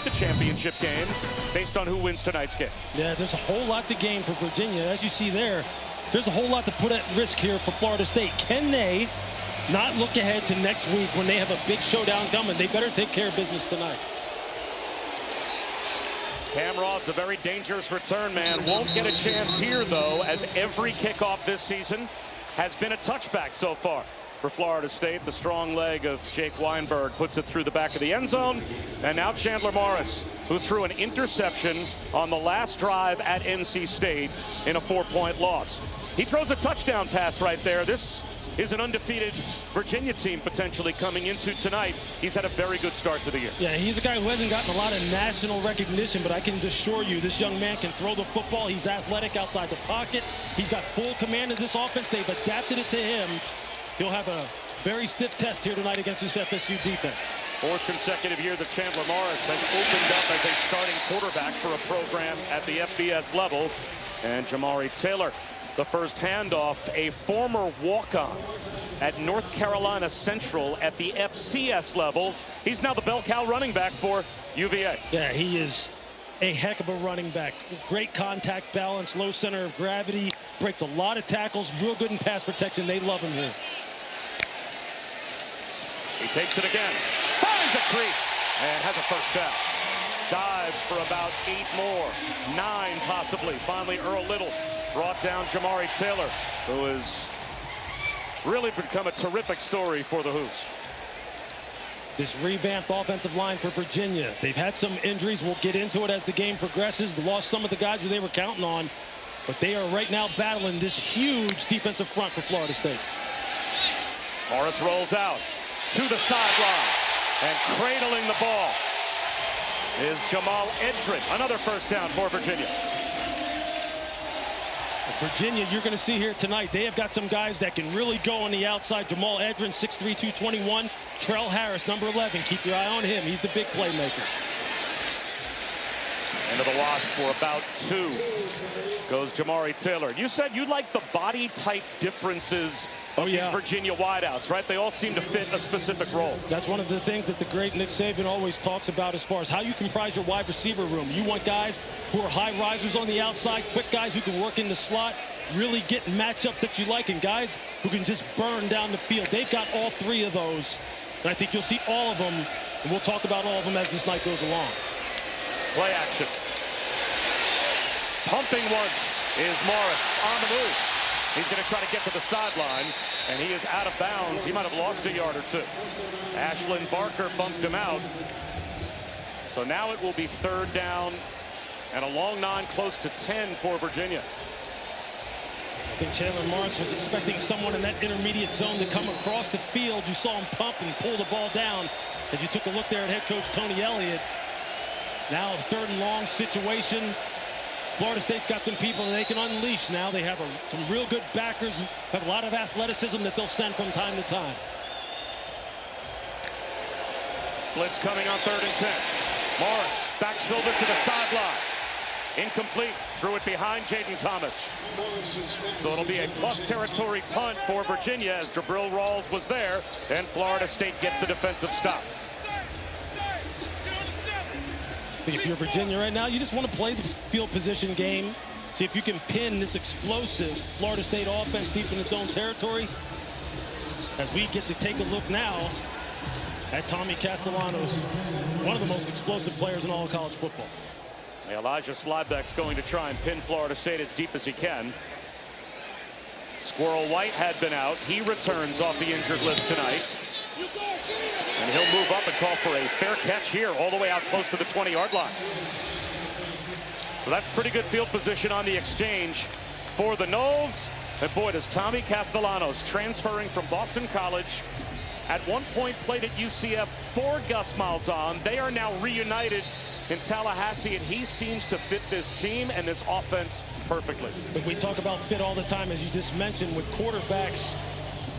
the championship game based on who wins tonight's game. Yeah, there's a whole lot to gain for Virginia. As you see there, there's a whole lot to put at risk here for Florida State. Can they not look ahead to next week when they have a big showdown coming? They better take care of business tonight. Cam Ross, a very dangerous return man. Won't get a chance here, though, as every kickoff this season has been a touchback so far for Florida State. The strong leg of Jake Weinberg puts it through the back of the end zone. And now Chandler Morris, who threw an interception on the last drive at NC State in a 4-point loss. He throws a touchdown pass right there. This is an undefeated Virginia team potentially coming into tonight. He's had a very good start to the year. Yeah, he's a guy who hasn't gotten a lot of national recognition, but I can assure you this young man can throw the football. He's athletic outside the pocket. He's got full command of this offense. They've adapted it to him. He'll have a very stiff test here tonight against this FSU defense. Fourth consecutive year that Chandler Morris has opened up as a starting quarterback for a program at the FBS level. And Jamari Taylor, the first handoff, a former walk-on at North Carolina Central at the FCS level. He's now the bell cow running back for UVA. Yeah, he is a heck of a running back. Great contact balance, low center of gravity, breaks a lot of tackles, real good in pass protection. They love him here. He takes it again, finds a crease, and has a first down. Dives for about 8 more, 9 possibly. Finally, Earl Little brought down Jamari Taylor, who has really become a terrific story for the Hoos. This revamped offensive line for Virginia. They've had some injuries. We'll get into it as the game progresses. They lost some of the guys who they were counting on, but they are right now battling this huge defensive front for Florida State. Morris rolls out to the sideline, and cradling the ball is Jamal Edgerrin. Another first down for Virginia. Virginia, you're going to see here tonight, they have got some guys that can really go on the outside. Jamal Edgerrin, 6'3", 221. Trell Harris, number 11. Keep your eye on him. He's the big playmaker. Into the wash for about 2 goes Jamari Taylor. You said you like the body type differences of these Virginia wideouts, right? They all seem to fit a specific role. That's one of the things that the great Nick Saban always talks about as far as how you comprise your wide receiver room. You want guys who are high risers on the outside, quick guys who can work in the slot, really get matchups that you like, and guys who can just burn down the field. They've got all 3 of those, and I think you'll see all of them, and we'll talk about all of them as this night goes along. Play action. Pumping once is Morris on the move. He's going to try to get to the sideline, and he is out of bounds. He might have lost a yard or 2. Ashlyn Barker bumped him out. So now it will be 3rd down and a long 9 close to 10 for Virginia. I think Chandler Morris was expecting someone in that intermediate zone to come across the field. You saw him pump and pull the ball down as you took a look there at head coach Tony Elliott. Now a 3rd and long situation. Florida State's got some people that they can unleash now. They have some real good backers, have a lot of athleticism that they'll send from time to time. Blitz coming on 3rd and 10. Morris, back shoulder to the sideline. Incomplete, threw it behind Jaden Thomas. So it'll be a plus territory punt for Virginia as Jabril Rawls was there, and Florida State gets the defensive stop. If you're Virginia right now, you just want to play the field position game. See if you can pin this explosive Florida State offense deep in its own territory. As we get to take a look now at Tommy Castellanos, one of the most explosive players in all of college football. Elijah Slibeck's going to try and pin Florida State as deep as he can. Squirrel White had been out. He returns off the injured list tonight. And he'll move up and call for a fair catch here all the way out close to the 20-yard line. So that's pretty good field position on the exchange for the Noles. And boy, does Tommy Castellanos, transferring from Boston College, at one point played at UCF for Gus Malzahn. They are now reunited in Tallahassee, and he seems to fit this team and this offense perfectly. But we talk about fit all the time, as you just mentioned, with quarterbacks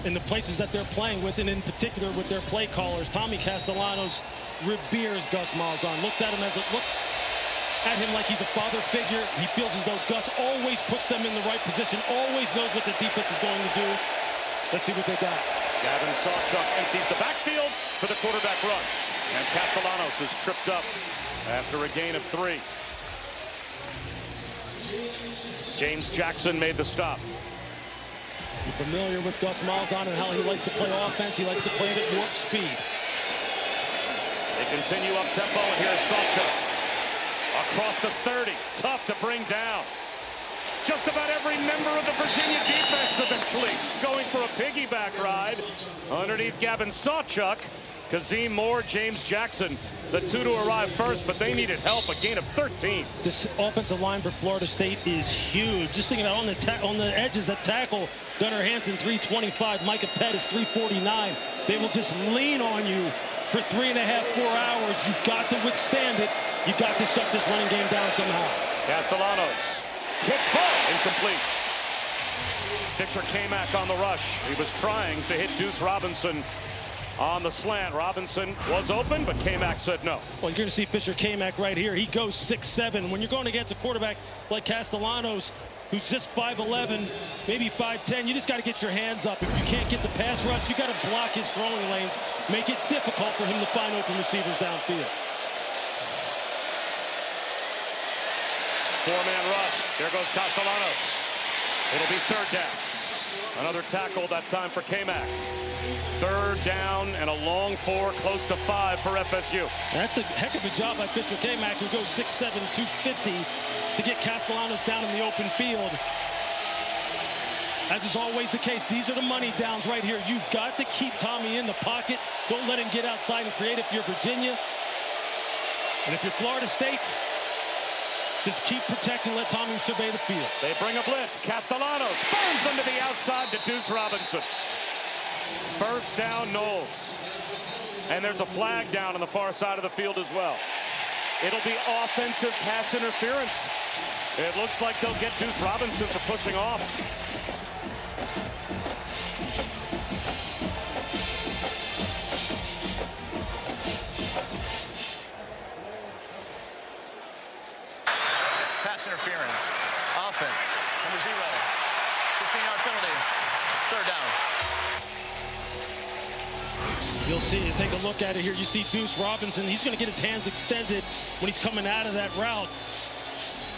in the places that they're playing with, and in particular with their play callers. Tommy Castellanos reveres Gus Malzahn, looks at him like he's a father figure. He feels as though Gus always puts them in the right position, always knows what the defense is going to do. Let's see what they got. Gavin Sawchuk empties the backfield for the quarterback run. And Castellanos is tripped up after a gain of 3. James Jackson made the stop. You're familiar with Gus Malzahn and how he likes to play offense. He likes to play it at warp speed. They continue up tempo, and here's Sawchuk. Across the 30, tough to bring down. Just about every member of the Virginia defense eventually going for a piggyback ride. Underneath Gavin Sawchuk, Kazim Moore, James Jackson, the two to arrive first, but they needed help, a gain of 13. This offensive line for Florida State is huge. Just thinking about on the edges at tackle, Gunnar Hansen 325, Micah Pettis 349. They will just lean on you for 3.5, 4 hours. You've got to withstand it. You've got to shut this running game down somehow. Castellanos, tip ball, incomplete. Fisher K-Mac on the rush. He was trying to hit Deuce Robinson on the slant. Robinson was open, but K-Mac said no. Well, you're going to see Fisher K-Mac right here. He goes 6'7". When you're going against a quarterback like Castellanos, who's just 5'11", maybe 5'10", you just got to get your hands up. If you can't get the pass rush, you got to block his throwing lanes, make it difficult for him to find open receivers downfield. 4-man rush. There goes Castellanos. It'll be 3rd down. Another tackle, that time for K-Mac. 3rd down and a long 4, close to 5 for FSU. That's a heck of a job by Fisher K-Mac, who goes 6'7", 250 to get Castellanos down in the open field. As is always the case, these are the money downs right here. You've got to keep Tommy in the pocket. Don't let him get outside and create if you're Virginia. And if you're Florida State, just keep protection, let Tommy survey the field. They bring a blitz. Castellanos burns them to the outside to Deuce Robinson. 1st down, Noles. And there's a flag down on the far side of the field as well. It'll be offensive pass interference. It looks like they'll get Deuce Robinson for pushing off. Pass interference. Offense. Number 0. 15-yard penalty. 3rd down. You'll see, you take a look at it here. You see Deuce Robinson. He's going to get his hands extended when he's coming out of that route.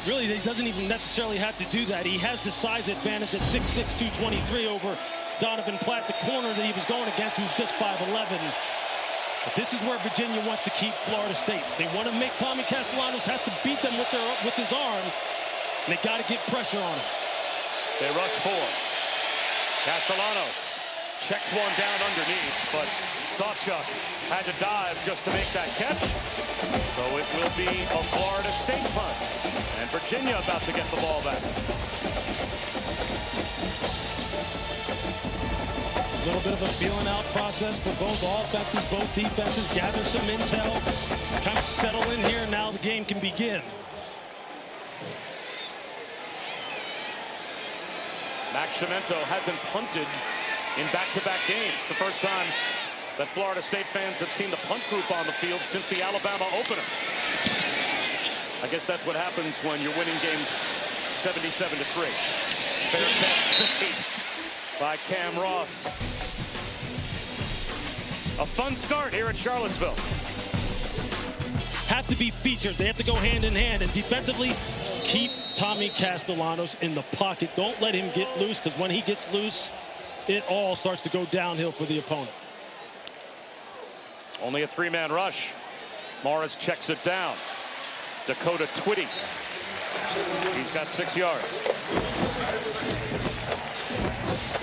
Really, he doesn't even necessarily have to do that. He has the size advantage at 6'6", 223 over Donovan Platt, the corner that he was going against, who's just 5'11". But this is where Virginia wants to keep Florida State. They want to make Tommy Castellanos have to beat them with his arm. And they got to get pressure on him. They rush 4. Castellanos checks one down underneath, but Sawchuk had to dive just to make that catch. So it will be a Florida State punt. And Virginia about to get the ball back. A little bit of a feeling out process for both offenses, both defenses. Gather some intel, kind of settle in here. Now the game can begin. Max Cimento hasn't punted in back-to-back games. The first time that Florida State fans have seen the punt group on the field since the Alabama opener. I guess that's what happens when you're winning games 77-3. Fair catch straight by Cam Ross. A fun start here at Charlottesville. Have to be featured. They have to go hand in hand. And defensively, keep Tommy Castellanos in the pocket. Don't let him get loose, because when he gets loose, it all starts to go downhill for the opponent. Only a 3-man rush. Morris checks it down. Dakota Twitty. He's got 6 yards.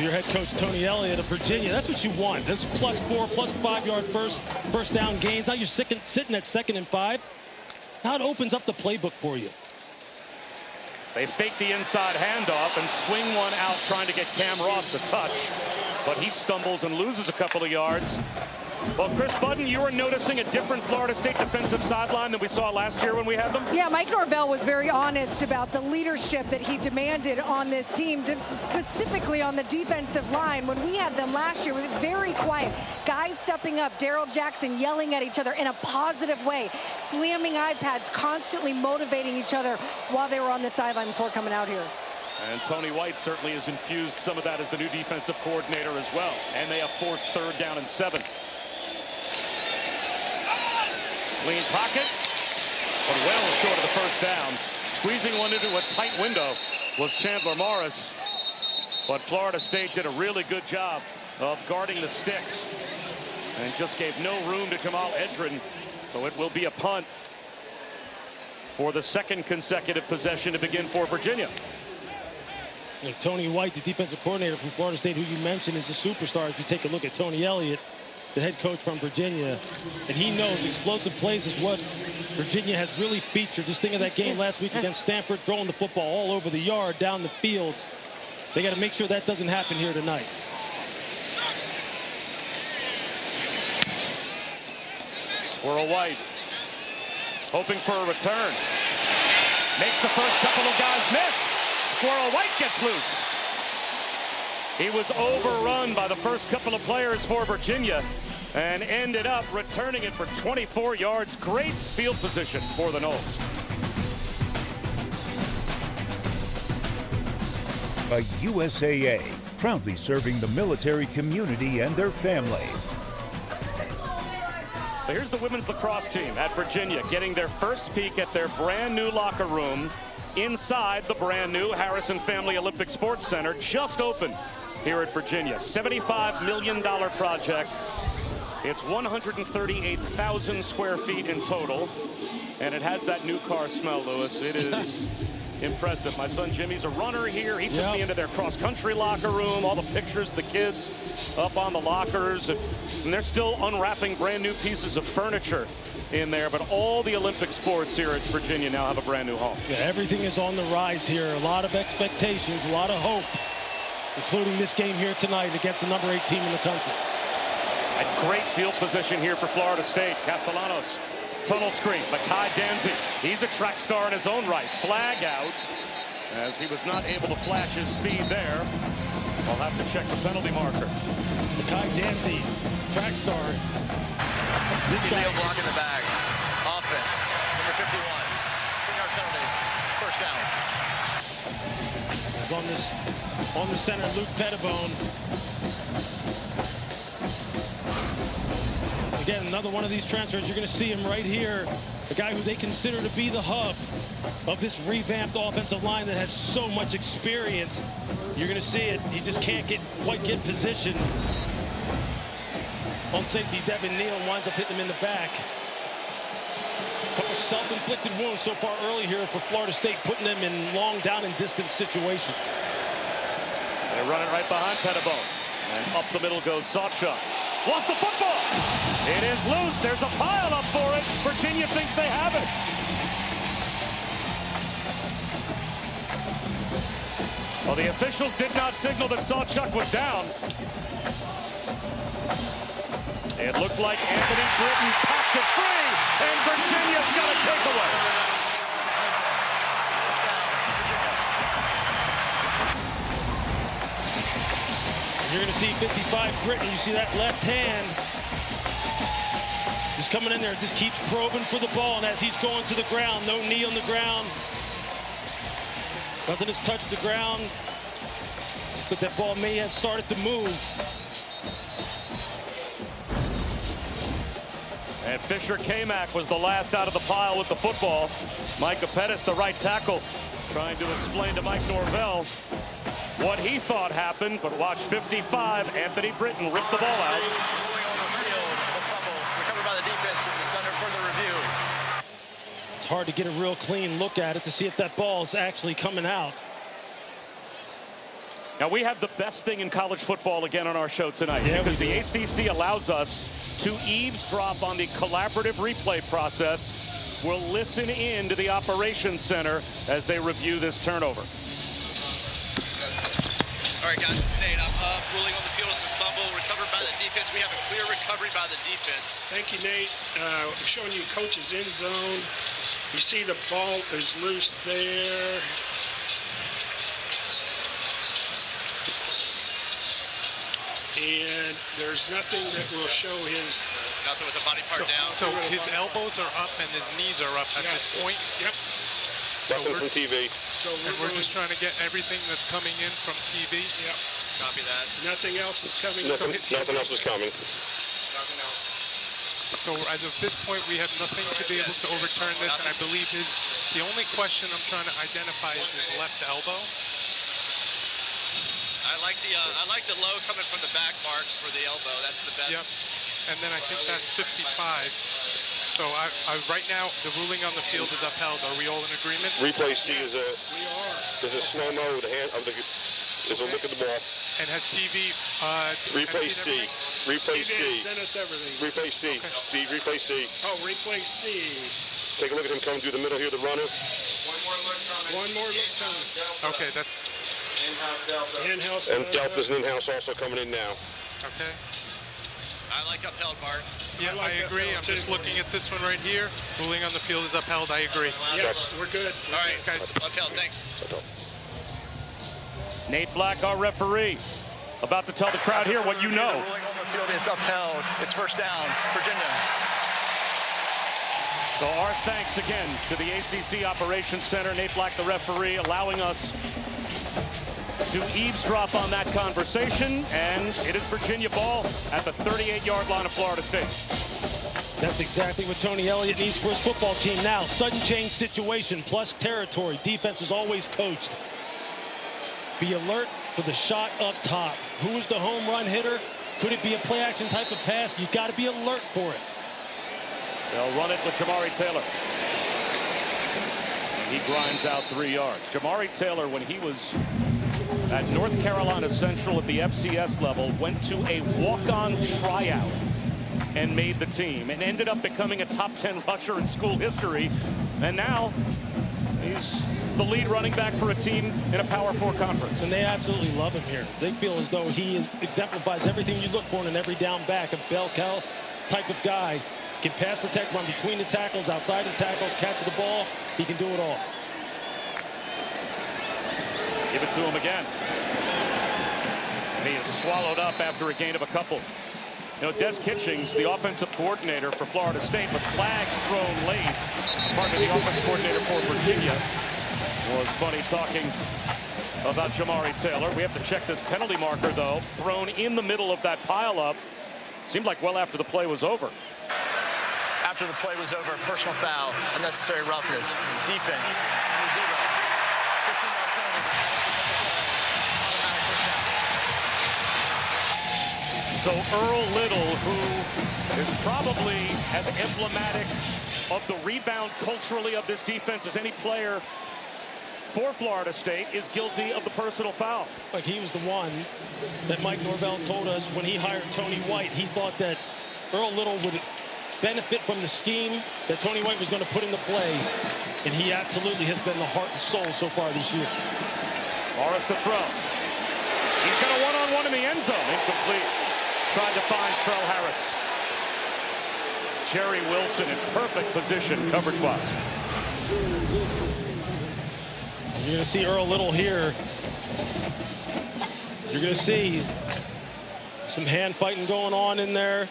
Your head coach, Tony Elliott of Virginia, that's what you want. That's +4, +5-yard first down gains. Now you're sitting at 2nd and 5. Now it opens up the playbook for you. They fake the inside handoff and swing one out trying to get Cam Ross a touch. But he stumbles and loses a couple of yards. Well, Chris Budden, you were noticing a different Florida State defensive sideline than we saw last year when we had them? Yeah, Mike Norvell was very honest about the leadership that he demanded on this team, specifically on the defensive line. When we had them last year, we were very quiet. Guys stepping up, Daryl Jackson yelling at each other in a positive way, slamming iPads, constantly motivating each other while they were on the sideline before coming out here. And Tony White certainly has infused some of that as the new defensive coordinator as well. And they have forced 3rd down and 7. Clean pocket. but well short of the first down. Squeezing one into a tight window was Chandler Morris. But Florida State did a really good job of guarding the sticks and just gave no room to Jamal Edgerrin. So it will be a punt for the second consecutive possession to begin for Virginia. And Tony White, the defensive coordinator from Florida State, who you mentioned is a superstar. If you take a look at Tony Elliott, the head coach from Virginia, and he knows explosive plays is what Virginia has really featured. Just think of that game last week against Stanford, throwing the football all over the yard, down the field. They got to make sure that doesn't happen here tonight. Squirrel White hoping for a return. Makes the first couple of guys miss. Squirrel White gets loose. He was overrun by the first couple of players for Virginia and ended up returning it for 24 yards. Great field position for the Noles. A USAA, proudly serving the military community and their families. So here's the women's lacrosse team at Virginia getting their first peek at their brand new locker room inside the brand new Harrison Family Olympic Sports Center, just opened here at Virginia. $75 million project. It's 138,000 square feet in total, and it has that new car smell, Lewis. It is impressive. My son Jimmy's a runner here. He took me into their cross-country locker room, all the pictures of the kids up on the lockers, and they're still unwrapping brand new pieces of furniture in there. But all the Olympic sports here at Virginia now have a brand new home. Yeah, everything is on the rise here. A lot of expectations, a lot of hope, including this game here tonight against the number 8 team in the country. A great field position here for Florida State. Castellanos, tunnel screen. Makai Danzy, he's a track star in his own right. Flag out as he was not able to flash his speed there. I'll have to check the penalty marker. Makai Danzy, track star. This guy block in the bag. Offense, number 51. 3-yard penalty. First down. on the center, Luke Pettibone. Again, another one of these transfers. You're going to see him right here. A guy who they consider to be the hub of this revamped offensive line that has so much experience. You're going to see it. He just can't quite get position. On safety, Devin Neal winds up hitting him in the back. A couple self-inflicted wounds so far early here for Florida State, putting them in long down and distance situations. They run it right behind Pettibone. And up the middle goes Sawchuk. Lost the football. It is loose. There's a pile up for it. Virginia thinks they have it. Well, the officials did not signal that Sawchuk was down. It looked like Anthony Britton popped it free, and Virginia's got a takeaway. You're going to see 55 Britton. You see that left hand just coming in there, just keeps probing for the ball, and as he's going to the ground, no knee on the ground. Nothing has touched the ground. Looks like that ball may have started to move. And Fisher Kamak was the last out of the pile with the football. Micah Pettis, the right tackle, trying to explain to Mike Norvell what he thought happened, but watch 55, Anthony Britton ripped the ball out. Recovered by the defense, and it's under further review. It's hard to get a real clean look at it to see if that ball is actually coming out. Now, we have the best thing in college football again on our show tonight, because the ACC allows us to eavesdrop on the collaborative replay process. We'll listen in to the operations center as they review this turnover. All right, guys, it's Nate. I'm up. Ruling on the field is a fumble recovered by the defense. We have a clear recovery by the defense. Thank you, Nate. Showing you coach's end zone. You see the ball is loose there. And there's nothing that will show his... Nothing with the body part down. So his elbows are up and his knees are up at this point? Yep. Nothing from TV. So we're just trying to get everything that's coming in from TV? Yep. Copy that. Nothing else is coming. Nothing from else is coming. Nothing else. So as of this point, we have nothing to be able to overturn this, and I believe the only question I'm trying to identify is his left elbow. I like the low coming from the back mark for the elbow. That's the best. Yep. And then I think that's 55. So right now, the ruling on the field is upheld. Are we all in agreement? Replay C is a slow-mo with the hand of the is a look at the ball. And has TV replay C. Replay C. Send us everything. Replay C. Okay. C. Replay C. Oh, replay C. Take a look at him coming through the middle here, the runner. One more look coming. Okay, that's In-house. And Delta's an in-house also coming in now. okay. I like upheld, Mark. Yeah, like I that agree. ball, I'm just too. looking at this one right here. Ruling on the field is upheld. I agree. Yes, we're good. All right, guys. Upheld, thanks. Nate Black, our referee, about to tell the crowd here what you know. The ruling on the field is upheld. It's first down, Virginia. So our thanks again to the ACC Operations Center, Nate Black, the referee, allowing us to eavesdrop on that conversation, and it is Virginia ball at the 38-yard line of Florida State. That's exactly what Tony Elliott needs for his football team now. Sudden change situation plus territory. Defense is always coached. Be alert for the shot up top. Who is the home run hitter? Could it be a play action type of pass? You got to be alert for it. They'll run it with Jamari Taylor. He grinds out 3 yards. Jamari Taylor, when he was at North Carolina Central at the FCS level, went to a walk-on tryout and made the team and ended up becoming a top 10 rusher in school history. And now he's the lead running back for a team in a Power 4 conference. And they absolutely love him here. They feel as though he exemplifies everything you look for in an every down back, a bell cow type of guy. Can pass protect, run between the tackles, outside the tackles, catch the ball. He can do it all. Give it to him again. And he is swallowed up after a gain of a couple. You know, Des Kitchings, the offensive coordinator for Florida State, with flags thrown late, part of the offensive coordinator for Virginia, was funny talking about Jamari Taylor. We have to check this penalty marker, though, thrown in the middle of that pileup. Seemed like well after the play was over. After the play was over, personal foul, unnecessary roughness, defense, 0. 15-yard penalty. Automatic first down. So Earl Little, who is probably as emblematic of the rebound culturally of this defense as any player for Florida State, is guilty of the personal foul. Like he was the one that Mike Norvell told us when he hired Tony White. He thought that Earl Little would benefit from the scheme that Tony White was going to put into play, and he absolutely has been the heart and soul so far this year. Morris to throw. He's got a one-on-one in the end zone. Incomplete. Tried to find Trell Harris. Jerry Wilson in perfect position coverage-wise. You're going to see Earl Little here. You're going to see some hand fighting going on in there.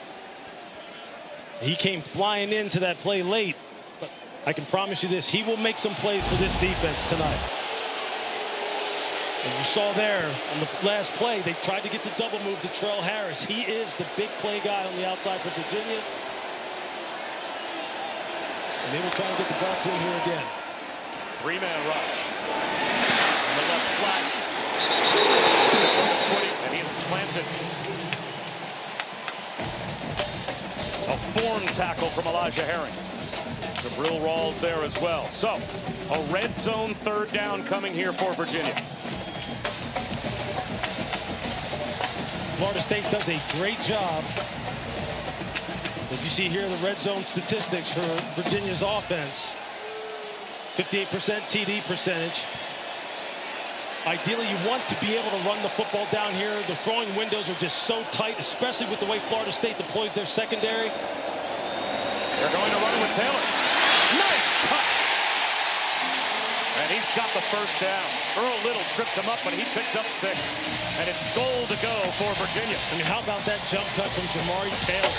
He came flying into that play late, but I can promise you this, he will make some plays for this defense tonight. And you saw there on the last play, they tried to get the double move to Trell Harris. He is the big play guy on the outside for Virginia. And they will try to get the ball to him here again. Three-man rush. On the left flat. And he is planted. A form tackle from Elijah Herring. Jabril Rawls there as well. So, a red zone third down coming here for Virginia. Florida State does a great job. As you see here, the red zone statistics for Virginia's offense. 58% TD percentage. Ideally, you want to be able to run the football down here. The throwing windows are just so tight, especially with the way Florida State deploys their secondary. They're going to run it with Taylor. Nice cut. And he's got the first down. Earl Little tripped him up, but he picked up 6. And it's goal to go for Virginia. I mean, how about that jump cut from Jamari Taylor?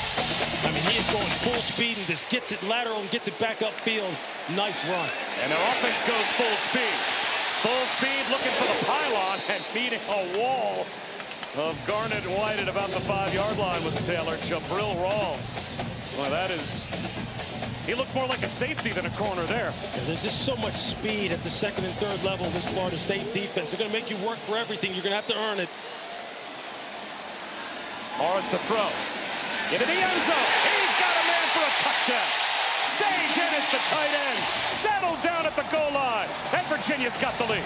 I mean, he is going full speed and just gets it lateral and gets it back upfield. Nice run. And their offense goes full speed. Full speed looking for the pylon and meeting a wall of Garnett White at about the 5-yard line was Taylor. Jabril Rawls. Well, that is He looked more like a safety than a corner there. Yeah, there's just so much speed at the second and third level of this Florida State defense. They're going to make you work for everything. You're going to have to earn it. Morris to throw. Into the end zone. He's got a man for a touchdown. Sage Ennis, the tight end, settled down at the goal line. And Virginia's got the lead.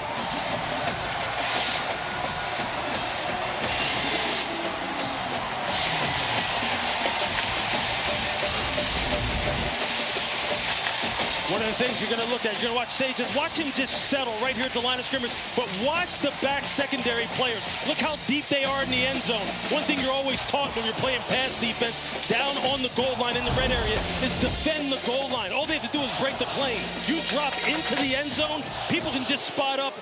One of the things you're going to look at, you're going to watch Sage, watch him just settle right here at the line of scrimmage, but watch the back secondary players. Look how deep they are in the end zone. One thing you're always taught when you're playing pass defense down on the goal line in the red area is defend the goal line. All they have to do is break the plane. You drop into the end zone, people can just spot up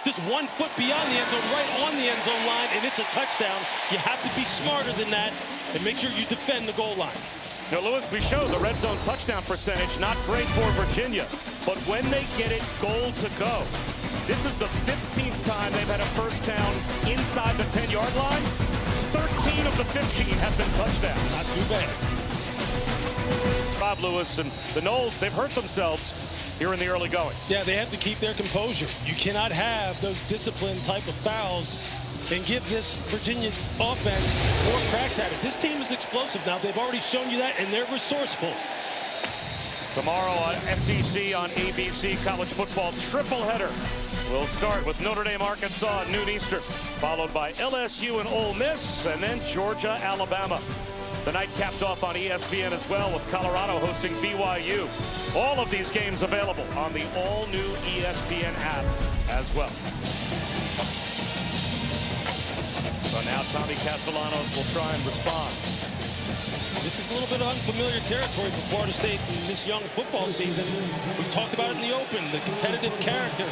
just 1 foot beyond the end zone, right on the end zone line, and it's a touchdown. You have to be smarter than that and make sure you defend the goal line. Now, Lewis, we showed the red zone touchdown percentage, not great for Virginia, but when they get it goal to go, this is the 15th time they've had a first down inside the 10-yard line. 13 of the 15 have been touchdowns. Not too bad. Bob Lewis and the Noles, they've hurt themselves here in the early going. Yeah, they have to keep their composure. You cannot have those disciplined type of fouls and give this Virginia offense more cracks at it. This team is explosive now. They've already shown you that, and they're resourceful. Tomorrow on SEC on ABC, college football triple header. We'll start with Notre Dame, Arkansas at noon Eastern, followed by LSU and Ole Miss, and then Georgia, Alabama. The night capped off on ESPN as well, with Colorado hosting BYU. All of these games available on the all-new ESPN app as well. So now Tommy Castellanos will try and respond. This is a little bit of unfamiliar territory for Florida State in this young football season. We talked about it in the open, the competitive character,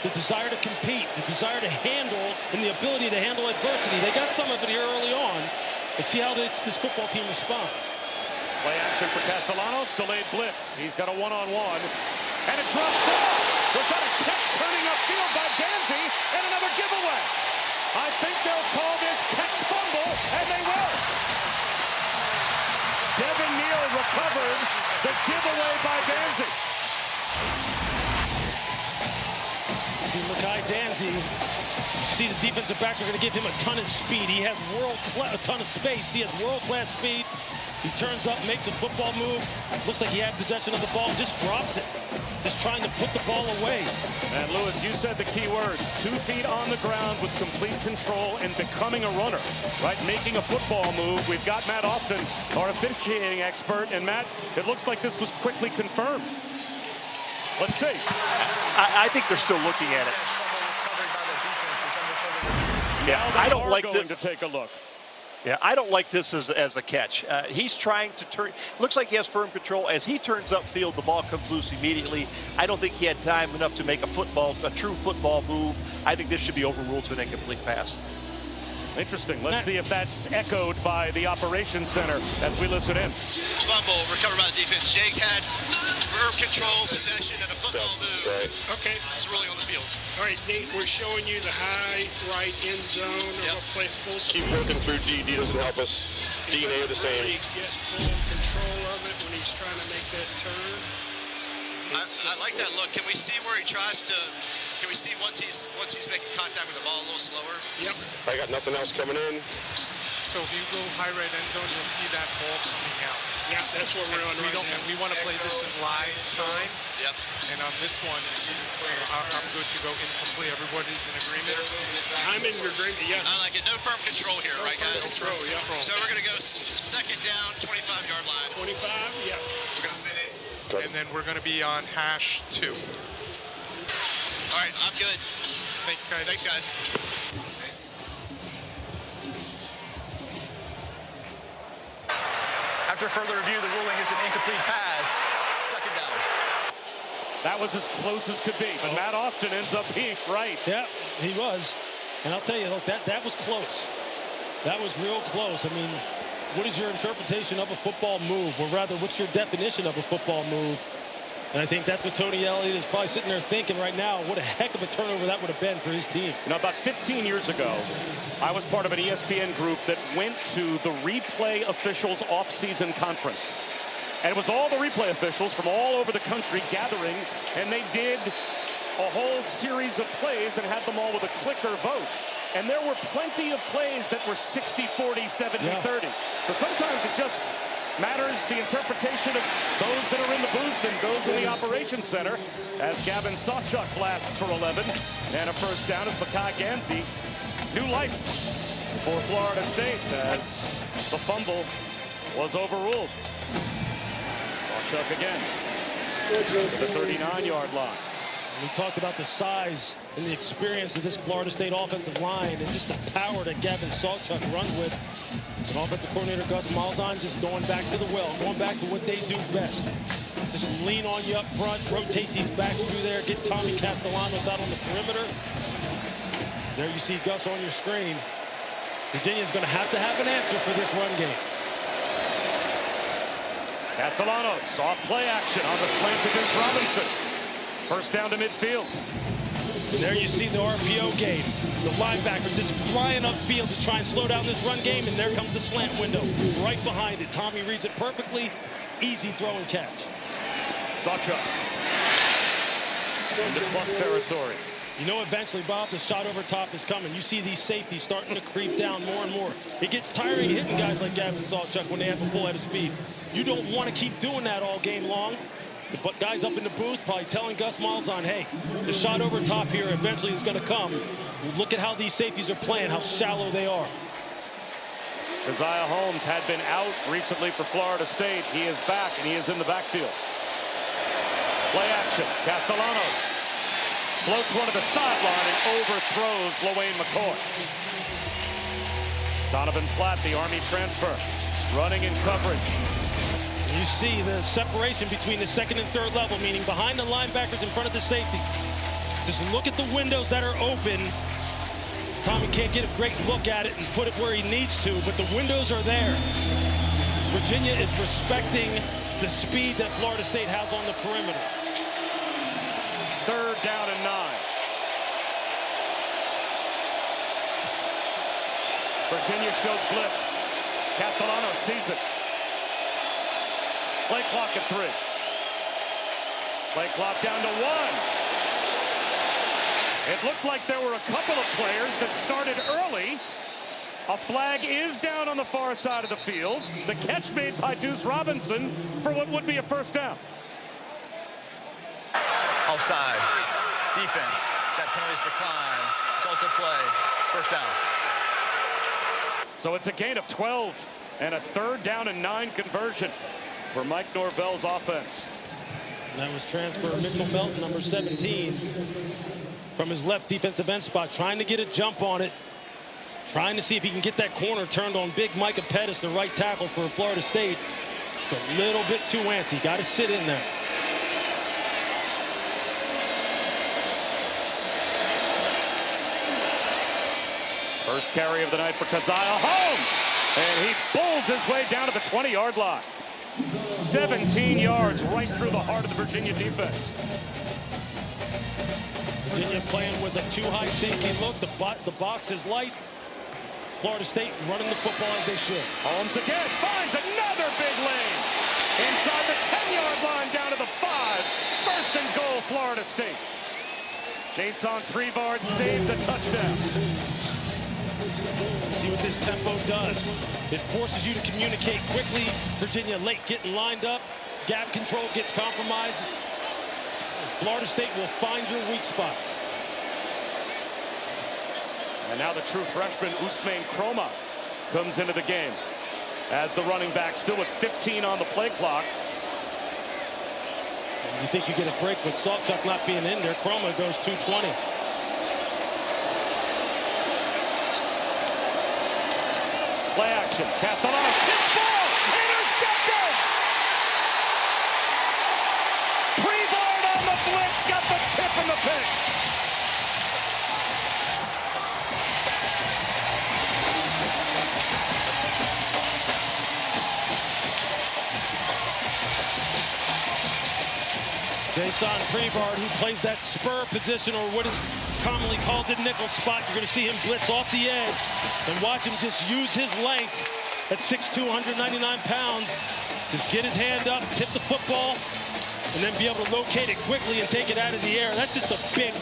the desire to compete, the desire to handle, and the ability to handle adversity. They got some of it here early on. Let's see how this football team responds. Play action for Castellanos, delayed blitz. He's got a one-on-one, and a drop ball. Was that a catch turning upfield by Danzy, and another giveaway? I think they'll call this catch fumble, and they will. Devin Neal recovered the giveaway by Danzy. See Makai Danzy. You see the defensive backs are going to give him a ton of speed. He has a ton of space. He has world-class speed. He turns up, makes a football move. Looks like he had possession of the ball, just drops it. Just trying to put the ball away. And Lewis, you said the key words, 2 feet on the ground with complete control and becoming a runner, right? Making a football move. We've got Matt Austin, our officiating expert. And Matt, it looks like this was quickly confirmed. Let's see. I think they're still looking at it. Yeah, I don't like this. To take a look. Yeah, I don't like this as a catch. He's trying to turn. Looks like he has firm control. As he turns upfield, the ball comes loose immediately. I don't think he had time enough to make a true football move. I think this should be overruled to an incomplete pass. Interesting. Let's see if that's echoed by the operations center as we listen in. Fumble recovered by the defense. Jake had firm control, possession, and a football move. Right. Okay. It's ruling on the field. All right, Nate, we're showing you the high right end zone. Yep. We'll play full Keep speed. working through D. D doesn't help us. D and A are the same. Really get full control of it when he's trying to make that turn. I like that look. Can we see where he tries to? Can we see once he's making contact with the ball a little slower? Yep. I got nothing else coming in. So if you go high right end zone, you'll see that ball coming out. Yeah, that's what we're on right now. And we want to play this in live time. Yep. And on this one, I'm good to go incomplete. Everybody's in agreement. I'm in agreement, yes. I like it. No firm control here, right, guys? Control, yeah. So we're going to go second down, 25-yard line. 25, yeah. We're going to sit it. And then we're going to be on #2. All right, I'm good. Thanks, guys. Thanks, guys. After further review, the ruling is an incomplete pass. Second down. That was as close as could be, but Matt Austin ends up being right. Yeah, he was. And I'll tell you, look, that was close. That was real close. I mean, what is your interpretation of a football move? Or rather, what's your definition of a football move? And I think that's what Tony Elliott is probably sitting there thinking right now. What a heck of a turnover that would have been for his team. You know, about 15 years ago, I was part of an ESPN group that went to the replay officials off-season conference. And it was all the replay officials from all over the country gathering, and they did a whole series of plays and had them all with a clicker vote. And there were plenty of plays that were 60-40, 70-30. So sometimes it just matters the interpretation of those that are in the booth and those in the operations center, as Gavin Sawchuk blasts for 11. And a first down as Makai Ganzi. New life for Florida State as the fumble was overruled. Sawchuk again to the 39-yard line. We talked about the size and the experience of this Florida State offensive line and just the power that Gavin Sawchuk runs with. And offensive coordinator Gus Malzahn just going back to the well, going back to what they do best. Just lean on you up front, rotate these backs through there, get Tommy Castellanos out on the perimeter. There you see Gus on your screen. Virginia's going to have an answer for this run game. Castellanos, soft play action on the slant to Deuce Robinson. First down to midfield. There you see the RPO game. The linebackers just flying upfield to try and slow down this run game, and there comes the slant window. Right behind it. Tommy reads it perfectly. Easy throw and catch. Sawchuk into plus territory. You know eventually, Bob, the shot over top is coming. You see these safeties starting to creep down more and more. It gets tiring hitting guys like Gavin Sawchuk when they have a full head of speed. You don't want to keep doing that all game long. But guys up in the booth probably telling Gus Malzahn, hey, the shot over top here eventually is going to come. Look at how these safeties are playing, how shallow they are. Keziah Holmes had been out recently for Florida State. He is back, and he is in the backfield. Play action. Castellanos floats one to the sideline and overthrows LaWayne McCoy. Donovan Platt, the Army transfer, running in coverage. You see the separation between the second and third level, meaning behind the linebackers in front of the safeties. Just look at the windows that are open. Tommy can't get a great look at it and put it where he needs to, but the windows are there. Virginia is respecting the speed that Florida State has on the perimeter. Third down and 9. Virginia shows blitz. Castellanos sees it. Play clock at 3. Play clock down to 1. It looked like there were a couple of players that started early. A flag is down on the far side of the field. The catch made by Deuce Robinson for what would be a first down. Offside. Defense. That penalty's decline. Result of play. First down. So it's a gain of 12 and a third down and 9 conversion for Mike Norvell's offense. And that was transfer Mitchell Melton, number 17, from his left defensive end spot, trying to get a jump on it, trying to see if he can get that corner turned on big Micah Pettis, the right tackle for Florida State. Just a little bit too antsy. Got to sit in there. First carry of the night for Keziah Holmes, and he bowls his way down to the 20-yard line. 17 yards right through the heart of the Virginia defense. Virginia playing with a too-high safety look. The box is light. Florida State running the football as they should. Holmes again finds another big lane. Inside the 10-yard line down to the 5. First and goal, Florida State. Jason Prevard saved the touchdown. See what this tempo does. It forces you to communicate quickly. Virginia late getting lined up. Gap control gets compromised. Florida State will find your weak spots. And now the true freshman Ousmane Kromah comes into the game as the running back, still with 15 on the play clock. And you think you get a break with Sawchuk not being in there. Kromah goes 220. Play action. Castellanos, tip ball, intercepted! Prevard on the blitz, got the tip and the pick. Jason Prevard, who plays that spur position, or what is commonly called the nickel spot. You're going to see him blitz off the edge and watch him just use his length at 6'2", 199 pounds Just get his hand up, tip the football, and then be able to locate it quickly and take it out of the air. That's just a big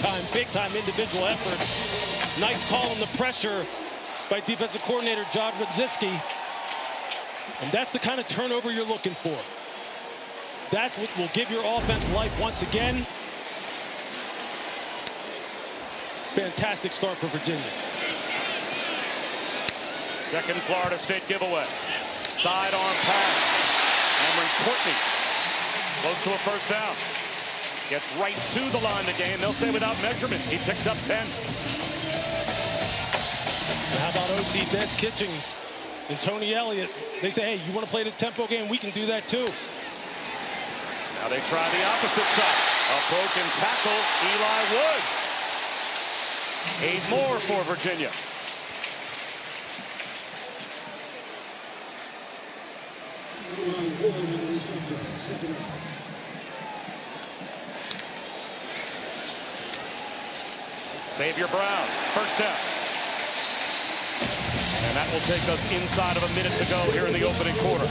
time individual effort. Nice call on the pressure by defensive coordinator John Rudzinski. And that's the kind of turnover you're looking for. That's what will give your offense life once again. Fantastic start for Virginia. Second Florida State giveaway. Sidearm pass. Cameron Courtney close to a first down. Gets right to the line to gain. They'll say without measurement, he picked up 10. How about O.C. Des Kitchens and Tony Elliott? They say, hey, you want to play the tempo game? We can do that too. Now they try the opposite side. A broken tackle, Eli Wood. 8 more for Virginia. Xavier Brown, first down. And that will take us inside of a minute to go here in the opening quarter.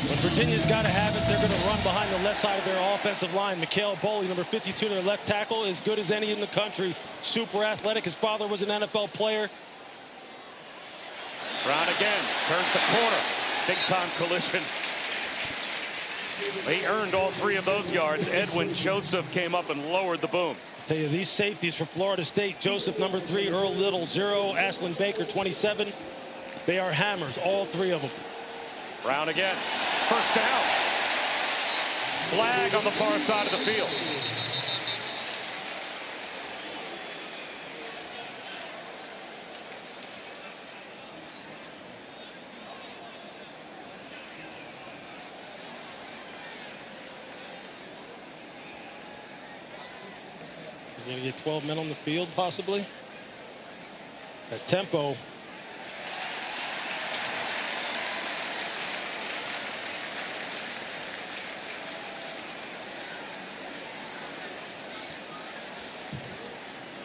When Virginia's got to have it, they're going to run behind the left side of their offensive line. Mikhail Boley, number 52, their left tackle, as good as any in the country. Super athletic. His father was an NFL player. Brown again, turns the corner. Big-time collision. He earned all 3 of those yards. Edwin Joseph came up and lowered the boom. Tell you, these safeties for Florida State, Joseph, number 3, Earl Little, 0, Ashlyn Baker, 27. They are hammers, all 3 of them. Brown again, first down. Flag on the far side of the field. You're going to get 12 men on the field, possibly. At tempo.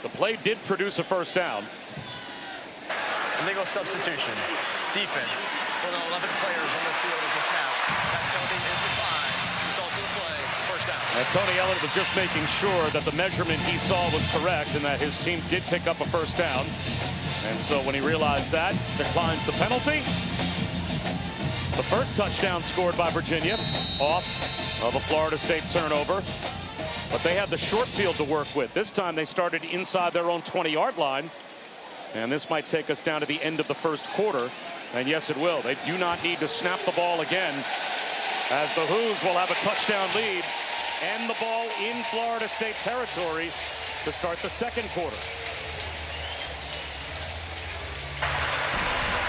The play did produce a first down. Illegal substitution. Defense. For the 11 players on the field at the snap. That penalty is declined. Result of the play. First down. And Tony Elliott was just making sure that the measurement he saw was correct and that his team did pick up a first down. And so when he realized that, declines the penalty. The first touchdown scored by Virginia off of a Florida State turnover. But they had the short field to work with. This time they started inside their own 20-yard line. And this might take us down to the end of the first quarter. And yes, it will. They do not need to snap the ball again, as the Hoos will have a touchdown lead and the ball in Florida State territory to start the second quarter.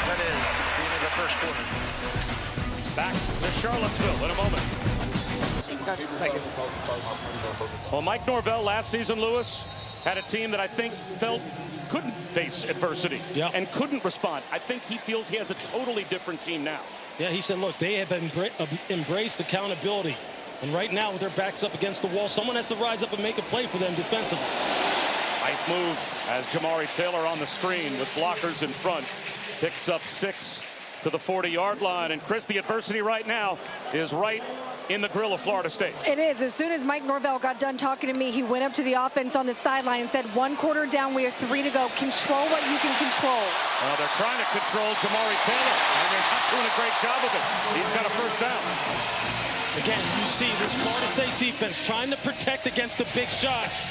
That is the end of the first quarter. Back to Charlottesville in a moment. Well, Mike Norvell last season, Lewis, had a team that I think felt couldn't face adversity and couldn't respond. I think he feels he has a totally different team now. Yeah, he said, look, they have embraced accountability. And right now, with their backs up against the wall, someone has to rise up and make a play for them defensively. Nice move as Jamari Taylor on the screen with blockers in front. Picks up 6 to the 40-yard line. And Chris, the adversity right now is right in the grill of Florida State. It is. As soon as Mike Norvell got done talking to me, he went up to the offense on the sideline and said, 1 quarter down, we have 3 to go. Control what you can control. Well, they're trying to control Jamari Taylor, and they're not doing a great job of it. He's got a first down. Again, you see this Florida State defense trying to protect against the big shots.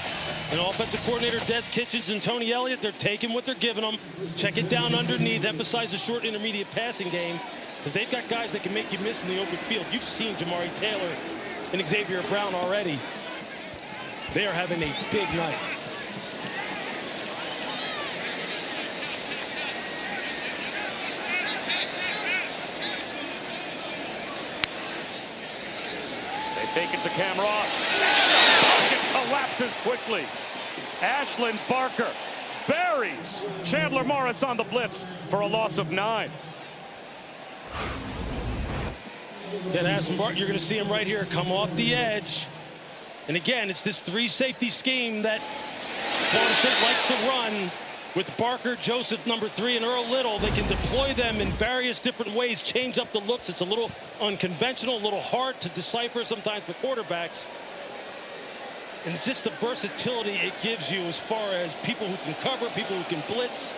And offensive coordinator Des Kitchens and Tony Elliott, they're taking what they're giving them. Check it down underneath, emphasize the short intermediate passing game, because they've got guys that can make you miss in the open field. You've seen Jamari Taylor and Xavier Brown already. They are having a big night. They fake it to Cam Ross. It collapses quickly. Ashlyn Barker buries Chandler Morris on the blitz for a loss of 9. Then Ashlyn Barker, you're going to see him right here come off the edge. And again, it's this 3 safety scheme that Florida State likes to run. With Barker, Joseph, number 3, and Earl Little, they can deploy them in various different ways, change up the looks. It's a little unconventional, a little hard to decipher sometimes for quarterbacks. And just the versatility it gives you as far as people who can cover, people who can blitz.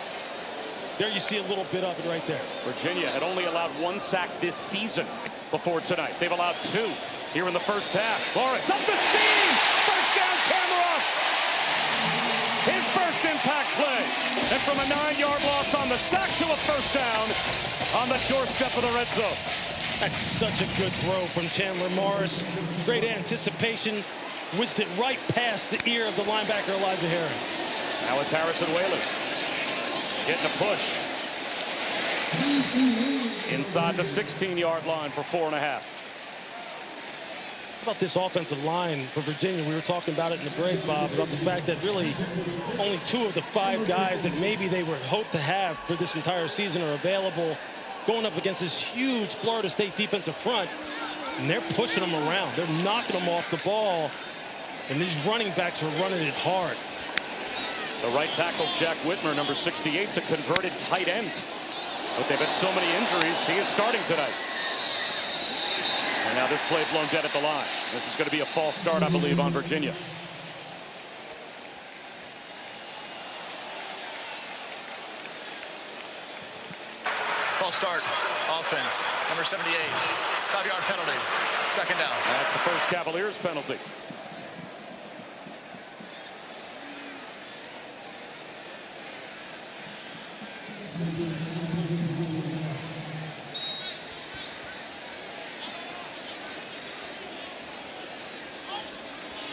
There you see a little bit of it right there. Virginia had only allowed 1 sack this season before tonight. They've allowed 2 here in the first half. Morris up the seam! First down, Camaros! His first impact play. And from a 9-yard loss on the sack to a first down on the doorstep of the red zone. That's such a good throw from Chandler Morris. Great anticipation. Whizzed it right past the ear of the linebacker, Elijah Herring. Now it's Harrison Whalen. Getting a push. Inside the 16-yard line for 4.5. About this offensive line for Virginia, we were talking about it in the break, Bob, about the fact that really only 2 of the 5 guys that maybe they were hoped to have for this entire season are available, going up against this huge Florida State defensive front, and they're pushing them around. They're knocking them off the ball, and these running backs are running it hard. The right tackle, Jack Whitmer, number 68, is a converted tight end. But they've had so many injuries, he is starting tonight. And now this play blown dead at the line. This is going to be a false start, I believe, on Virginia. False start, offense, number 78, 5-yard penalty, second down. That's the first Cavaliers penalty.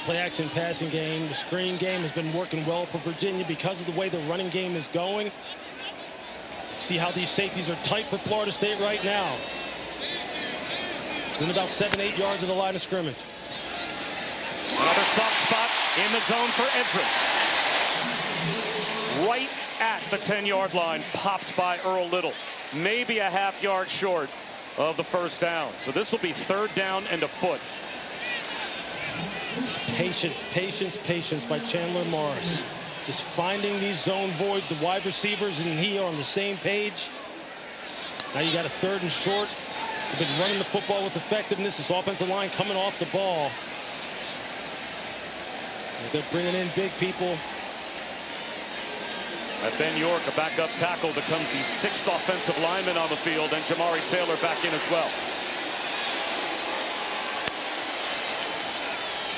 Play action passing game, the screen game has been working well for Virginia because of the way the running game is going. See how these safeties are tight for Florida State right now. Within about 7-8 yards of the line of scrimmage. Another soft spot in the zone for Edgerrin. Right at the 10-yard line, popped by Earl Little. Maybe a half-yard short of the first down. So this will be 3rd down and a foot. Patience, patience, patience by Chandler Morris. Just finding these zone voids. The wide receivers and he are on the same page. Now you got a 3rd and short. They've been running the football with effectiveness. This offensive line coming off the ball. They're bringing in big people. Ben York, a backup tackle, becomes the 6th offensive lineman on the field, and Jamari Taylor back in as well.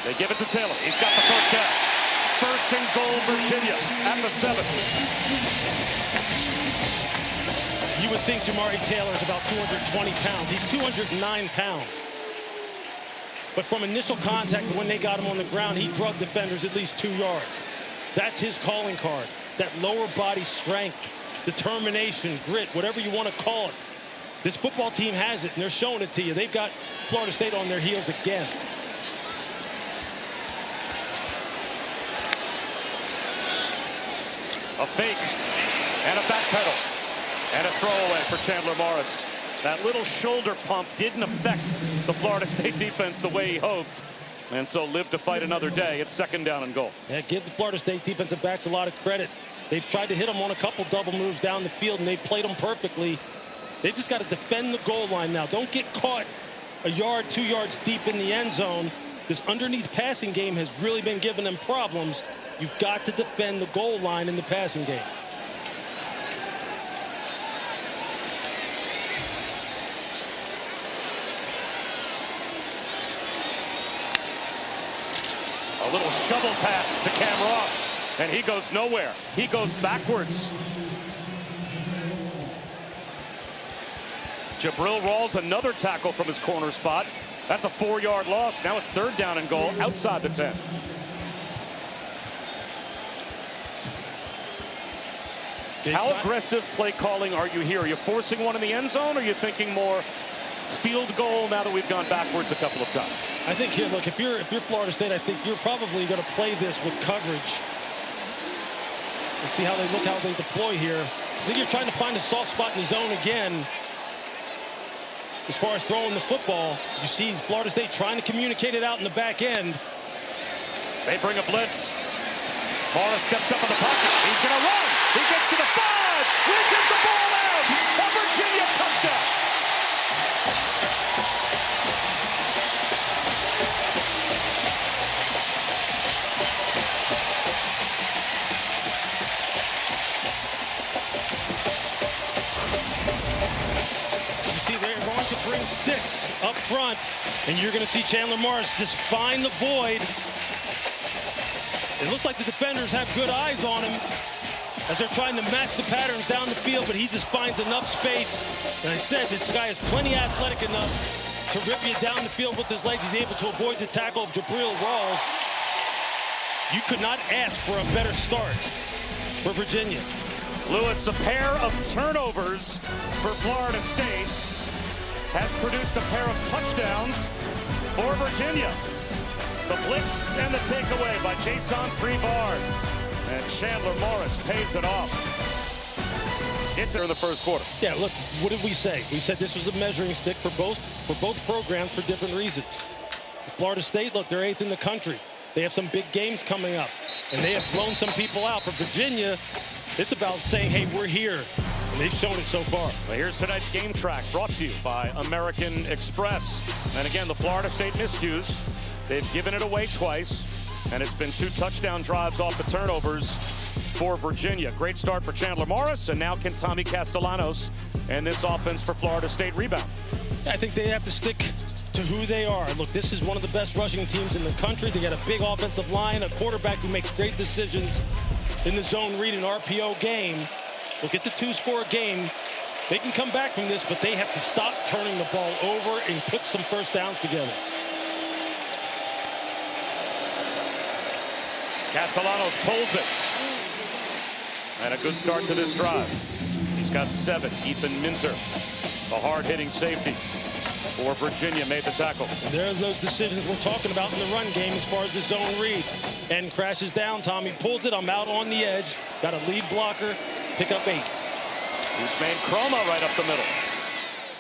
They give it to Taylor. He's got the first down. 1st and goal, Virginia at the 7. You would think Jamari Taylor's about 220 pounds. He's 209 pounds. But from initial contact to when they got him on the ground, he drug defenders at least 2 yards. That's his calling card. That lower body strength, determination, grit, whatever you want to call it. This football team has it, and they're showing it to you. They've got Florida State on their heels again. A fake and a back pedal and a throwaway for Chandler Morris. That little shoulder pump didn't affect the Florida State defense the way he hoped, and so lived to fight another day. It's 2nd down and goal. Yeah, give the Florida State defensive backs a lot of credit. They've tried to hit them on a couple double moves down the field, and they've played them perfectly. They've just got to defend the goal line now. Don't get caught a yard, 2 yards deep in the end zone. This underneath passing game has really been giving them problems. You've got to defend the goal line in the passing game. A little shovel pass to Cam Ross, and he goes nowhere. He goes backwards. Jabril Rawls, another tackle from his corner spot. That's a 4-yard loss. Now it's 3rd down and goal outside the 10. How aggressive play calling are you here? Are you forcing one in the end zone, or are you thinking more field goal now that we've gone backwards a couple of times? I think here, look, if you're Florida State, I think you're probably going to play this with coverage. Let's see how they look, how they deploy here. I think you're trying to find a soft spot in the zone again. As far as throwing the football, you see Florida State trying to communicate it out in the back end. They bring a blitz. Morris steps up in the pocket. He's going to run. He gets to the 5. Reaches the ball out. A Virginia touchdown. You see, they're going to bring 6 up front, and you're going to see Chandler Morris just find the void. It looks like the defenders have good eyes on him as they're trying to match the patterns down the field, but he just finds enough space. And I said, this guy is plenty athletic enough to rip you down the field with his legs. He's able to avoid the tackle of Jabril Rawls. You could not ask for a better start for Virginia. Lewis, a pair of turnovers for Florida State, has produced a pair of touchdowns for Virginia. The blitz and the takeaway by Jason Prevard. And Chandler Morris pays it off. It's in the first quarter. Yeah, look, what did we say? We said this was a measuring stick for both programs for different reasons. Florida State, look, they're 8th in the country. They have some big games coming up, and they have blown some people out. For Virginia, it's about saying, hey, we're here, and they've shown it so far. Well, here's tonight's game track brought to you by American Express. And again, the Florida State miscues. They've given it away twice, and it's been 2 touchdown drives off the turnovers for Virginia. Great start for Chandler Morris, and now can Tommy Castellanos and this offense for Florida State rebound. I think they have to stick to who they are. Look, this is one of the best rushing teams in the country. They got a big offensive line, a quarterback who makes great decisions in the zone read and RPO game. Look, it's a 2-score game. They can come back from this, but they have to stop turning the ball over and put some first downs together. Castellanos pulls it. And a good start to this drive. He's got 7. Ethan Minter, a hard-hitting safety for Virginia, made the tackle. And there are those decisions we're talking about in the run game as far as the zone read. And crashes down. Tommy pulls it. I'm out on the edge. Got a lead blocker. Pick up 8. Usman Chroma right up the middle.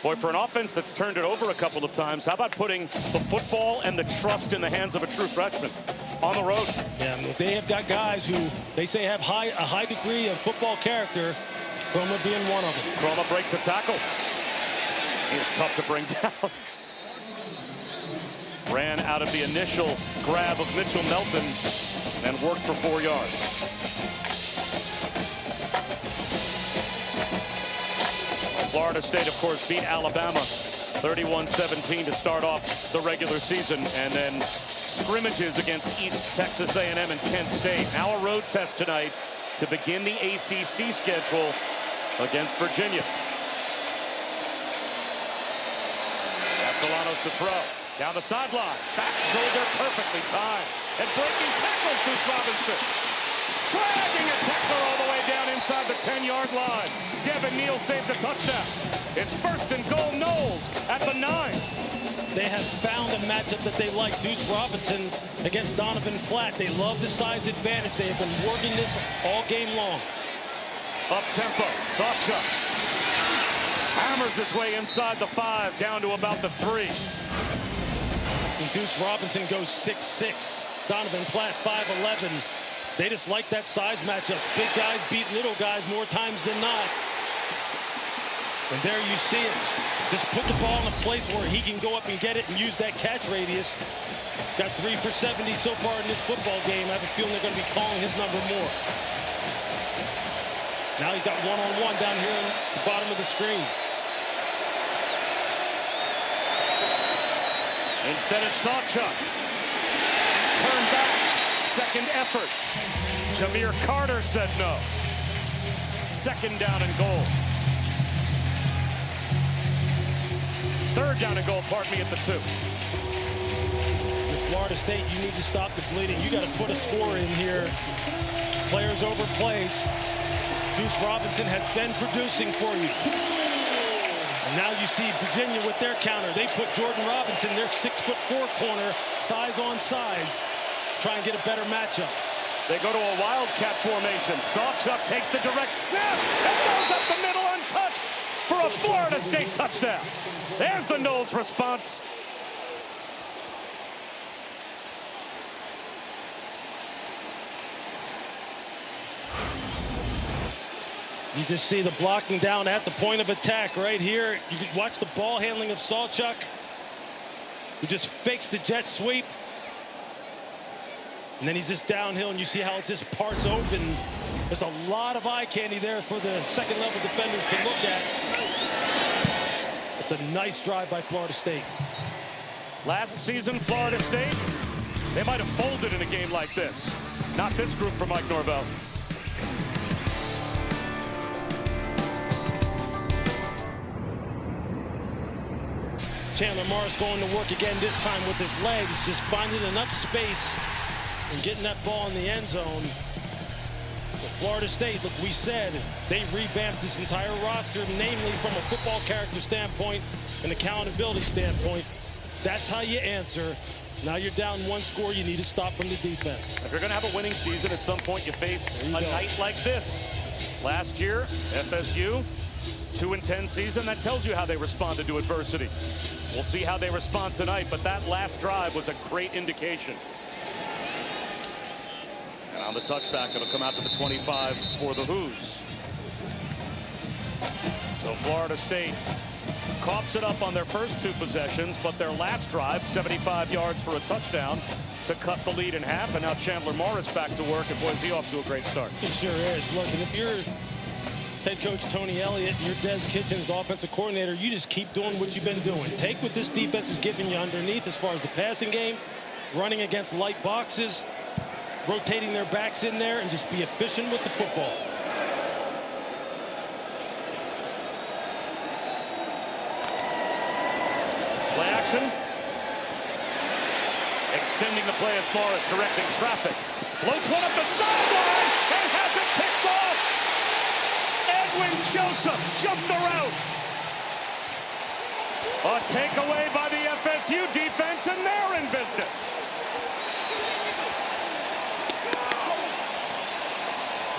Boy, for an offense that's turned it over a couple of times, how about putting the football and the trust in the hands of a true freshman on the road? Yeah, they have got guys who they say have a high degree of football character, Chroma being one of them. Chroma breaks a tackle. He is tough to bring down. Ran out of the initial grab of Mitchell Melton and worked for 4 yards. Florida State, of course, beat Alabama 31-17 to start off the regular season, and then scrimmages against East Texas A&M and Kent State. Now a road test tonight to begin the ACC schedule against Virginia. Castellanos to throw. Down the sideline. Back shoulder perfectly timed. And breaking tackles, Deuce Robinson. Dragging a tackler all the way down inside the 10-yard line. Devin Neal saved the touchdown. It's 1st and goal, Knowles at the 9. They have found a matchup that they like. Deuce Robinson against Donovan Platt. They love the size advantage. They have been working this all game long. Up-tempo, Sawchuk hammers his way inside the 5, down to about the 3. And Deuce Robinson goes 6'6". Donovan Platt 5'11". They just like that size matchup. Big guys beat little guys more times than not. And there you see it. Just put the ball in a place where he can go up and get it and use that catch radius. He's got 3 for 70 so far in this football game. I have a feeling they're going to be calling his number more. Now he's got one-on-one down here at the bottom of the screen. Instead it's Sawchuk. Turn back. Second effort. Jameer Carter said no. 2nd down and goal. 3rd down and goal, pardon me, at the 2. With Florida State, you need to stop the bleeding. You got to put a score in here. Players over plays. Deuce Robinson has been producing for you. And now you see Virginia with their counter. They put Jordan Robinson, their 6'4" corner, size on size. Try and get a better matchup. They go to a wildcat formation. Sawchuk takes the direct snap and goes up the middle untouched for a Florida State touchdown. There's the Knowles response. You just see the blocking down at the point of attack right here. You can watch the ball handling of Sawchuk, who just fakes the jet sweep. And then he's just downhill, and you see how it just parts open. There's a lot of eye candy there for the second-level defenders to look at. It's a nice drive by Florida State. Last season, Florida State, they might have folded in a game like this. Not this group for Mike Norvell. Chandler Morris going to work again, this time with his legs, just finding enough space and getting that ball in the end zone. But Florida State, look, we said they revamped this entire roster, namely from a football character standpoint and accountability standpoint. That's how you answer. Now you're down one score, you need to stop from the defense. If you're going to have a winning season, at some point you face a night like this. Last year, FSU, 2-10 season. That tells you how they responded to adversity. We'll see how they respond tonight, but that last drive was a great indication. And on the touchback, it'll come out to the 25 for the Hoos. So Florida State coughs it up on their first two possessions, but their last drive, 75 yards for a touchdown to cut the lead in half. And now Chandler Morris back to work, and boy, is he off to a great start. He sure is. Look, and if you're head coach Tony Elliott, you're Des Kitchens, offensive coordinator, you just keep doing what you've been doing. Take what this defense is giving you underneath as far as the passing game, running against light boxes, rotating their backs in there, and just be efficient with the football. Play action. Extending the play as Morris directing traffic. Floats one up the sideline and has it picked off. Edwin Joseph jumped the route. A takeaway by the FSU defense, and they're in business.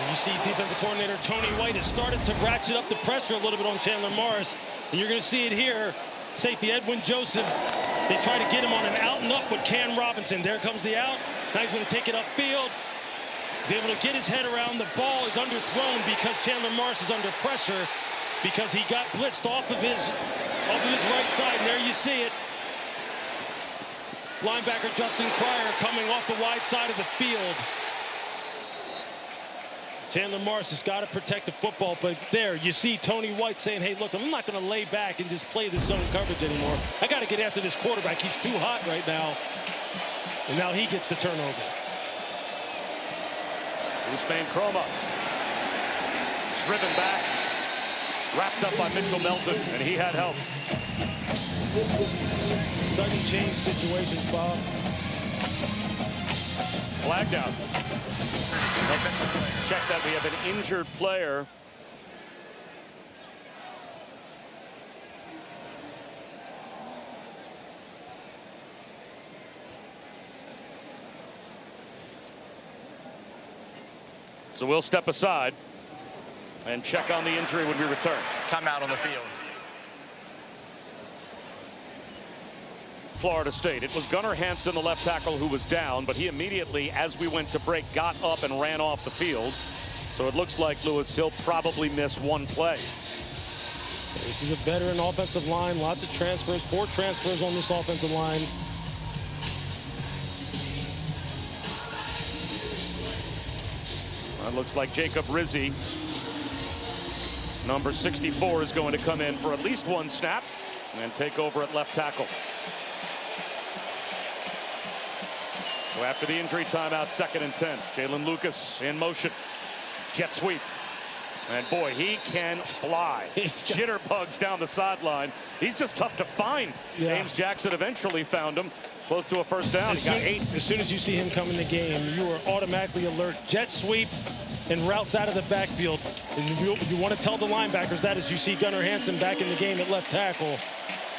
And you see defensive coordinator Tony White has started to ratchet up the pressure a little bit on Chandler Morris. And you're going to see it here. Safety Edwin Joseph, they try to get him on an out and up with Cam Robinson. There comes the out. Now he's going to take it upfield. He's able to get his head around. The ball is underthrown because Chandler Morris is under pressure because he got blitzed off of his right side. And there you see it. Linebacker Justin Cryer coming off the wide side of the field. Chandler Morris has got to protect the football, but there you see Tony White saying, hey, look, I'm not going to lay back and just play this zone coverage anymore. I got to get after this quarterback. He's too hot right now. And now he gets the turnover. Usman Chroma driven back, wrapped up by Mitchell Melton, and he had help. Sudden change situations, Bob. Flag down. Check that, we have an injured player. So we'll step aside and check on the injury when we return. Timeout on the field. Florida State. It was Gunnar Hansen, the left tackle, who was down, but he immediately, as we went to break, got up and ran off the field. So it looks like Lewis, he'll probably miss one play. This is a veteran offensive line. Lots of transfers. 4 transfers on this offensive line. It looks like Jacob Rizzi, number 64, is going to come in for at least one snap and take over at left tackle. So after the injury timeout, 2nd and 10. Jalen Lucas in motion. Jet sweep. And boy, he can fly. Jitterbugs down the sideline. He's just tough to find. Yeah. James Jackson eventually found him. Close to a first down. He got 8. As soon as you see him come in the game, you are automatically alert. Jet sweep and routes out of the backfield. And you want to tell the linebackers that as you see Gunnar Hansen back in the game at left tackle.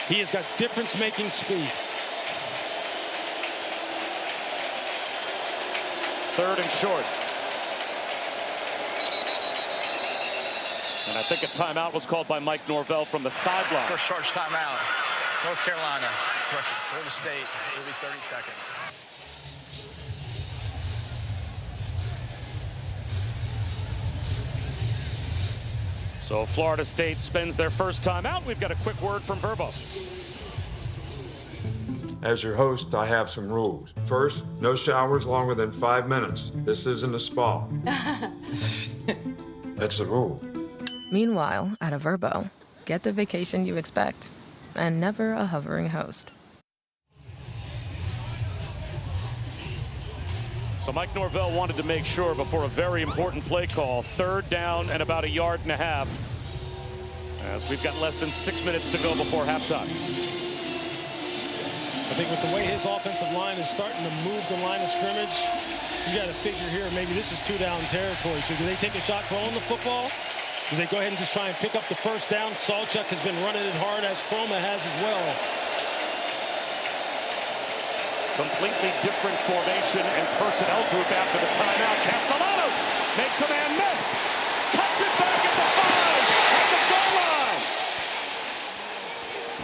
He has got difference-making speed. 3rd and short. And I think a timeout was called by Mike Norvell from the sideline. First charge timeout. North Carolina. Florida State. It'll be 30 seconds. So Florida State spends their first time out. We've got a quick word from Verbo. As your host, I have some rules. First, no showers longer than 5 minutes. This isn't a spa. That's the rule. Meanwhile, at a Verbo, get the vacation you expect and never a hovering host. So Mike Norvell wanted to make sure before a very important play call, 3rd down and about 1.5 yards, as we've got less than 6 minutes to go before halftime. I think with the way his offensive line is starting to move the line of scrimmage, you got to figure here maybe this is 2-down territory. So do they take a shot throwing the football? Do they go ahead and just try and pick up the first down? Salchuk has been running it hard, as Chroma has as well. Completely different formation and personnel group after the timeout. Castellanos makes a man miss. Cuts it back at the 5 at the goal line.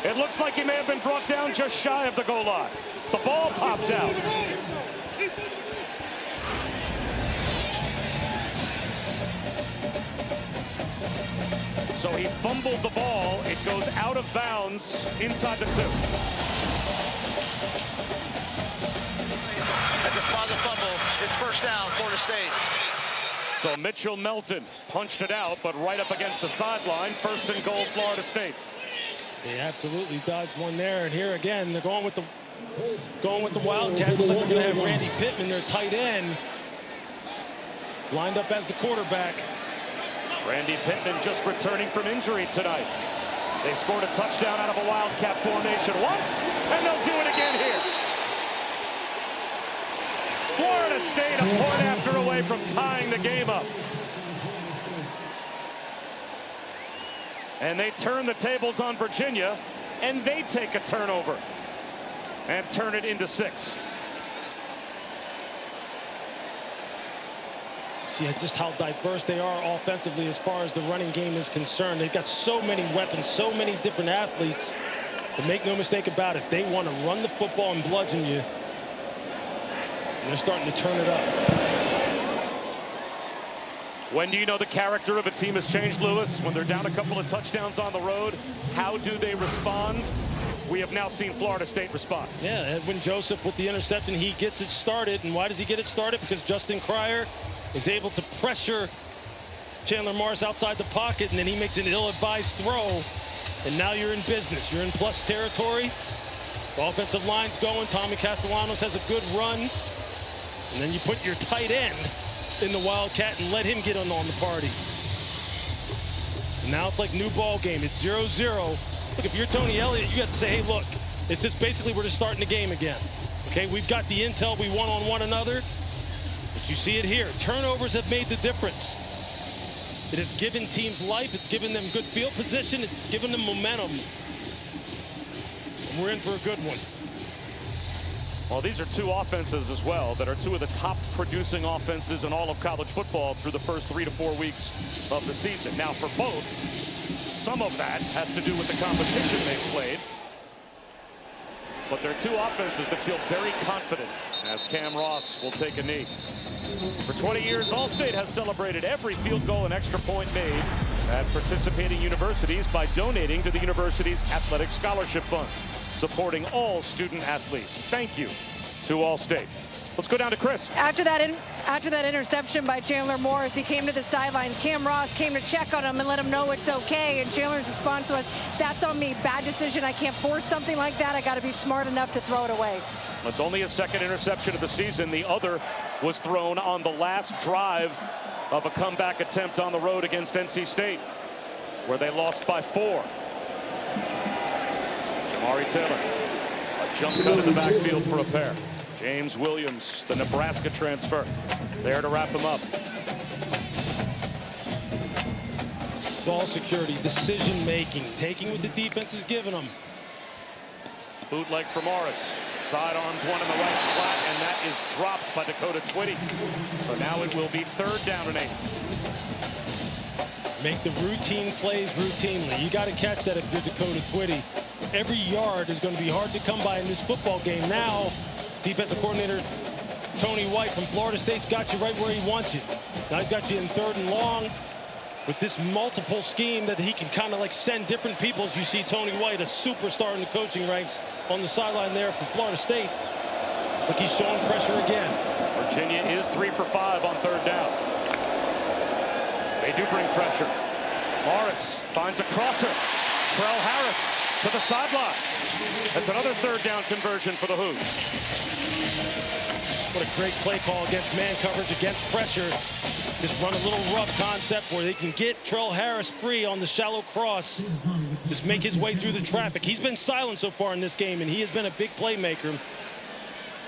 It looks like he may have been brought down just shy of the goal line. The ball popped out. So he fumbled the ball. It goes out of bounds inside the 2. At the spot of the fumble, it's first down, Florida State. So Mitchell Melton punched it out, but right up against the sideline. 1st and goal, Florida State. They absolutely dodged one there, and here again they're going with the Wildcats. Looks like they're going to have Randy Pittman, their tight end, lined up as the quarterback. Randy Pittman just returning from injury tonight. They scored a touchdown out of a Wildcat formation once, and they'll do it again here. Florida State a point after away from tying the game up. And they turn the tables on Virginia, and they take a turnover and turn it into 6. See just how diverse they are offensively as far as the running game is concerned. They've got so many weapons, so many different athletes. But make no mistake about it, they want to run the football and bludgeon you. And they're starting to turn it up. When do you know the character of a team has changed, Lewis? When they're down a couple of touchdowns on the road, how do they respond? We have now seen Florida State respond. Yeah, Edwin Joseph with the interception, he gets it started. And why does he get it started? Because Justin Cryer is able to pressure Chandler Morris outside the pocket, and then he makes an ill-advised throw. And now you're in business. You're in plus territory. The offensive line's going. Tommy Castellanos has a good run. And then you put your tight end in the Wildcat and let him get on the party. And now it's like new ball game. It's 0-0. Look, if you're Tony Elliott, you got to say, hey, look, it's just basically we're just starting the game again. Okay, we've got the intel. We won on one another. But you see it here. Turnovers have made the difference. It has given teams life. It's given them good field position. It's given them momentum. And we're in for a good one. Well, these are 2 offenses as well that are 2 of the top producing offenses in all of college football through the first 3 to 4 weeks of the season. Now, for both, some of that has to do with the competition they've played. But they're 2 offenses that feel very confident as Cam Ross will take a knee. For 20 years, Allstate has celebrated every field goal and extra point made at participating universities by donating to the university's athletic scholarship funds, supporting all student athletes. Thank you to Allstate. Let's go down to Chris. After that interception by Chandler Morris, he came to the sidelines. Cam Ross came to check on him and let him know it's okay. And Chandler's response was, that's on me. Bad decision. I can't force something like that. I got to be smart enough to throw it away. It's only his 2nd interception of the season. The other was thrown on the last drive of a comeback attempt on the road against NC State, where they lost by 4. Jamari Taylor, a jump cut in the backfield for a pair. James Williams, the Nebraska transfer, there to wrap them up. Ball security, decision making, taking what the defense is giving them. Bootleg for Morris. Sidearms one in the right flat, and that is dropped by Dakota Twitty. So now it will be 3rd down and 8. Make the routine plays routinely. You got to catch that if you're Dakota Twitty. Every yard is going to be hard to come by in this football game. Now, defensive coordinator Tony White from Florida State's got you right where he wants you. Now he's got you in 3rd and long. with this multiple scheme that he can kind of like send different people. As you see Tony White, a superstar in the coaching ranks, on the sideline there for Florida State. It's like he's showing pressure again. Virginia is 3 for 5 on 3rd down. They do bring pressure. Morris finds a crosser. Trell Harris to the sideline. That's another 3rd down conversion for the Hoos. What a great play call against man coverage, against pressure. Just run a little rub concept where they can get Trell Harris free on the shallow cross. Just make his way through the traffic. He's been silent so far in this game, and he has been a big playmaker.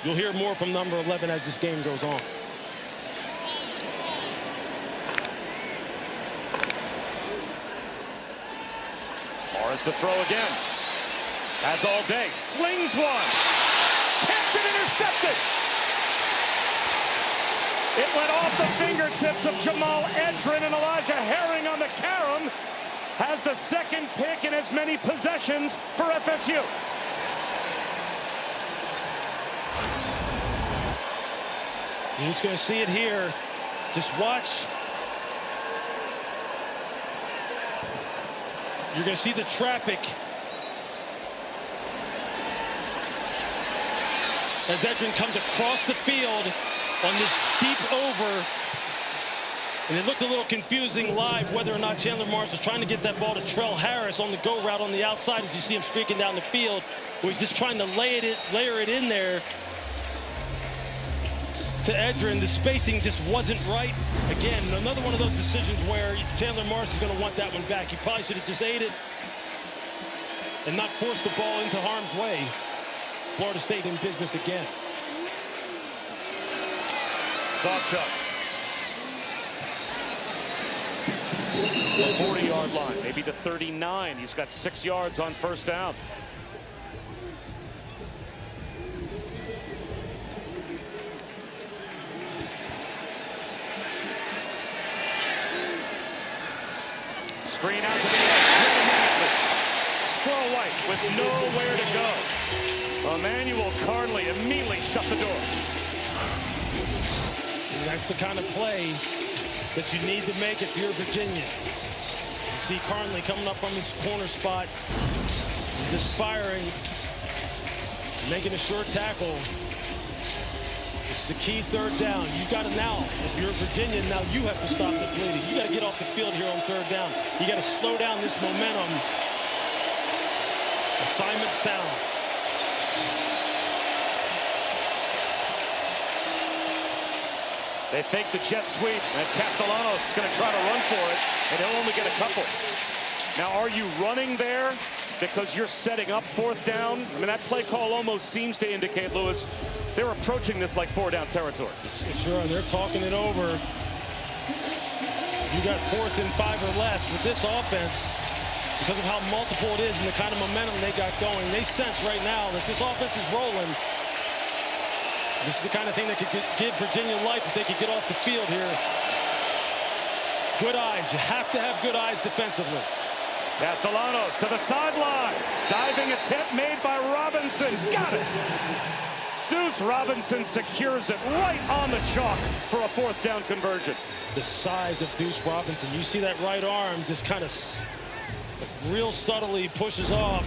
You'll hear more from number 11 as this game goes on. Morris to throw again. Has all day. Slings one. Tapped and intercepted. It went off the fingertips of Jamal Edgerrin, and Elijah Herring on the carom has the 2nd pick in as many possessions for FSU. You're just going to see it here. Just watch. You're going to see the traffic as Edgerrin comes across the field on this deep over. And it looked a little confusing live whether or not Chandler Morris was trying to get that ball to Trell Harris on the go route on the outside, as you see him streaking down the field, where he's just trying to layer it in there to Edgerrin. The spacing just wasn't right. Again, another one of those decisions where Chandler Morris is going to want that one back. He probably should have just ate it and not forced the ball into harm's way. Florida State in business again. Sawchuk. The 40-yard line, maybe the 39. He's got 6 yards on 1st down. Screen out to the edge. Squirrel White with nowhere to go. Emmanuel Carnley immediately shut the door. And that's the kind of play that you need to make if you're Virginia. You see Carnley coming up from his corner spot, and just firing, making a short tackle. This is a key 3rd down. You got to now, if you're Virginia, now you have to stop the bleeding. You got to get off the field here on 3rd down. You got to slow down this momentum. Assignment sound. They fake the jet sweep, and Castellanos is going to try to run for it, and he'll only get a couple. Now, are you running there because you're setting up 4th down? I mean, that play call almost seems to indicate, Lewis, they're approaching this like 4-down territory. Sure, they're talking it over. You got 4th and 5 or less with this offense. Because of how multiple it is and the kind of momentum they got going, they sense right now that this offense is rolling. This is the kind of thing that could give Virginia life if they could get off the field here. Good eyes. You have to have good eyes defensively. Castellanos to the sideline. Diving attempt made by Robinson. Got it. Deuce Robinson secures it right on the chalk for a 4th down conversion. The size of Deuce Robinson. You see that right arm just kind of real subtly pushes off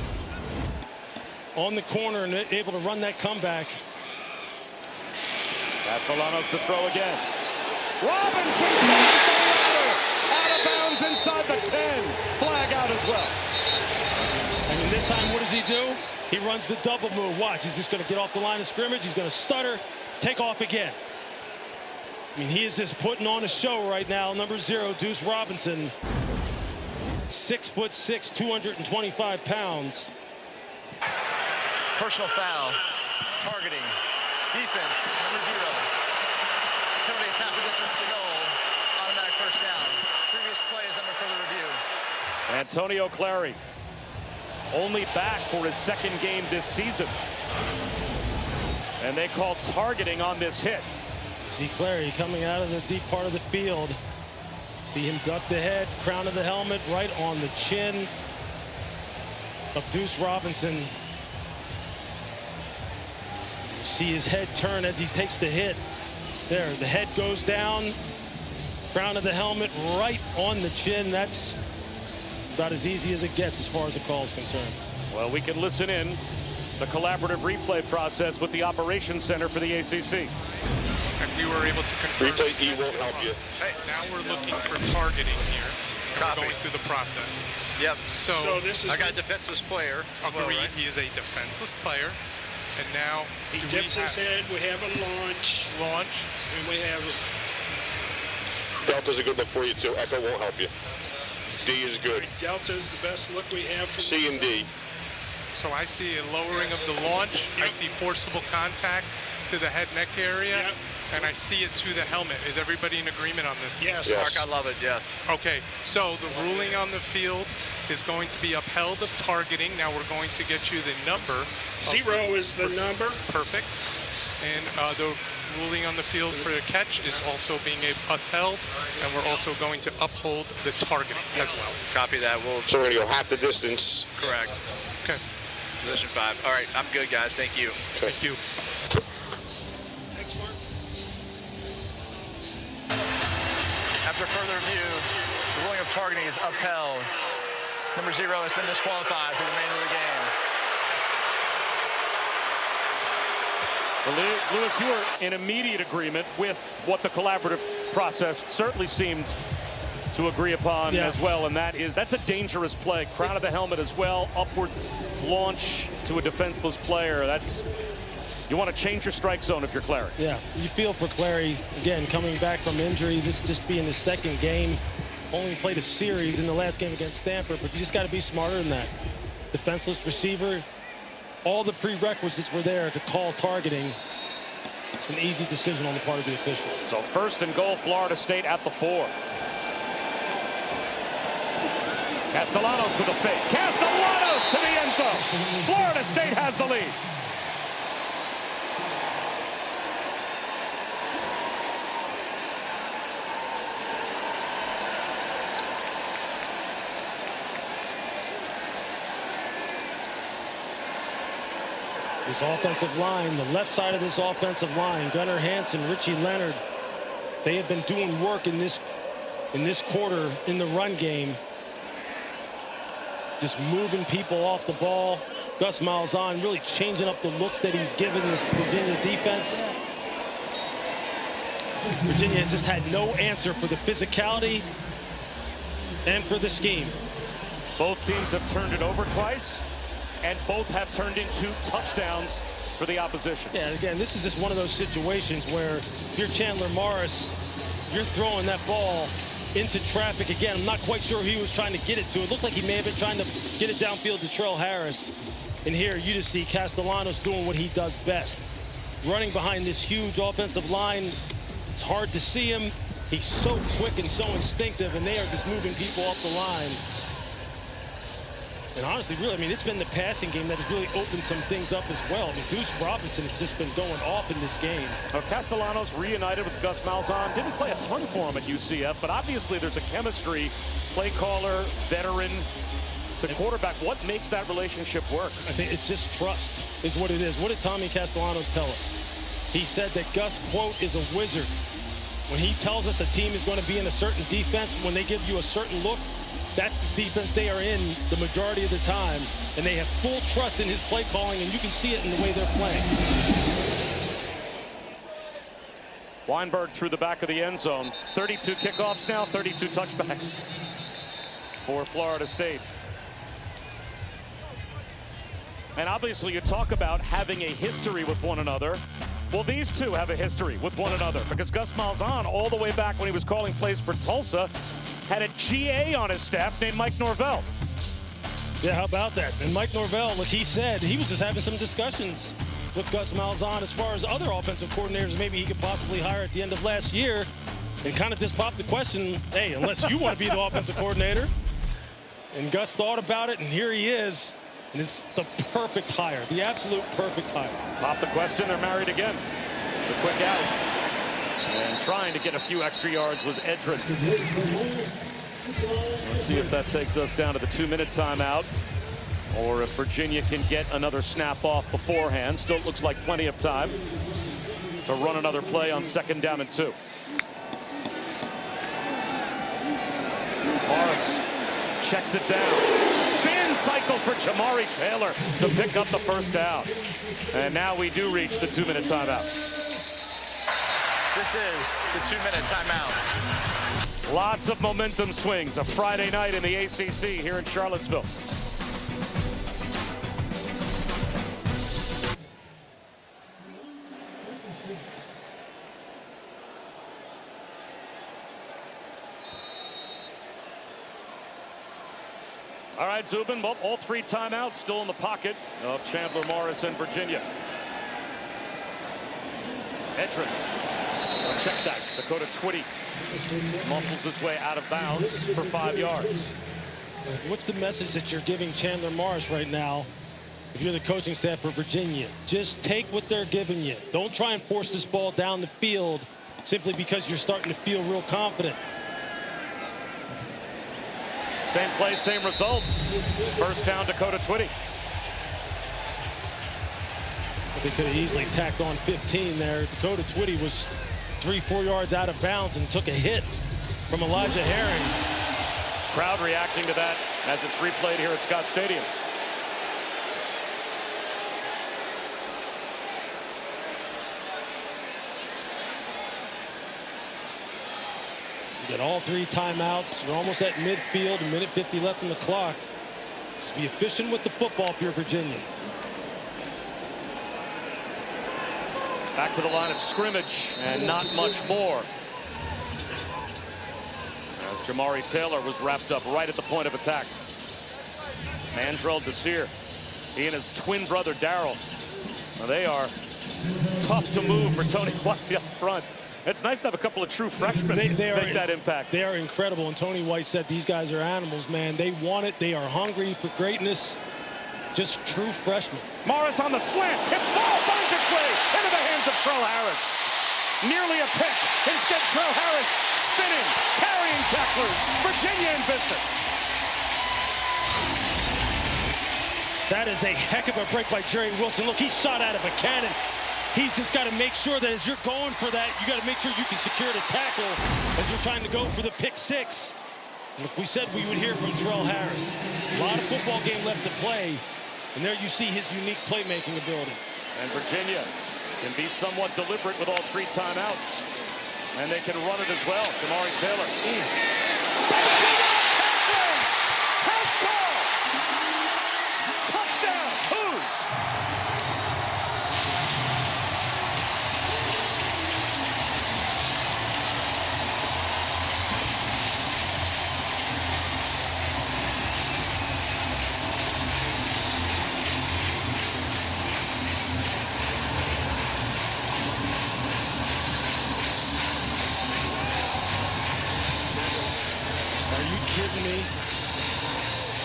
on the corner and able to run that comeback. Castellanos to throw again. Robinson throws the ladder out of bounds inside the 10. Flag out as well. And this time, what does he do? He runs the double move. Watch, he's just going to get off the line of scrimmage. He's going to stutter, take off again. I mean, he is just putting on a show right now. Number 0, Deuce Robinson. 6'6", 225 pounds. Personal foul. Targeting. Defense, number 0. Penalties half the distance to the goal. Automatic 1st down. Previous play is under further review. Antonio Clary, only back for his 2nd game this season. And they call targeting on this hit. See Clary coming out of the deep part of the field. See him duck the head, crown of the helmet, right on the chin of Deuce Robinson. See his head turn as he takes the hit. There, the head goes down. Crown of the helmet right on the chin. That's about as easy as it gets as far as the call is concerned. Well, we can listen in the collaborative replay process with the Operations Center for the ACC. And we were able to confirm. Replay E won't help you. Hey, now we're looking for targeting here. And we're going through the process. Yep. So this is I got a defenseless player. Agreed. Well, right? He is a defenseless player. And now he dips his head. We have a launch. And we have Delta's a good look for you too. Echo won't help you. D is good. Delta's the best look we have for C and D. So I see a lowering of the launch. Yep. I see forcible contact to the head neck area. Yep. And I see it to the helmet. Is everybody in agreement on this? Yes. Mark, I love it, yes. Okay, so the ruling on the field is going to be upheld of targeting. Now we're going to get you the number. 0 is the number. Perfect. And the ruling on the field for the catch is also being upheld, and we're also going to uphold the targeting as well. Copy that. So we're going to go half the distance. Correct. Okay. Position 5. All right, I'm good, guys. Thank you. Okay. Thank you. Thanks, Mark. After further review, the ruling of targeting is upheld. Number 0 has been disqualified for the remainder of the game. Well, Lewis, you were in immediate agreement with what the collaborative process certainly seemed to agree upon as well, and that's a dangerous play. Crown of the helmet as well, upward launch to a defenseless player. You want to change your strike zone if you're Clary. Yeah, you feel for Clary, again, coming back from injury, this just being his second game. Only played a series in the last game against Stanford, but you just got to be smarter than that. Defenseless receiver, all the prerequisites were there to call targeting. It's an easy decision on the part of the officials. So 1st and goal, Florida State at the 4. Castellanos with a fake. Castellanos to the end zone. Florida State has the lead. This offensive line, the left side of this offensive line, Gunnar Hansen, Richie Leonard, they have been doing work in this quarter in the run game. Just moving people off the ball. Gus Malzahn really changing up the looks that he's given this Virginia defense. Virginia has just had no answer for the physicality and for the scheme. Both teams have turned it over twice, and both have turned into touchdowns for the opposition. Yeah, again, this is just one of those situations where if you're Chandler Morris, you're throwing that ball into traffic. Again, I'm not quite sure who he was trying to get it to. It looked like he may have been trying to get it downfield to Trell Harris. And here you just see Castellanos doing what he does best. Running behind this huge offensive line. It's hard to see him. He's so quick and so instinctive, and they are just moving people off the line. And honestly, really, I mean, it's been the passing game that has really opened some things up as well. I mean, Deuce Robinson has just been going off in this game. Now, Castellanos reunited with Gus Malzahn. Didn't play a ton for him at UCF, but obviously there's a chemistry. Play caller, veteran to quarterback. What makes that relationship work? I think it's just trust is what it is. What did Tommy Castellanos tell us? He said that Gus, quote, is a wizard. When he tells us a team is going to be in a certain defense, when they give you a certain look, that's the defense they are in the majority of the time, and they have full trust in his play calling, and you can see it in the way they're playing. Weinberg through the back of the end zone. 32 kickoffs now, 32 touchbacks for Florida State. And obviously you talk about having a history with one another. Well, these two have a history with one another because Gus Malzahn, all the way back when he was calling plays for Tulsa, had a GA on his staff named Mike Norvell. Yeah, how about that? And Mike Norvell, like he said, he was just having some discussions with Gus Malzahn as far as other offensive coordinators maybe he could possibly hire at the end of last year, and kind of just popped the question, hey, unless you want to be the offensive coordinator. And Gus thought about it, and here he is. And it's the perfect hire, the absolute perfect hire. Pop the question, they're married again. The quick out. And trying to get a few extra yards was Edrin. Let's see if that takes us down to the 2-minute timeout, or if Virginia can get another snap off beforehand. Still looks like plenty of time to run another play on 2nd down and 2. checks it down. Spin cycle for Jamari Taylor to pick up the first down. And now we do reach the 2-minute timeout. This is the 2-minute timeout. Lots of momentum swings. A Friday night in the ACC here in Charlottesville. All right, Zubin, all 3 timeouts still in the pocket of Chandler Morris and Virginia. Edrin, check that. Dakota Twitty muscles his way out of bounds for 5 yards. What's the message that you're giving Chandler Morris right now if you're the coaching staff for Virginia? Just take what they're giving you. Don't try and force this ball down the field simply because you're starting to feel real confident. Same play, same result. First down, Dakota Twitty. They could have easily tacked on 15 there. Dakota Twitty was 3-4 yards out of bounds and took a hit from Elijah Herring. Crowd reacting to that as it's replayed here at Scott Stadium. You get all 3 timeouts. You're almost at midfield, 1:50 left on the clock. Just be efficient with the football if you're Virginia. Back to the line of scrimmage and not much more. As Jamari Taylor was wrapped up right at the point of attack. Mandrell Desir, he and his twin brother Darryl. They are tough to move for Tony White up front. It's nice to have a couple of true freshmen make that impact. They are incredible, and Tony White said these guys are animals, man. They want it. They are hungry for greatness. Just true freshmen. Morris on the slant. Tip ball finds its way into the hands of Trell Harris. Nearly a pick. Instead, Trell Harris spinning, carrying tacklers. Virginia in business. That is a heck of a break by Jerry Wilson. Look, he shot out of a cannon. He's just got to make sure that as you're going for that, you got to make sure you can secure the tackle as you're trying to go for the pick 6. Look, we said we would hear from Trell Harris. A lot of football game left to play. And there you see his unique playmaking ability. And Virginia can be somewhat deliberate with all 3 timeouts. And they can run it as well. Jamari Taylor. House call! Touchdown! Who's? Me.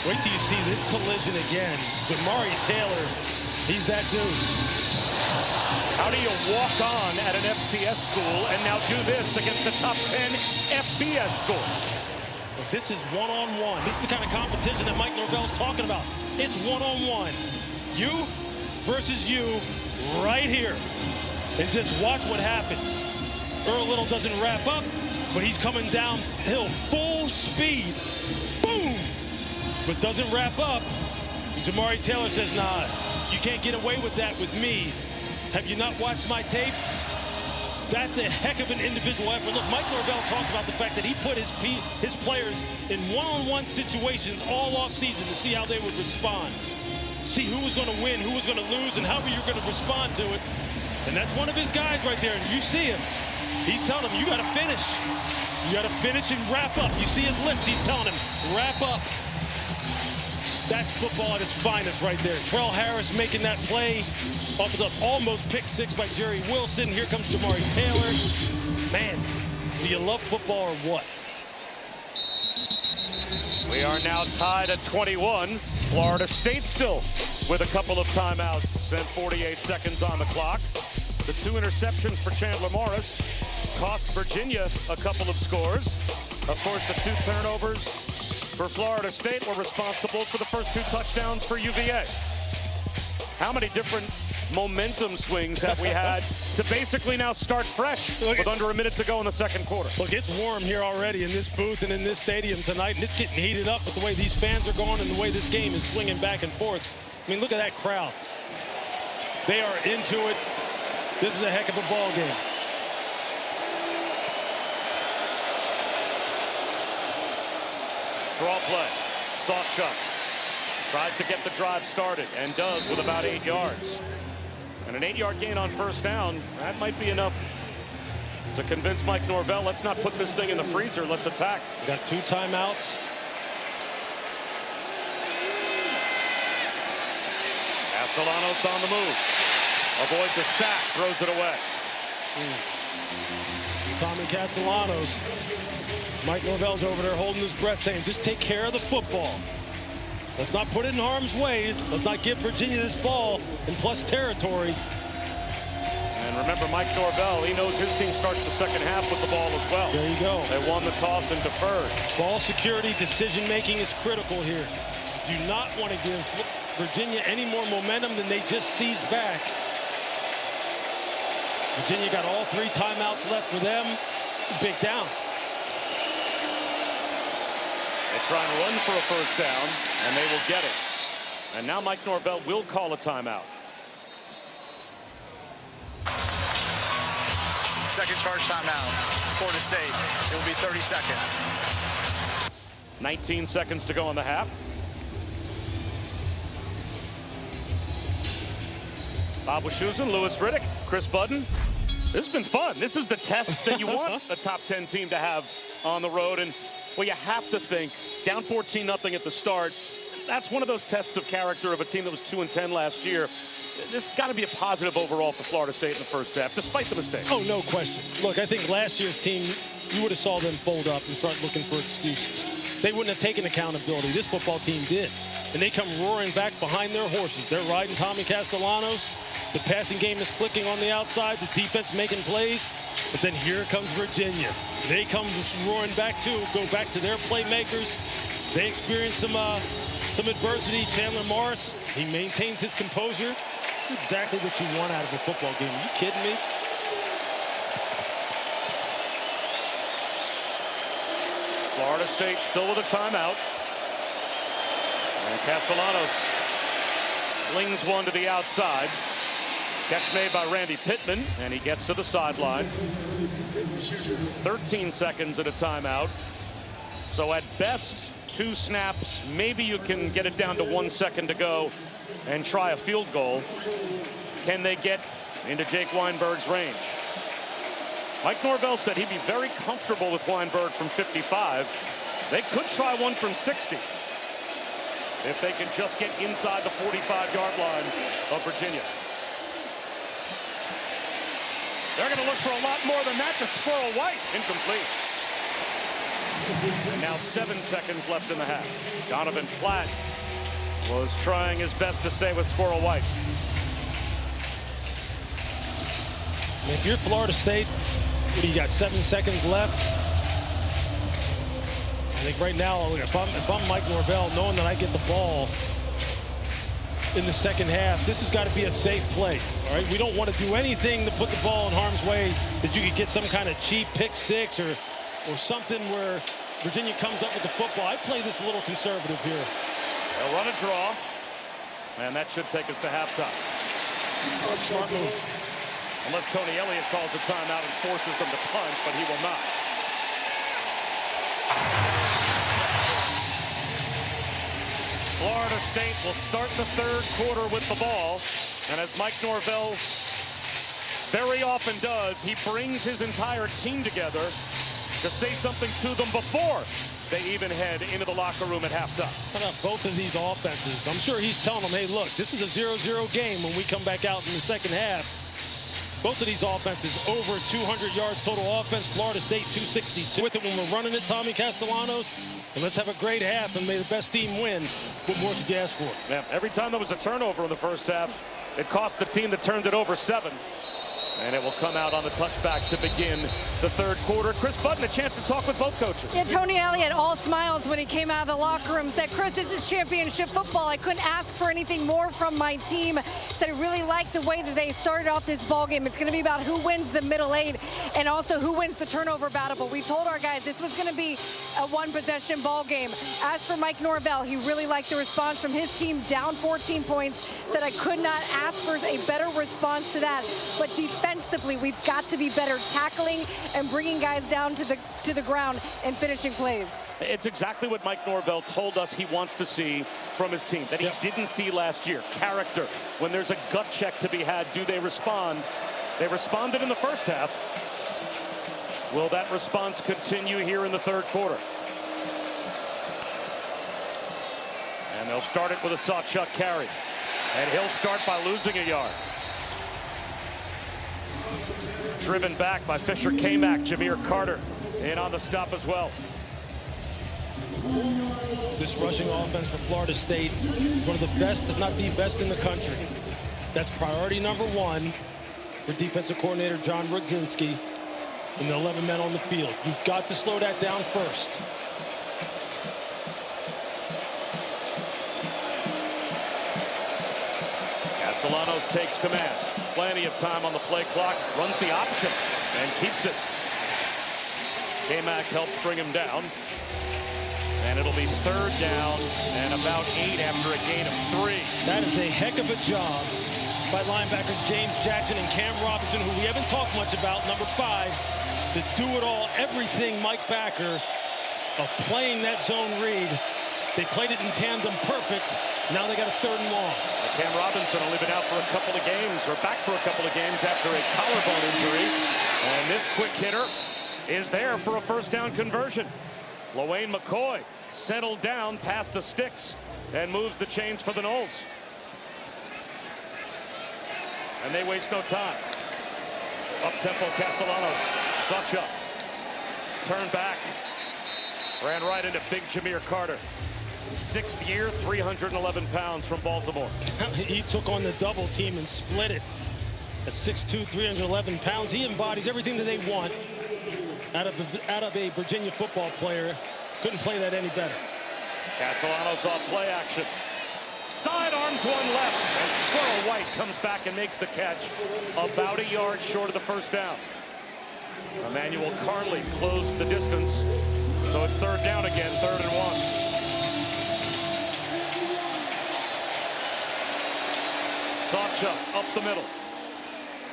Wait till you see this collision again. Jamari Taylor, he's that dude. How do you walk on at an FCS school and now do this against a top 10 FBS school? But this is one-on-one. This is the kind of competition that Mike Norvell's talking about. It's one-on-one. You versus you right here. And just watch what happens. Earl Little doesn't wrap up, but he's coming downhill full speed. Boom! But doesn't wrap up. Jamari Taylor says, nah, you can't get away with that with me. Have you not watched my tape? That's a heck of an individual effort. Look, Mike Norvell talked about the fact that he put his players in one-on-one situations all off-season to see how they would respond. See who was going to win, who was going to lose, and how you're going to respond to it. And that's one of his guys right there, and you see him. He's telling him, you got to finish. You got to finish and wrap up. You see his lips. He's telling him, wrap up. That's football at its finest right there. Trell Harris making that play off of the almost pick 6 by Jerry Wilson. Here comes Jamari Taylor. Man, do you love football or what? We are now tied at 21. Florida State still with a couple of timeouts and 48 seconds on the clock. The 2 interceptions for Chandler Morris cost Virginia a couple of scores. Of course, the 2 turnovers for Florida State were responsible for the first 2 touchdowns for UVA. How many different momentum swings have we had to basically now start fresh with under a minute to go in the second quarter? Look, it's warm here already in this booth and in this stadium tonight, and it's getting heated up with the way these fans are going and the way this game is swinging back and forth. I mean, look at that crowd. They are into it. This is a heck of a ball game. Draw play. Sawchuk tries to get the drive started and does with about 8 yards. And an 8-yard gain on first down, that might be enough to convince Mike Norvell, let's not put this thing in the freezer, let's attack. We got 2 timeouts. Castellanos on the move. Avoids a sack, throws it away. Tommy Castellanos. Mike Norvell's over there holding his breath saying, just take care of the football. Let's not put it in harm's way. Let's not give Virginia this ball in plus territory. And remember, Mike Norvell, he knows his team starts the second half with the ball as well. There you go. They won the toss and deferred. Ball security, decision-making is critical here. Do not want to give Virginia any more momentum than they just seized back. Virginia got all 3 timeouts left for them. Big down. They try and run for a first down, and they will get it. And now Mike Norvell will call a timeout. Second charge timeout. Florida State. It will be 30 seconds. 19 seconds to go in the half. Bob Wischusen, Louis Riddick, Chris Budden. This has been fun. This is the test that you want a top 10 team to have on the road. And well, you have to think down 14-0 at the start. That's one of those tests of character of a team that was 2-10 last year. This got to be a positive overall for Florida State in the first half, despite the mistake. Oh, no question. Look, I think last year's team, you would have saw them fold up and start looking for excuses. They wouldn't have taken accountability. This football team did. And they come roaring back behind their horses. They're riding Tommy Castellanos. The passing game is clicking on the outside. The defense making plays. But then here comes Virginia. They come roaring back too. Go back to their playmakers. They experience some adversity. Chandler Morris, he maintains his composure. This is exactly what you want out of a football game. Are you kidding me? Florida State still with a timeout. And Castellanos slings one to the outside. Catch made by Randy Pittman, and he gets to the sideline. 13 seconds at a timeout. So at best, 2 snaps. Maybe you can get it down to 1 second to go and try a field goal. Can they get into Jake Weinberg's range? Mike Norvell said he'd be very comfortable with Weinberg from 55. They could try one from 60 if they can just get inside the 45-yard line of Virginia. They're going to look for a lot more than that to Squirrel White. Incomplete. And now 7 seconds left in the half. Donovan Platt was trying his best to stay with Squirrel White. If you're Florida State, what do you got, 7 seconds left? I think right now, if I'm Mike Norvell, knowing that I get the ball in the second half, this has got to be a safe play. All right, we don't want to do anything to put the ball in harm's way that you could get some kind of cheap pick six or something where Virginia comes up with the football. I play this a little conservative here. They'll run a draw, and that should take us to halftime. Smart move. Unless Tony Elliott calls a timeout and forces them to punt, but he will not. Florida State will start the third quarter with the ball, and as Mike Norvell very often does, he brings his entire team together to say something to them before they even head into the locker room at halftime. How about both of these offenses? I'm sure he's telling them, hey, look, this is a 0-0 game when we come back out in the second half. Both of these offenses over 200 yards total offense. Florida State 262 with it when we're running it, Tommy Castellanos. And let's have a great half and may the best team win. What more could you ask for? Yeah, every time there was a turnover in the first half, it cost the team that turned it over 7. And it will come out on the touchback to begin the third quarter. Chris Button, a chance to talk with both coaches. Yeah, Tony Elliott, all smiles when he came out of the locker room, said, Chris, this is championship football. I couldn't ask for anything more from my team. Said he really liked the way that they started off this ball game. It's going to be about who wins the middle eight and also who wins the turnover battle. But we told our guys this was going to be a one-possession ball game. As for Mike Norvell, he really liked the response from his team, down 14 points. Said I could not ask for a better response to that. But defensively, we've got to be better tackling and bringing guys down to the ground and finishing plays. It's exactly what Mike Norvell told us he wants to see from his team, that he didn't see last year. Character. When there's a gut check to be had, do they respond? They responded in the first half. Will that response continue here in the third quarter? And they'll start it with a Sawchuk carry. And he'll start by losing a yard. Driven back by Fisher K-Mac. Jameer Carter in on the stop as well. This rushing offense for Florida State is one of the best, if not the best in the country. That's priority number one for defensive coordinator John Rudzinski and the 11 men on the field. You've got to slow that down first. Castellanos takes command. Plenty of time on the play clock. Runs the option and keeps it. K-Mac helps bring him down. And it'll be third down and about 8 after a gain of 3. That is a heck of a job by linebackers James Jackson and Cam Robinson, who we haven't talked much about, number 5, to do it all, everything Mike Backer of playing that zone read. They played it in tandem perfect. Now they got a third and long. Cam Robinson only been out for a couple of games, or back for a couple of games after a collarbone injury. And this quick hitter is there for a first down conversion. LaWayne McCoy settled down past the sticks and moves the chains for the Noles. And they waste no time. Up-tempo Castellanos. Sawchuk. Turn back. Ran right into big Jameer Carter. 6th year, 311 pounds from Baltimore. He took on the double team and split it. At 6'2", 311 pounds, he embodies everything that they want out of a Virginia football player. Couldn't play that any better. Castellanos off play action. Sidearms one left, and Squirrel White comes back and makes the catch about a yard short of the first down. Emmanuel Carnley closed the distance, so it's third down again, 3rd and 1. Sawchuk up the middle.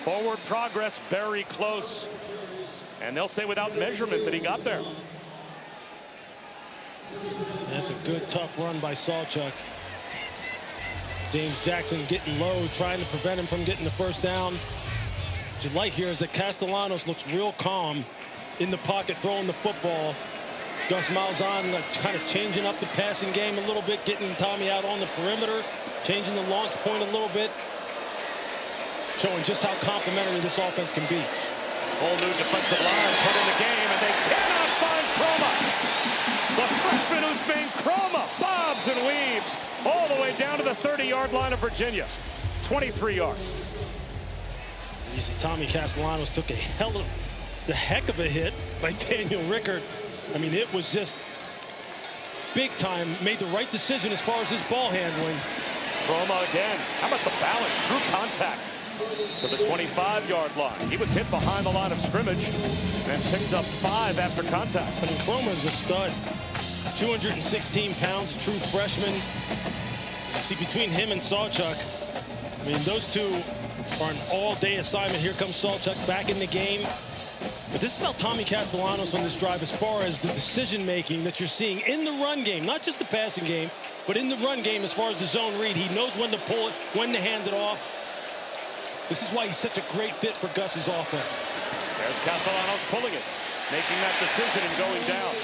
Forward progress very close. And they'll say without measurement that he got there. That's a good, tough run by Sawchuk. James Jackson getting low, trying to prevent him from getting the first down. What you like here is that Castellanos looks real calm in the pocket, throwing the football. Gus Malzahn kind of changing up the passing game a little bit, getting Tommy out on the perimeter, changing the launch point a little bit, showing just how complimentary this offense can be. Whole new defensive line put in the game, and they cannot find Croma. The freshman Usman Croma bobs and weaves all the way down to the 30-yard line of Virginia. 23 yards. You see Tommy Castellanos took a heck of a hit by Daniel Rickard. I mean, it was just big time. Made the right decision as far as his ball handling. Croma again. How about the balance through contact to the 25-yard line? He was hit behind the line of scrimmage and picked up 5 after contact. I mean, Croma's a stud. 216 pounds, a true freshman. You see, between him and Sawchuk, I mean, those two are an all-day assignment. Here comes Sawchuk back in the game. But this is about Tommy Castellanos on this drive as far as the decision-making that you're seeing in the run game, not just the passing game, but in the run game as far as the zone read. He knows when to pull it, when to hand it off. This is why he's such a great fit for Gus's offense. There's Castellanos pulling it, making that decision and going down.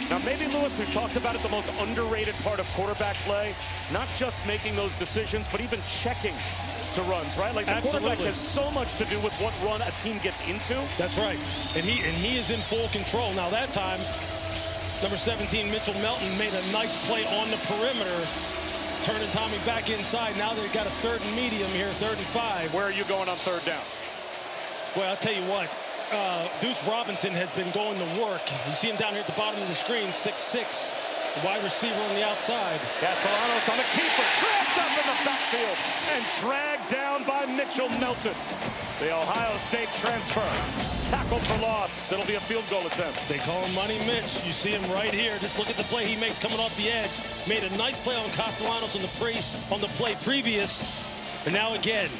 Now, maybe, Lewis, we've talked about it, the most underrated part of quarterback play, not just making those decisions, but even checking to runs, right? Like, the quarterback has so much to do with what run a team gets into. That's right. And he is in full control. Now, that time, number 17, Mitchell Melton, made a nice play on the perimeter, turning Tommy back inside. Now they've got a 3rd and medium here, 3rd and 5. Where are you going on 3rd down? Well, I'll tell you what, Deuce Robinson has been going to work. You see him down here at the bottom of the screen, 6'6", wide receiver on the outside. Castellanos on the keeper, trapped up in the backfield and dragged down by Mitchell Melton. The Ohio State transfer, tackled for loss. It'll be a field goal attempt. They call him Money Mitch. You see him right here. Just look at the play he makes coming off the edge. Made a nice play on Castellanos on the play previous, and now again.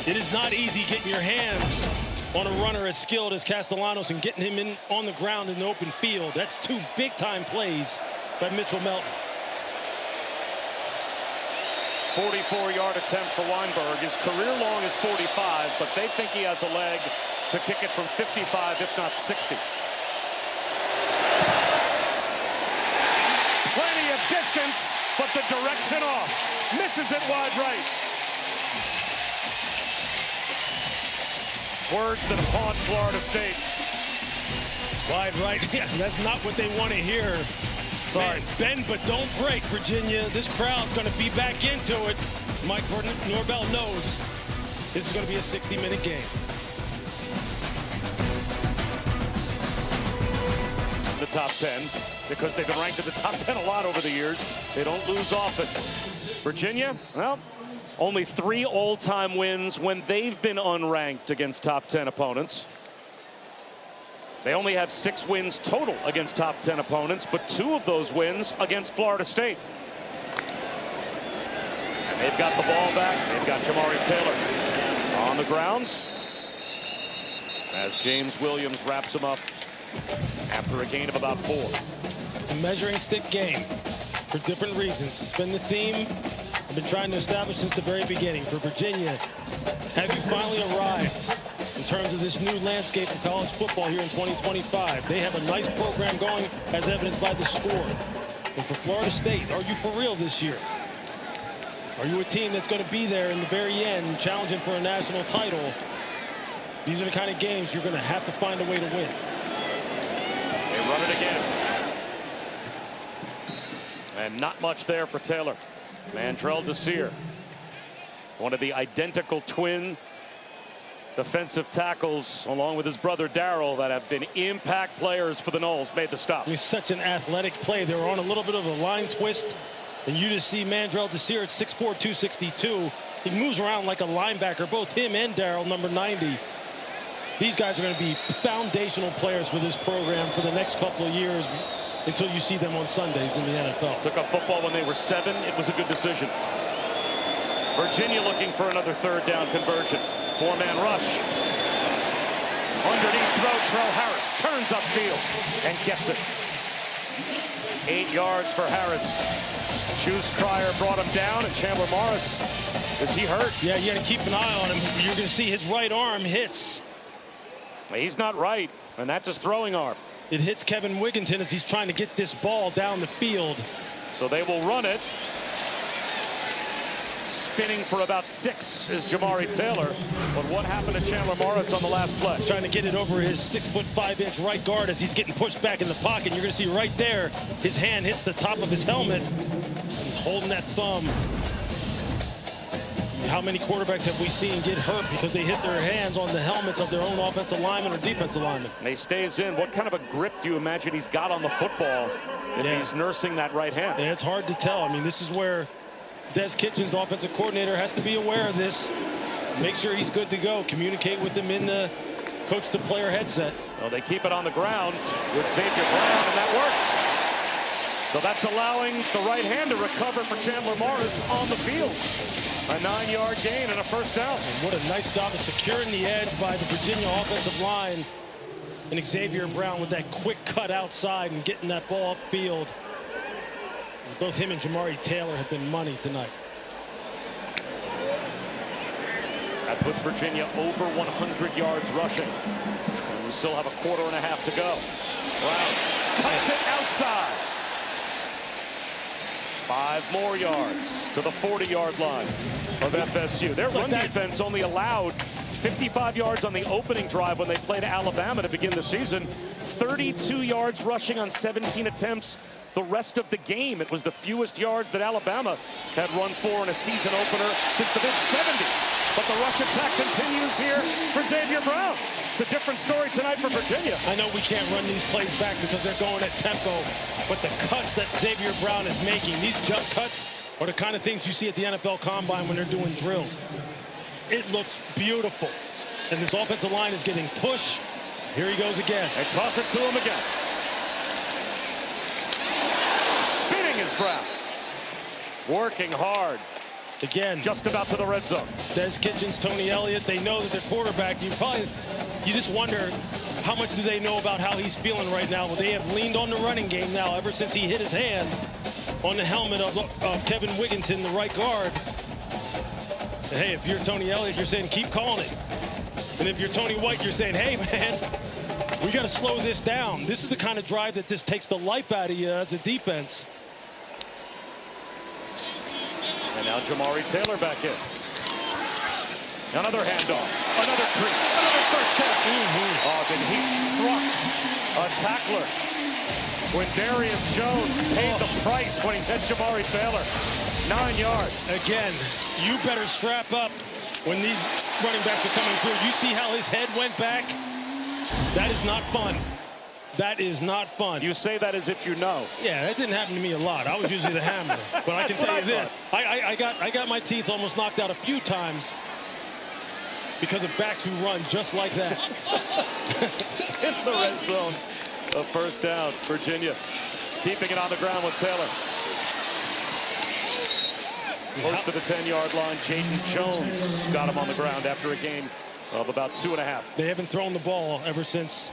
It is not easy getting your hands on a runner as skilled as Castellanos and getting him in on the ground in the open field. That's two big-time plays by Mitchell Melton. 44-yard attempt for Weinberg. His career long is 45, but they think he has a leg to kick it from 55, if not 60. Plenty of distance, but the direction off. Misses it wide right. Words that haunt Florida State. Wide right. Yeah, that's not what they want to hear. Sorry. Man, bend but don't break, Virginia. This crowd's going to be back into it. Mike Norvell knows this is going to be a 60-minute game. The top 10, because they've been ranked in the top 10 a lot over the years. They don't lose often. Virginia, well, only 3 all-time wins when they've been unranked against top 10 opponents. They only have 6 wins total against top 10 opponents, but 2 of those wins against Florida State. And they've got the ball back. They've got Jamari Taylor on the ground as James Williams wraps him up after a gain of about 4. It's a measuring stick game for different reasons. It's been the theme I've been trying to establish since the very beginning. For Virginia, have you finally arrived in terms of this new landscape of college football here in 2025? They have a nice program going, as evidenced by the score. And for Florida State, are you for real this year? Are you a team that's going to be there in the very end, challenging for a national title? These are the kind of games you're going to have to find a way to win. They run it again. And not much there for Taylor. Mandrell Desir, one of the identical twin defensive tackles, along with his brother Darryl, that have been impact players for the Noles, made the stop. It's such an athletic play. They were on a little bit of a line twist, and you just see Mandrell Desir at 6'4", 262. He moves around like a linebacker, both him and Darryl, number 90. These guys are going to be foundational players for this program for the next couple of years until you see them on Sundays in the NFL. Took up football when they were 7. It was a good decision. Virginia looking for another 3rd down conversion. 4-man rush. Underneath throw, Trell Harris turns upfield and gets it. 8 yards for Harris. Juice Cryer brought him down, and Chandler Morris, is he hurt? Yeah, you got to keep an eye on him. You're going to see his right arm hits. He's not right, and that's his throwing arm. It hits Kevin Wigginton as he's trying to get this ball down the field. So they will run it. Spinning for about 6 is Jamari Taylor. But what happened to Chandler Morris on the last play? Trying to get it over his 6'5" right guard as he's getting pushed back in the pocket. You're going to see right there, his hand hits the top of his helmet. He's holding that thumb. How many quarterbacks have we seen get hurt because they hit their hands on the helmets of their own offensive lineman or defensive lineman? And he stays in. What kind of a grip do you imagine he's got on the football if he's nursing that right hand? Yeah, it's hard to tell. I mean, this is where Des Kitchens, the offensive coordinator, has to be aware of this. Make sure he's good to go. Communicate with him in the coach-to-player headset. Well, they keep it on the ground with Xavier Brown, and that works. So that's allowing the right hand to recover for Chandler Morris on the field. A 9-yard gain and a 1st down. And what a nice job of securing the edge by the Virginia offensive line. And Xavier Brown with that quick cut outside and getting that ball upfield. Both him and Jamari Taylor have been money tonight. That puts Virginia over 100 yards rushing. And we still have a 1/4 to go. Brown cuts it outside. 5 more yards to the 40-yard line of FSU. Their run defense only allowed 55 yards on the opening drive when they played Alabama to begin the season. 32 yards rushing on 17 attempts the rest of the game. It was the fewest yards that Alabama had run for in a season opener since the mid-70s. But the rush attack continues here for Xavier Brown. It's a different story tonight for Virginia. I know we can't run these plays back because they're going at tempo, but the cuts that Xavier Brown is making, these jump cuts, are the kind of things you see at the NFL Combine when they're doing drills. It looks beautiful. And this offensive line is getting pushed. Here he goes again. And toss it to him again. Spinning is Brown. Working hard. Again. Just about to the red zone. Des Kitchens, Tony Elliott, they know that their quarterback, you just wonder how much do they know about how he's feeling right now. Well, they have leaned on the running game now ever since he hit his hand on the helmet of Kevin Wigginton, the right guard. Hey, if you're Tony Elliott, you're saying keep calling it. And if you're Tony White, you're saying, hey, man, we got to slow this down. This is the kind of drive that just takes the life out of you as a defense. And now Jamari Taylor back in. Another handoff. Another crease. Another first down. Oh, then he trucked a tackler. When Darius Jones paid the price when he hit Jamari Taylor. 9 yards. Again, you better strap up when these running backs are coming through. You see how his head went back? That is not fun. That is not fun. You say that as if you know. Yeah, that didn't happen to me a lot. I was usually the hammer. But I can tell you this. I got my teeth almost knocked out a few times because of backs who run just like that. In the red zone. A first down, Virginia. Keeping it on the ground with Taylor. Close to the 10-yard line, Jaden Jones got him on the ground after a game of about 2.5. They haven't thrown the ball ever since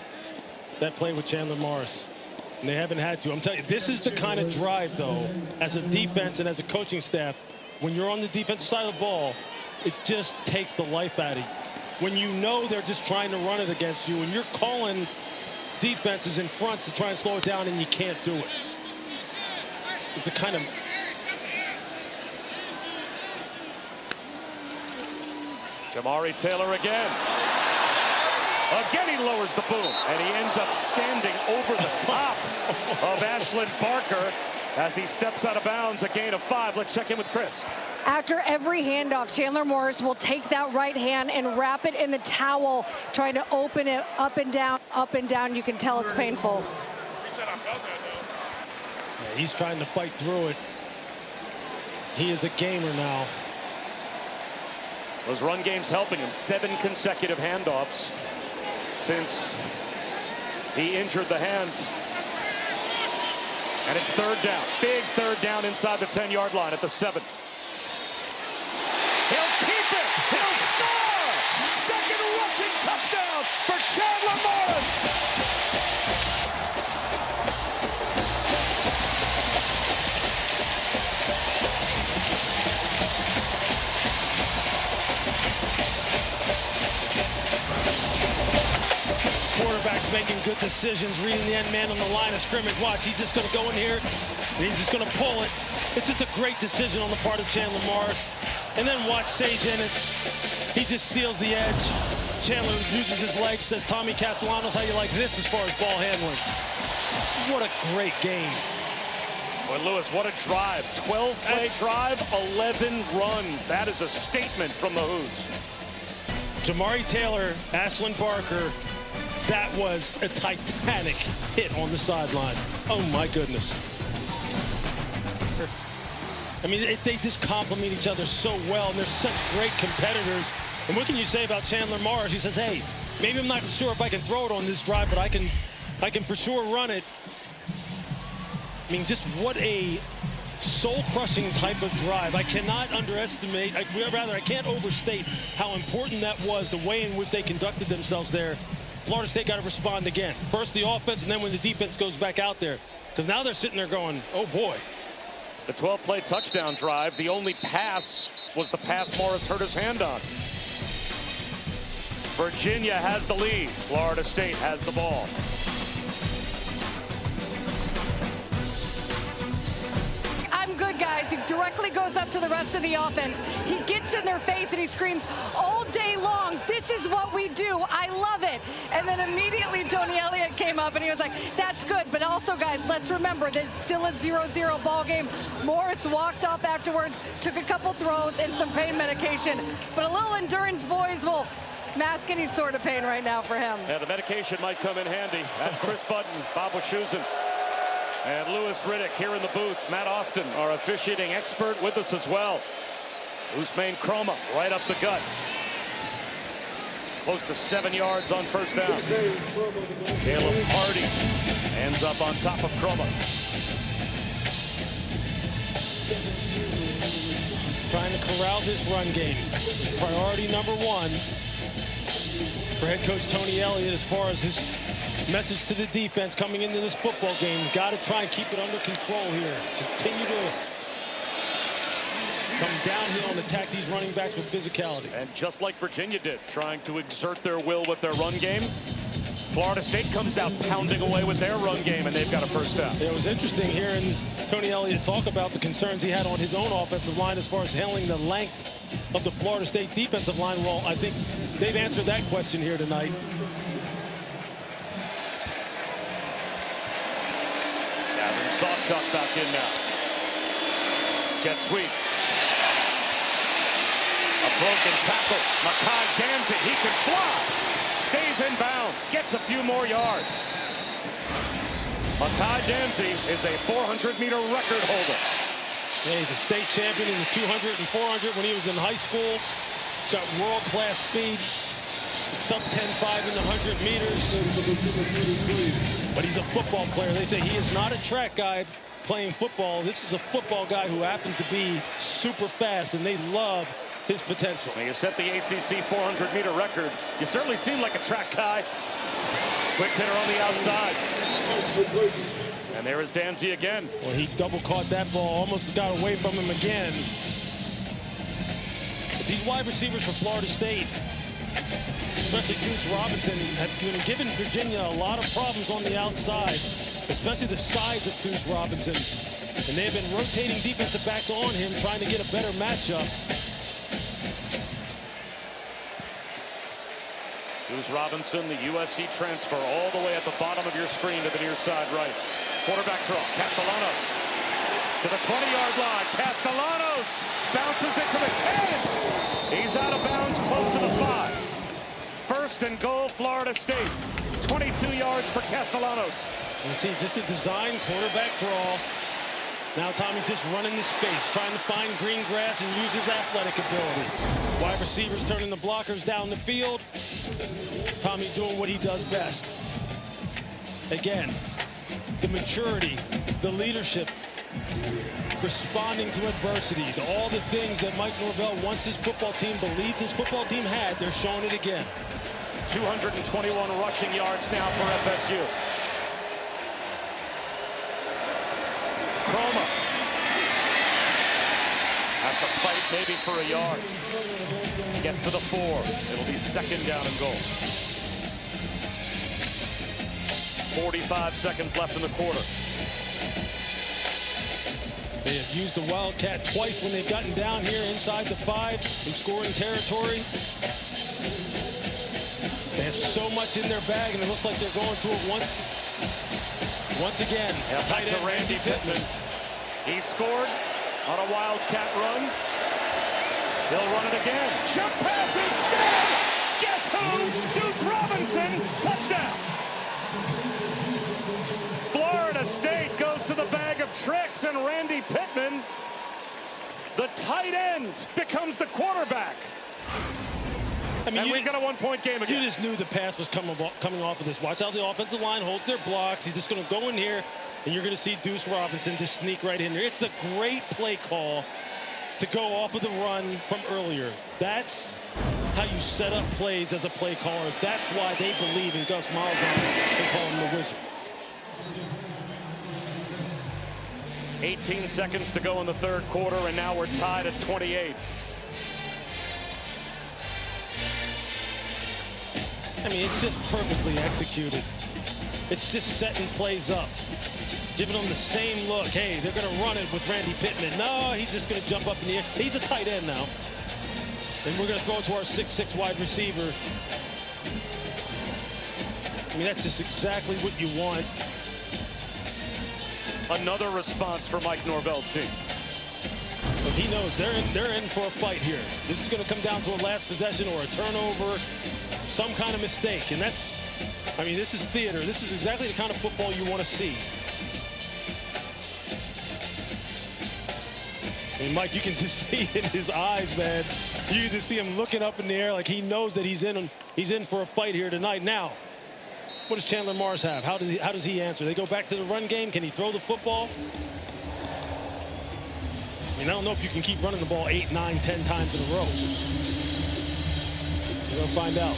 that play with Chandler Morris. And they haven't had to. I'm telling you, this is the kind of drive, though, as a defense and as a coaching staff, when you're on the defensive side of the ball, it just takes the life out of you. When you know they're just trying to run it against you, and you're calling defenses in fronts to try and slow it down, and you can't do it. It's the kind of... Jamari Taylor again. Again, he lowers the boom, and he ends up standing over the top of Ashlyn Barker as he steps out of bounds, a gain of 5. Let's check in with Chris. After every handoff, Chandler Morris will take that right hand and wrap it in the towel, trying to open it up and down, up and down. You can tell it's painful. Yeah, he's trying to fight through it. He is a gamer now. Those run games helping him. 7 consecutive handoffs since he injured the hand. And it's third down. Big third down inside the 10-yard line at the 7. He'll keep it. He'll score. Second rushing touchdown for Chandler Morris. Quarterback's making good decisions, reading the end man on the line of scrimmage. Watch, he's just going to go in here, and he's just going to pull it. It's just a great decision on the part of Chandler Morris. And then watch Sage Ennis. He just seals the edge. Chandler uses his legs, says, Tommy Castellanos, how you like this as far as ball handling? What a great game. Well, Lewis, what a drive. 12-play drive, 11 runs. That is a statement from the Hoos. Jamari Taylor, Ashlyn Barker, that was a titanic hit on the sideline. Oh, my goodness. I mean, they just complement each other so well, and they're such great competitors. And what can you say about Chandler Morris? He says, hey, maybe I'm not sure if I can throw it on this drive, but I can for sure run it. I mean, just what a soul-crushing type of drive. I cannot underestimate, I can't overstate how important that was, the way in which they conducted themselves there. Florida State got to respond again. First the offense, and then when the defense goes back out there. Because now they're sitting there going, oh, boy. The 12-play touchdown drive, the only pass was the pass Morris hurt his hand on. Virginia has the lead. Florida State has the ball. I'm good, guys. Directly immediately goes up to the rest of the offense. He gets in their face and he screams all day long, "This is what we do. I love it." And then immediately Tony Elliott came up and he was like, "That's good. But also, guys, let's remember there's still a 0-0 ball game." Morris walked off afterwards, took a couple throws and some pain medication. But a little endurance, boys, will mask any sort of pain right now for him. Yeah, the medication might come in handy. That's Chris Button, Bob Wischusen, and Louis Riddick here in the booth. Matt Austin, our officiating expert, with us as well. Ousmane Kromah right up the gut. Close to 7 yards on first down. Caleb Hardy ends up on top of Kromah. Trying to corral this run game. Priority number one for head coach Tony Elliott as far as his message to the defense coming into this football game. Got to try and keep it under control here. Continue to come downhill and attack these running backs with physicality. And just like Virginia did, trying to exert their will with their run game, Florida State comes out pounding away with their run game, and they've got a first down. It was interesting hearing Tony Elliott talk about the concerns he had on his own offensive line as far as handling the length of the Florida State defensive line. Well, I think they've answered that question here tonight. Gavin Sawchuk back in now. Jet sweep. A broken tackle. Makai Danzig, he can fly. Stays in bounds, gets a few more yards. Makai Danzig is a 400-meter record holder. Yeah, he's a state champion in the 200 and 400 when he was in high school. Got world-class speed. Sub 10.5 in the 100 meters. But he's a football player. They say he is not a track guy playing football. This is a football guy who happens to be super fast, and they love his potential. When you set the ACC 400-meter record, you certainly seem like a track guy. Quick hitter on the outside. And there is Danzig again. Well, he double caught that ball, almost got away from him again. But these wide receivers for Florida State, especially Deuce Robinson, have been giving Virginia a lot of problems on the outside, especially the size of Deuce Robinson. And they've been rotating defensive backs on him, trying to get a better matchup. Deuce Robinson, the USC transfer, all the way at the bottom of your screen to the near side right. Quarterback draw, Castellanos to the 20-yard line. Castellanos bounces it to the 10. He's out of bounds, close to the 5. First and goal, Florida State. 22 yards for Castellanos. You see, just a design quarterback draw. Now Tommy's just running the space, trying to find green grass and use his athletic ability. Wide receivers turning the blockers down the field. Tommy doing what he does best. Again, the maturity, the leadership, responding to adversity, all the things that Mike Norvell wants his football team, believed his football team had, they're showing it again. 221 rushing yards now for FSU. Kromah has to fight maybe for a yard. Gets to the 4. It'll be second down and goal. 45 seconds left in the quarter. They have used the Wildcat twice when they've gotten down here inside the 5 in scoring territory. They have so much in their bag, and it looks like they're going to it once again. Tight end Randy Pittman. He scored on a Wildcat run. He'll run it again. Jump pass instead. Guess who? Deuce Robinson. Touchdown. Florida State goes to the bag of tricks, and Randy Pittman, the tight end, becomes the quarterback. I mean, we've got a one-point game again. You just knew the pass was coming off of this. Watch how the offensive line holds their blocks. He's just going to go in here, and you're going to see Deuce Robinson just sneak right in there. It's the great play call to go off of the run from earlier. That's how you set up plays as a play caller. That's why they believe in Gus Malzahn and call him the Wizard. 18 seconds to go in the third quarter, and now we're tied at 28. I mean, it's just perfectly executed. It's just setting plays up. giving them the same look. Hey, they're going to run it with Randy Pittman. No, he's just going to jump up in the air. He's a tight end now. And we're going to throw it to our 6'6" wide receiver. I mean, that's just exactly what you want. Another response for Mike Norvell's team. But he knows they're in for a fight here. This is going to come down to a last possession or a turnover, some kind of mistake. And that's, I mean, this is theater. This is exactly the kind of football you want to see. And Mike, you can just see in his eyes, man. You can just see him looking up in the air like he knows that he's in for a fight here tonight. Now, what does Chandler Morris have? How does he answer? They go back to the run game. Can he throw the football? I mean, I don't know if you can keep running the ball 8, 9, 10 times in a row. We're going to find out.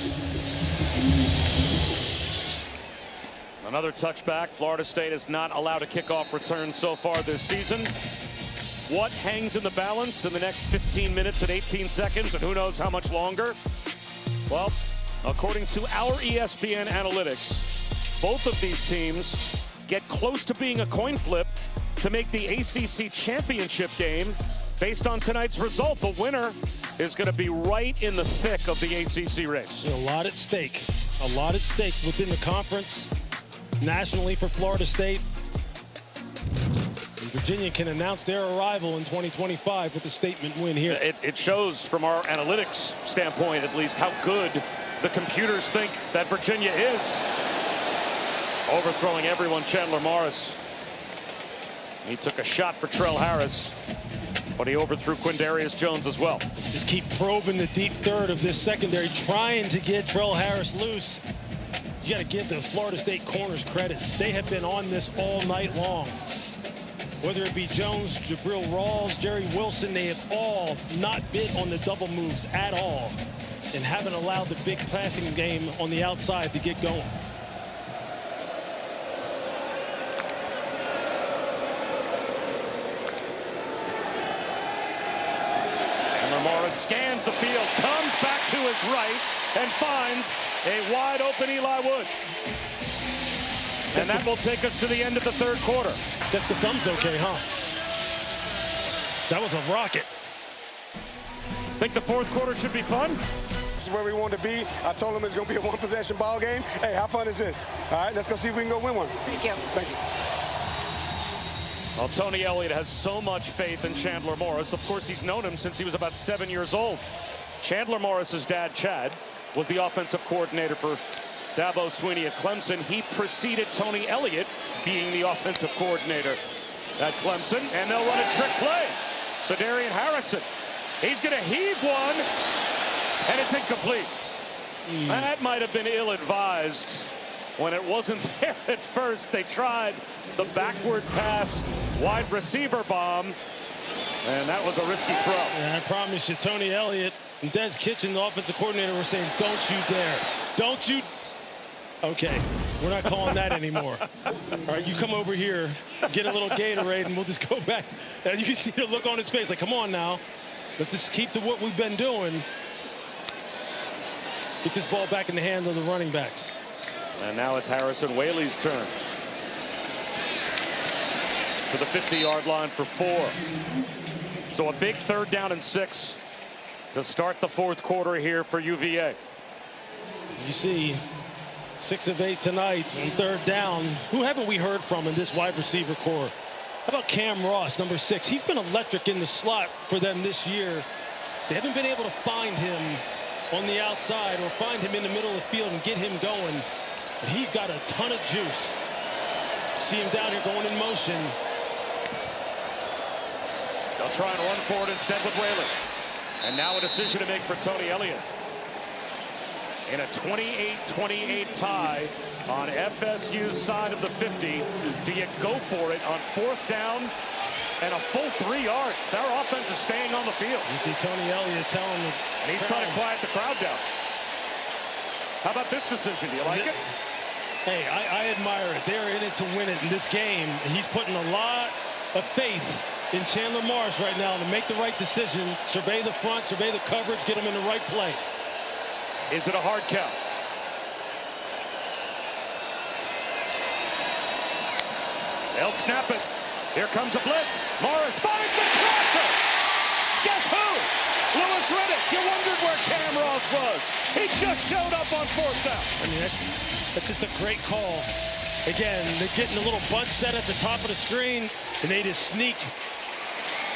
Another touchback. Florida State is not allowed a kickoff return so far this season. What hangs in the balance in the next 15 minutes and 18 seconds, and who knows how much longer? Well, according to our ESPN analytics, both of these teams get close to being a coin flip to make the ACC championship game. Based on tonight's result, the winner is going to be right in the thick of the ACC race. A lot at stake. A lot at stake within the conference, nationally for Florida State. Virginia can announce their arrival in 2025 with a statement win here. It shows from our analytics standpoint, at least, how good the computers think that Virginia is. Overthrowing everyone, Chandler Morris. He took a shot for Trell Harris, but he overthrew Quindarius Jones as well. Just keep probing the deep third of this secondary, trying to get Trell Harris loose. You got to give the Florida State corners credit. They have been on this all night long. Whether it be Jones, Jabril Rawls, Jerry Wilson, they have all not been on the double moves at all and haven't allowed the big passing game on the outside to get going. Chandler Morris scans the field, comes back to his right, and finds a wide open Eli Wood. And that will take us to the end of the third quarter. Just the thumb's okay, huh? That was a rocket. Think the fourth quarter should be fun? This is where we want to be. I told him it's going to be a one-possession ball game. Hey, how fun is this? All right, let's go see if we can go win one. Thank you. Thank you. Well, Tony Elliott has so much faith in Chandler Morris. Of course, he's known him since he was about 7 years old. Chandler Morris's dad, Chad, was the offensive coordinator for Dabo Swinney at Clemson. He preceded Tony Elliott being the offensive coordinator at Clemson. And they'll run a trick play. So Darian Harrison, he's going to heave one, and it's incomplete. That might have been ill-advised when it wasn't there at first. They tried the backward pass, wide receiver bomb, and that was a risky throw. And I promise you, Tony Elliott and Des Kitchen, the offensive coordinator, were saying, don't you dare. Don't you. Okay, we're not calling that anymore. All right, you come over here, get a little Gatorade, and we'll just go back. And you can see the look on his face, like, come on now. Let's just keep to what we've been doing. Get this ball back in the hands of the running backs. And now it's Harrison Whaley's turn. To the 50-yard line for 4. So a big 3rd down and 6 to start the fourth quarter here for UVA. You see 6 of 8 tonight on 3rd down. Who haven't we heard from in this wide receiver core? How about Cam Ross, number 6? He's been electric in the slot for them this year. They haven't been able to find him on the outside or find him in the middle of the field and get him going. But he's got a ton of juice. See him down here going in motion. They'll try and run for it instead with Whaley. And now a decision to make for Tony Elliott. In a 28-28 tie on FSU's side of the 50. Do you go for it on 4th down and a full 3 yards? Their offense is staying on the field. You see Tony Elliott telling them. And he's trying to quiet the crowd down. How about this decision? Do you like it? Hey, I admire it. They're in it to win it in this game. He's putting a lot of faith in Chandler Morris right now to make the right decision, survey the front, survey the coverage, get him in the right play. Is it a hard count? They'll snap it. Here comes a blitz. Morris finds the crosser. Guess who? Louis Riddick. You wondered where Cam Ross was. He just showed up on 4th down. I mean, that's just a great call. Again, they're getting a little bunch set at the top of the screen, and they just sneak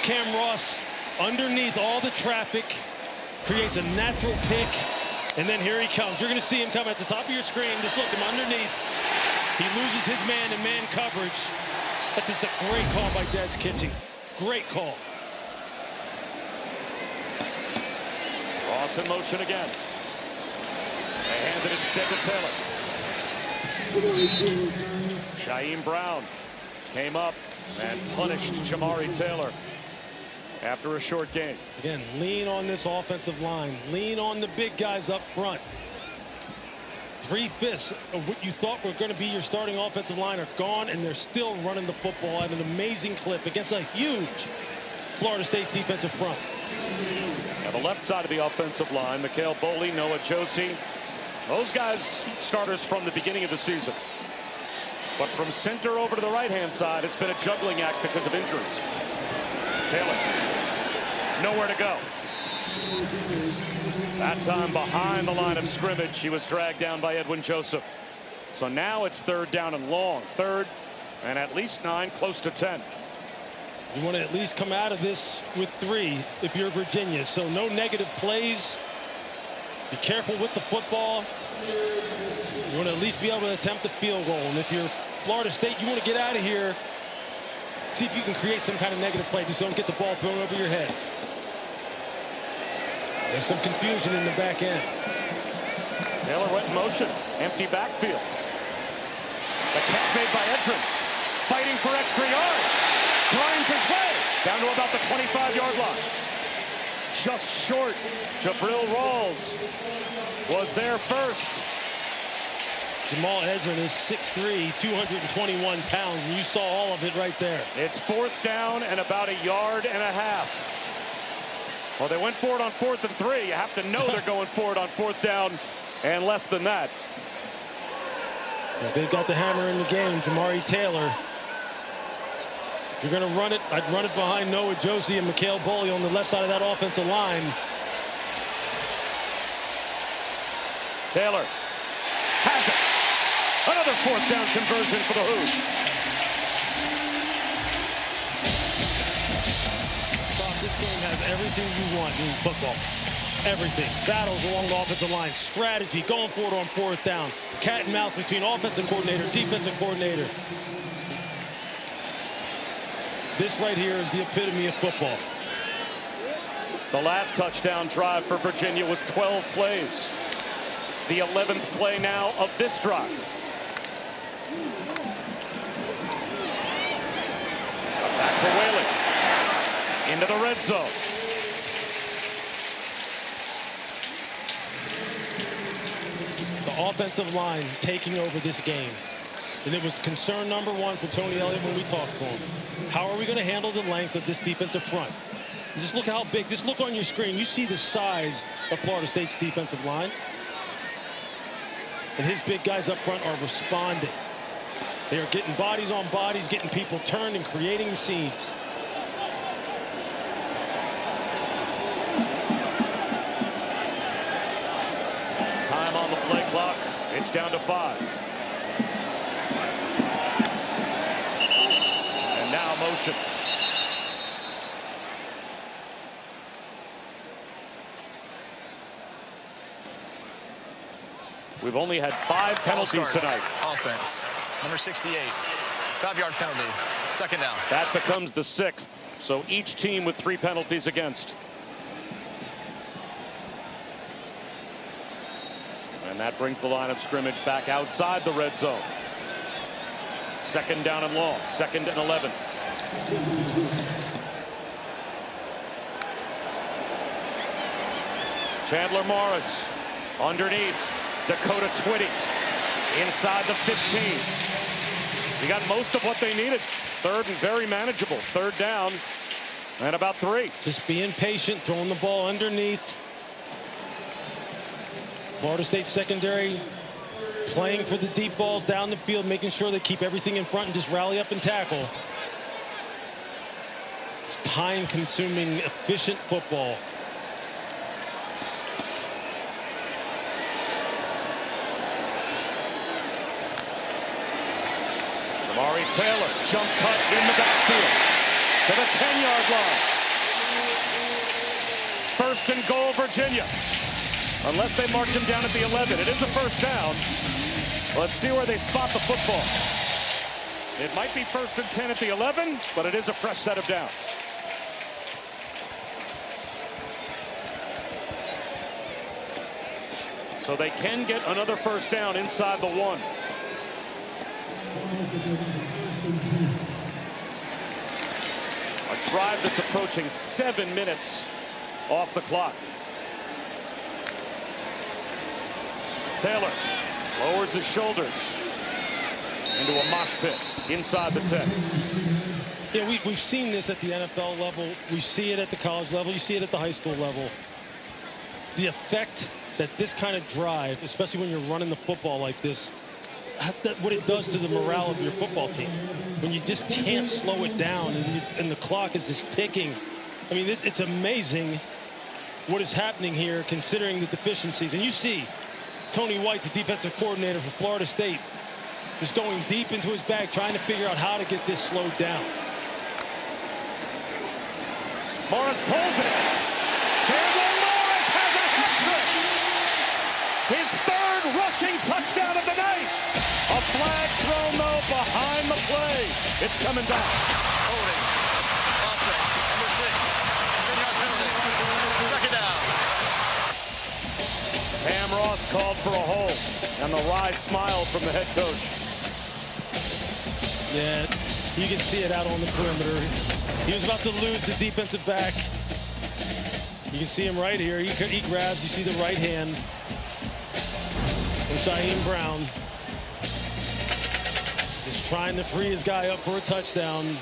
Cam Ross underneath all the traffic, creates a natural pick, and then here he comes. You're going to see him come at the top of your screen. Just look him underneath. He loses his man-to-man coverage. That's just a great call by Des Kitching. Great call. Ross in motion again. They hand it instead to Taylor. Shaheem Brown came up and punished Jamari Taylor after a short game. Again, lean on this offensive line. Lean on the big guys up front. 3/5 of what you thought were going to be your starting offensive line are gone, and they're still running the football at an amazing clip against a huge Florida State defensive front. Now the left side of the offensive line, Mikhail Boley, Noah Josie. Those guys starters from the beginning of the season. But from center over to the right-hand side, it's been a juggling act because of injuries. Taylor, nowhere to go. That time behind the line of scrimmage, he was dragged down by Edwin Joseph. So now it's 3rd down and long. 3rd and at least 9, close to 10. You want to at least come out of this with 3 if you're Virginia. So no negative plays. Be careful with the football. You want to at least be able to attempt a field goal. And if you're Florida State, you want to get out of here. See if you can create some kind of negative play. Just don't get the ball thrown over your head. There's some confusion in the back end. Taylor went in motion. Empty backfield. The catch made by Edrin. Fighting for extra yards. Grinds his way down to about the 25-yard line. Just short. Jabril Rawls was there first. Jamal Edrin is 6'3", 221 pounds, and you saw all of it right there. It's 4th down and about 1.5 yards. Well, they went for it on 4th and 3. You have to know they're going for it on 4th down and less than that. Well, they've got the hammer in the game, Jamari Taylor. If you're going to run it, I'd run it behind Noah Josie and Mikhail Boley on the left side of that offensive line. Taylor has it. Another 4th down conversion for the Hoos. This game has everything you want in football. Everything. Battles along the offensive line. Strategy. Going for it on 4th down. Cat and mouse between offensive coordinator, defensive coordinator. This right here is the epitome of football. The last touchdown drive for Virginia was 12 plays. The 11th play now of this drive. Back for Whaley. Into the red zone. The offensive line taking over this game. And it was concern number 1 for Tony Elliott when we talked to him. How are we going to handle the length of this defensive front? Just look how big. Just look on your screen. You see the size of Florida State's defensive line. And his big guys up front are responding. They are getting bodies on bodies, getting people turned and creating seams. Time on the play clock. It's down to 5. And now motion. We've only had 5 penalties tonight. Offense, number 68, 5-yard penalty, 2nd down. That becomes the 6th. So each team with 3 penalties against. And that brings the line of scrimmage back outside the red zone. 2nd down and long, 2nd and 11. Chandler Morris underneath. Dakota Twitty inside the 15. He got most of what they needed. 3rd and very manageable. 3rd down and about 3. Just being patient, throwing the ball underneath. Florida State secondary playing for the deep balls down the field, making sure they keep everything in front and just rally up and tackle. It's time-consuming, efficient football. Amari Taylor, jump cut in the backfield to the 10-yard line. First and goal, Virginia. Unless they march him down at the 11. It is a first down. Let's see where they spot the football. It might be first and 10 at the 11, but it is a fresh set of downs. So they can get another first down inside the 1. A drive that's approaching 7 minutes off the clock. Taylor lowers his shoulders into a mosh pit inside the 10. Yeah, we've seen this at the NFL level. We see it at the college level. You see it at the high school level. The effect that this kind of drive, especially when you're running the football like this, what it does to the morale of your football team. When you just can't slow it down and the clock is just ticking. I mean, it's amazing what is happening here considering the deficiencies. And you see Tony White, the defensive coordinator for Florida State, just going deep into his bag, trying to figure out how to get this slowed down. Morris pulls it. Chandler Morris has a hat trick. His third rushing touchdown of the night. A flag thrown, though, behind the play. It's coming back. Holding. Offense. Number 6. 10-yard penalty. Second down. Pam Ross called for a hold, and the wry smile from the head coach. Yeah, you can see it out on the perimeter. He was about to lose the defensive back. You can see him right here. He grabbed, you see the right hand from Shyheim Brown. Just trying to free his guy up for a touchdown.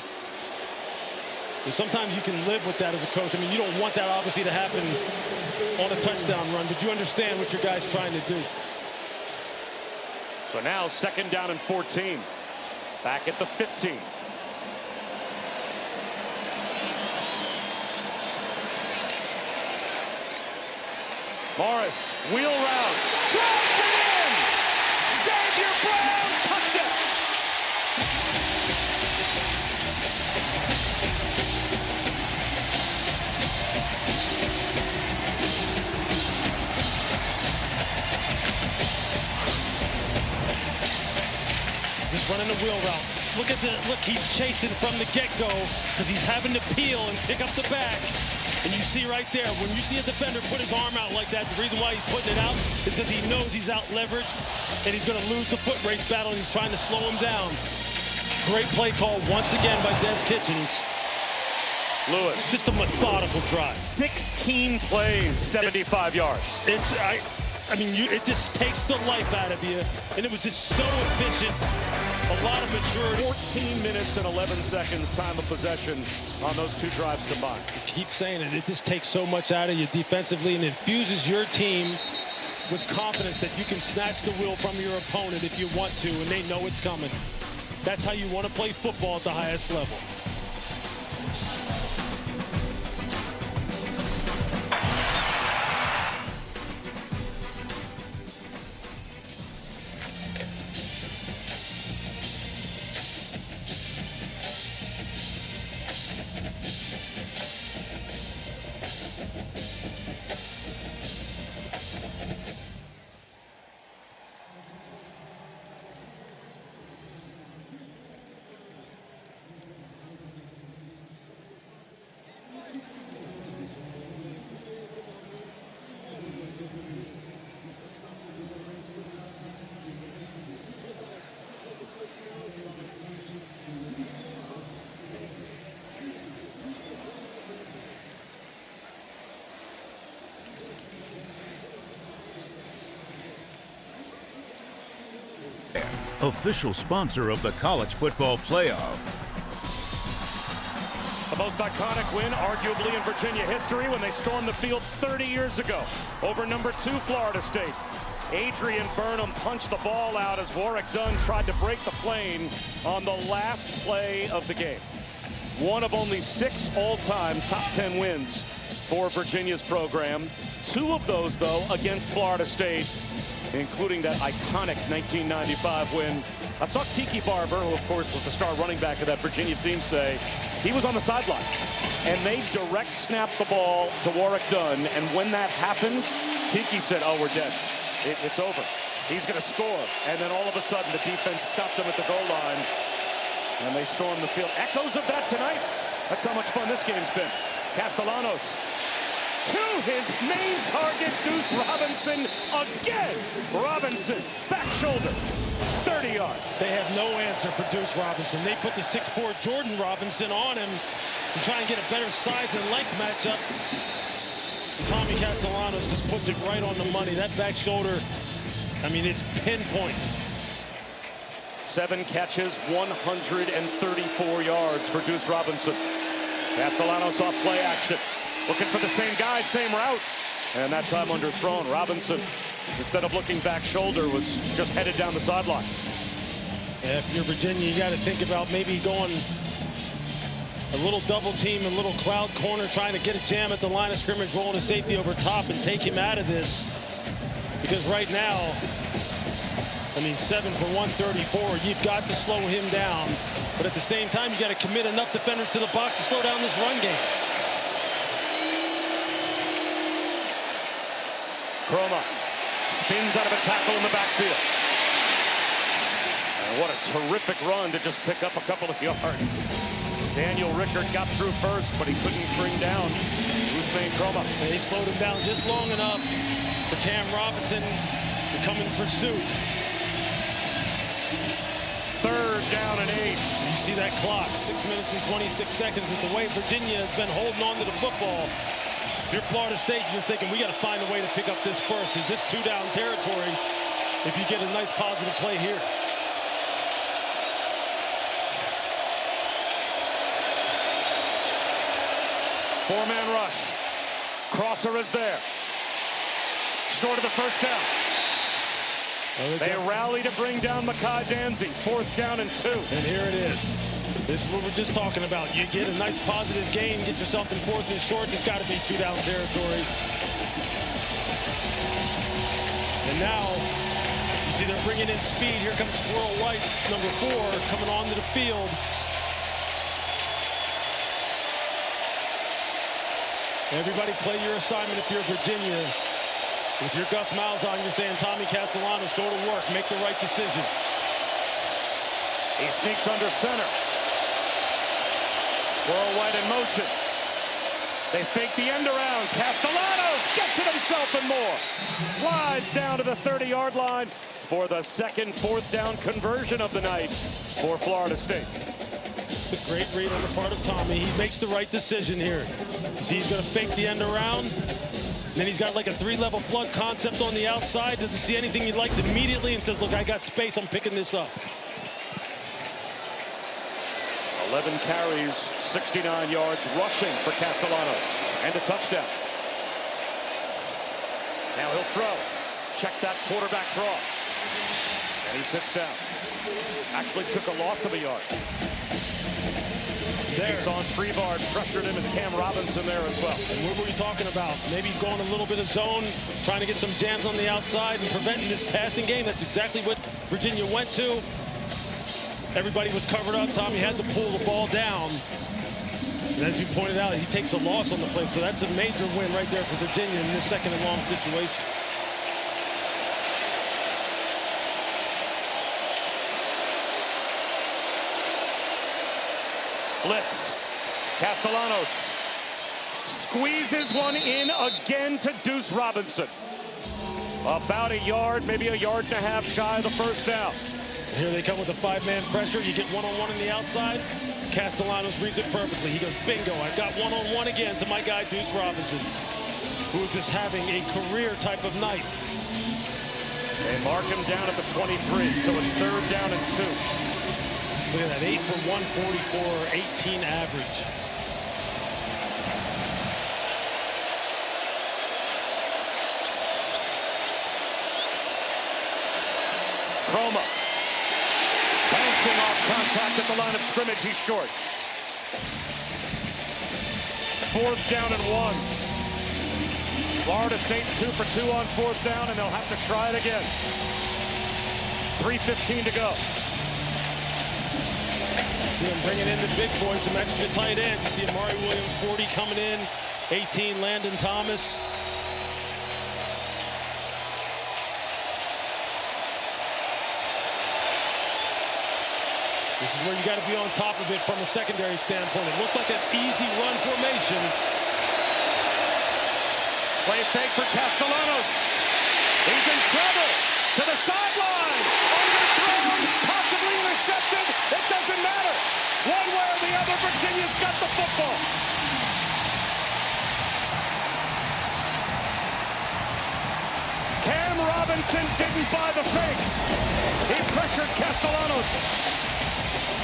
And sometimes you can live with that as a coach. I mean, you don't want that obviously to happen on a touchdown run, but you understand what your guy's trying to do. So now second down and 14. Back at the 15. Morris, wheel route, drops it in! Xavier Brown, touchdown! Just running a wheel route. Look, he's chasing from the get-go because he's having to peel and pick up the back. And you see right there, when you see a defender put his arm out like that, the reason why he's putting it out is because he knows he's out-leveraged and he's going to lose the foot race battle, and he's trying to slow him down. Great play call once again by Des Kitchens. Lewis. Just a methodical drive. 16 plays, 75 yards. I mean, it just takes the life out of you, and it was just so efficient. A lot of maturity. 14 minutes and 11 seconds time of possession on those two drives combined. I keep saying it. It just takes so much out of you defensively and infuses your team with confidence that you can snatch the wheel from your opponent if you want to, and they know it's coming. That's how you want to play football at the highest level. Official sponsor of the College Football Playoff. The most iconic win, arguably, in Virginia history when they stormed the field 30 years ago over number 2 Florida State. Adrian Burnham punched the ball out as Warrick Dunn tried to break the plane on the last play of the game. One of only 6 all-time top 10 wins for Virginia's program. 2 of those, though, against Florida State, including that iconic 1995 win. I saw Tiki Barber, who of course was the star running back of that Virginia team, say he was on the sideline. And they direct snapped the ball to Warrick Dunn. And when that happened, Tiki said, oh, we're dead. It's over. He's going to score. And then all of a sudden, the defense stopped him at the goal line. And they stormed the field. Echoes of that tonight. That's how much fun this game's been. Castellanos to his main target, Deuce Robinson again. Robinson, back shoulder, 30 yards. They have no answer for Deuce Robinson. They put the 6'4" Jordan Robinson on him to try and get a better size and length matchup. Tommy Castellanos just puts it right on the money. That back shoulder, I mean, it's pinpoint. 7 catches, 134 yards for Deuce Robinson. Castellanos off play action. Looking for the same guy, same route. And that time underthrown. Robinson, instead of looking back shoulder, was just headed down the sideline. Yeah, if you're Virginia, you got to think about maybe going a little double team and little cloud corner, trying to get a jam at the line of scrimmage, rolling a safety over top and take him out of this. Because right now, I mean, 7 for 134, you've got to slow him down. But at the same time, you got to commit enough defenders to the box to slow down this run game. Croma spins out of a tackle in the backfield. And what a terrific run to just pick up a couple of yards. Daniel Rickard got through first, but he couldn't bring down Ousmane Croma. They slowed him down just long enough for Cam Robinson to come in pursuit. 3rd down and 8. You see that clock, 6 minutes and 26 seconds. With the way Virginia has been holding on to the football, if you're Florida State, you're thinking, we got to find a way to pick up this first. Is this 2-down territory if you get a nice positive play here? Four-man rush. Crosser is there. Short of the first down. They rally to bring down Makai Danzy. 4th down and 2. And here it is. This is what we're just talking about. You get a nice positive gain, get yourself in 4th and short. It's got to be 2-down territory. And now, you see they're bringing in speed. Here comes Squirrel White, number 4, coming onto the field. Everybody play your assignment if you're Virginia. If you're Gus Malzahn, you're saying, Tommy Castellanos, go to work, make the right decision. He sneaks under center. Squirrel White in motion. They fake the end around. Castellanos gets it himself and more. Slides down to the 30-yard line for the second 4th down conversion of the night for Florida State. It's the great read on the part of Tommy. He makes the right decision here. You see, he's going to fake the end around. Then he's got like a 3-level flood concept on the outside. Doesn't see anything he likes immediately and says, look, I got space. I'm picking this up. 11 carries, 69 yards rushing for Castellanos. And a touchdown. Now he'll throw. Check that quarterback draw. And he sits down. Actually took a loss of a yard. He's on Freevard, pressured him, and Cam Robinson there as well. And what were we talking about? Maybe going a little bit of zone, trying to get some jams on the outside and preventing this passing game. That's exactly what Virginia went to. Everybody was covered up. Tommy had to pull the ball down. And as you pointed out, he takes a loss on the play. So that's a major win right there for Virginia in this 2nd and long situation. Blitz. Castellanos squeezes one in again to Deuce Robinson. About a yard, maybe a yard and a half shy of the 1st down. Here they come with a 5-man pressure. You get one-on-one on the outside. Castellanos reads it perfectly. He goes, bingo, I've got one-on-one again to my guy, Deuce Robinson, who is just having a career type of night. They mark him down at the 23, so it's 3rd down and 2. Look at that, 8 for 144, 18 average. Chroma. Bouncing off contact at the line of scrimmage. He's short. 4th down and 1. Florida State's 2 for 2 on 4th down, and they'll have to try it again. 3:15 to go. See him bringing in the big boys, some extra tight ends. You see Amari Williams, 40, coming in. 18, Landon Thomas. This is where you got to be on top of it from a secondary standpoint. It looks like an easy run formation. Play fake for Castellanos. He's in trouble. To the sideline. Underthrown. Possibly intercepted. It doesn't matter. One way or the other, Virginia's got the football. Cam Robinson didn't buy the fake. He pressured Castellanos.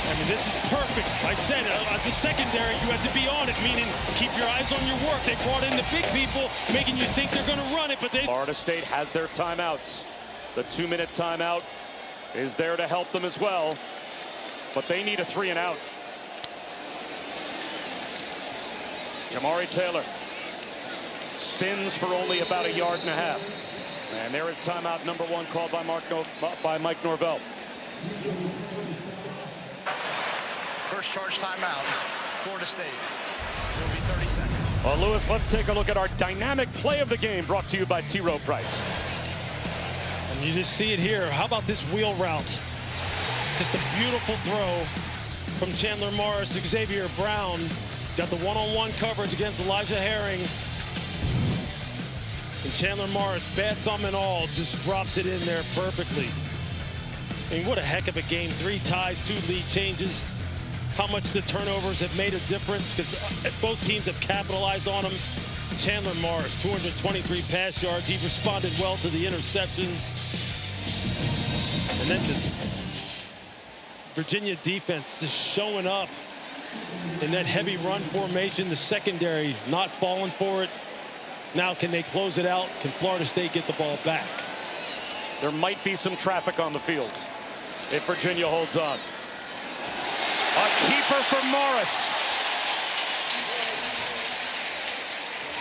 I mean, this is perfect. I said, as a secondary, you have to be on it, meaning keep your eyes on your work. They brought in the big people, making you think they're going to run it, but they... Florida State has their timeouts. The 2-minute timeout is there to help them as well, but they need a 3 and out. Jamari Taylor spins for only about 1.5 yards. And there is timeout number 1 called by Mike Norvell. First charge timeout, Florida State. It will be 30 seconds. Well, Lewis, let's take a look at our dynamic play of the game, brought to you by T. Rowe Price. And you just see it here. How about this wheel route? Just a beautiful throw from Chandler Morris to Xavier Brown. Got the one-on-one coverage against Elijah Herring. And Chandler Morris, bad thumb and all, just drops it in there perfectly. I mean, what a heck of a game. 3 ties, 2 lead changes. How much the turnovers have made a difference, because both teams have capitalized on them. Chandler Morris, 223 pass yards. He responded well to the interceptions. And then the Virginia defense just showing up in that heavy run formation. The secondary not falling for it. Now, can they close it out? Can Florida State get the ball back? There might be some traffic on the field if Virginia holds on. A keeper for Morris.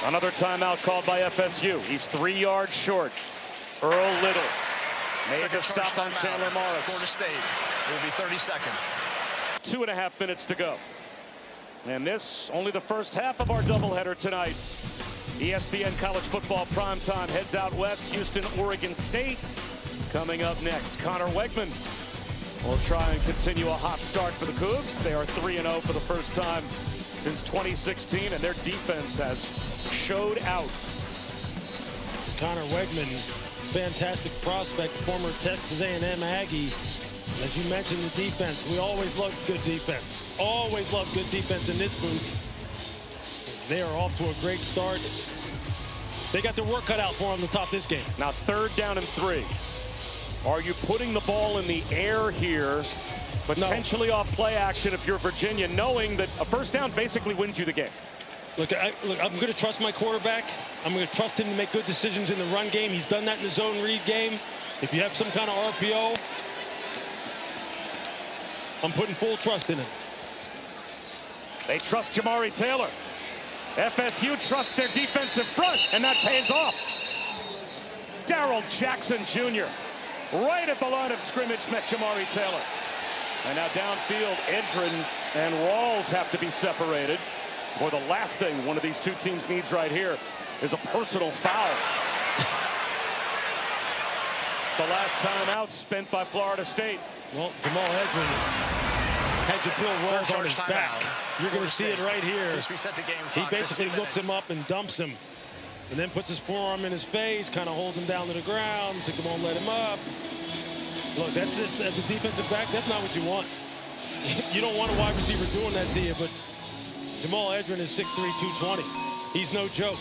Another timeout called by FSU. He's 3 yards short. Earl Little made the stop on Chandler Morris. Florida State. It will be 30 seconds. 2.5 minutes to go. And this, only the first half of our doubleheader tonight. ESPN College Football Primetime heads out west. Houston, Oregon State. Coming up next, Connor Wegman will try and continue a hot start for the Cougs. They are 3-0 for the first time since 2016, and their defense has showed out. Connor Wegman, fantastic prospect, former Texas A&M Aggie. As you mentioned, the defense. We always love good defense. Always love good defense in this booth. They are off to a great start. They got their work cut out for them to top this game. Now 3rd down and 3. Are you putting the ball in the air here, potentially off play action if you're Virginia, knowing that a first down basically wins you the game? Look, I'm going to trust my quarterback. I'm going to trust him to make good decisions in the run game. He's done that in the zone read game. If you have some kind of RPO, I'm putting full trust in him. They trust Jamari Taylor. FSU trusts their defensive front, and that pays off. Darrell Jackson Jr. right at the line of scrimmage met Jamari Taylor. And now downfield, Edrin and Rawls have to be separated. Boy, the last thing one of these two teams needs right here is a personal foul. The last timeout spent by Florida State. Well, Jamal Edrin had Jabril Rawls on his back. You're going to see it right here. He basically looks him up and dumps him, and then puts his forearm in his face, kind of holds him down to the ground, said, come on, let him up. Look, that's just, as a defensive back, that's not what you want. You don't want a wide receiver doing that to you, but Jamal Edrin is 6'3", 220. He's no joke.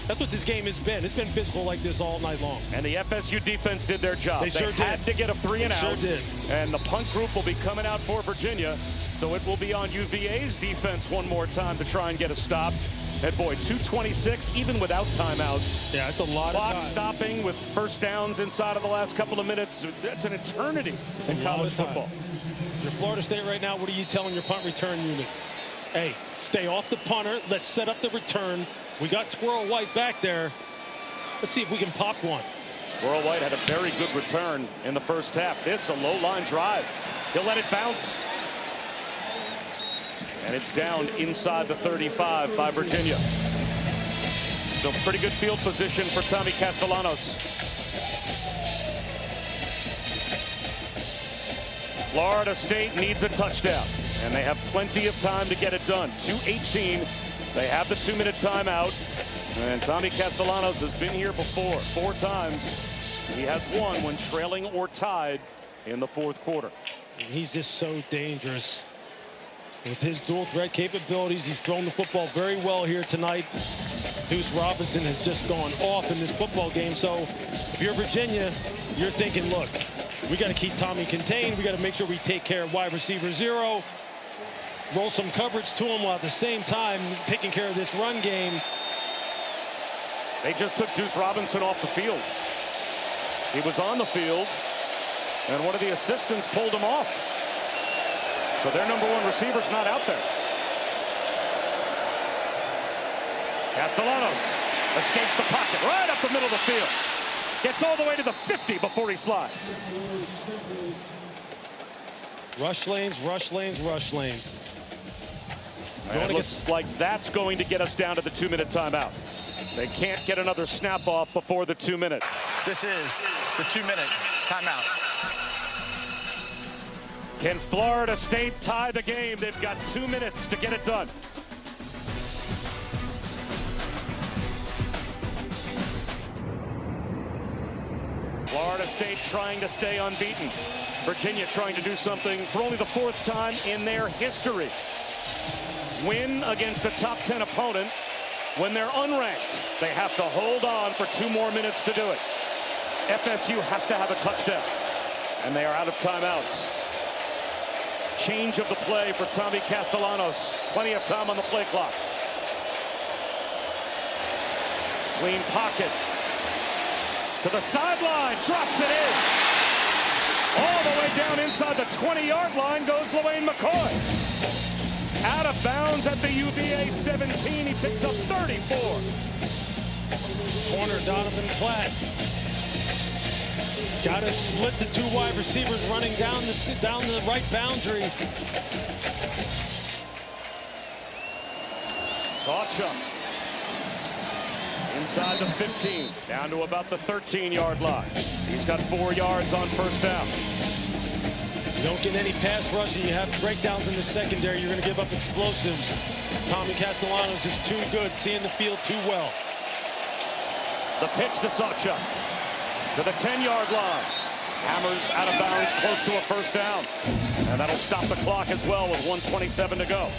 That's what this game has been. It's been physical like this all night long. And the FSU defense did their job. They sure had to get a 3 and out. Sure did. And the punt group will be coming out for Virginia. So it will be on UVA's defense one more time to try and get a stop. Head boy, 2:26, even without timeouts. Yeah, it's a lot of time. Clock stopping with first downs inside of the last couple of minutes. That's an eternity in college football. If you're Florida State right now, what are you telling your punt return unit? Hey, stay off the punter. Let's set up the return. We got Squirrel White back there. Let's see if we can pop one. Squirrel White had a very good return in the first half. This, a low line drive. He'll let it bounce. And it's down inside the 35 by Virginia. So pretty good field position for Tommy Castellanos. Florida State needs a touchdown, and they have plenty of time to get it done. 2:18. They have the 2-minute timeout. And Tommy Castellanos has been here before, 4 times. He has won when trailing or tied in the fourth quarter. He's just so dangerous. With his dual threat capabilities, he's thrown the football very well here tonight. Deuce Robinson has just gone off in this football game. So if you're Virginia, you're thinking, look, we got to keep Tommy contained. We got to make sure we take care of wide receiver 0. Roll some coverage to him while at the same time taking care of this run game. They just took Deuce Robinson off the field. He was on the field, and one of the assistants pulled him off. So their #1 receiver's not out there. Castellanos escapes the pocket right up the middle of the field. Gets all the way to the 50 before he slides. Rush lanes, rush lanes, rush lanes. And it looks like that's going to get us down to the 2-minute timeout. They can't get another snap off before the 2-minute. This is the 2-minute timeout. Can Florida State tie the game? They've got 2 minutes to get it done. Florida State trying to stay unbeaten. Virginia trying to do something for only the 4th time in their history. Win against a top 10 opponent when they're unranked. They have to hold on for 2 more minutes to do it. FSU has to have a touchdown, and they are out of timeouts. Change of the play for Tommy Castellanos. Plenty of time on the play clock. Clean pocket. To the sideline, drops it in. All the way down inside the 20-yard line goes LaWayne McCoy. Out of bounds at the UVA 17. He picks up 34. Corner Donovan Platt. Got to split the 2 wide receivers running down the right boundary. Sawchuk inside the 15, down to about the 13-yard line. He's got 4 yards on first down. You don't get any pass rush and you have breakdowns in the secondary, you're going to give up explosives. Tommy Castellanos is too good, seeing the field too well. The pitch to Sawchuk. To the 10-yard line. Hammers out of bounds close to a first down. And that'll stop the clock as well with 1:27 to go.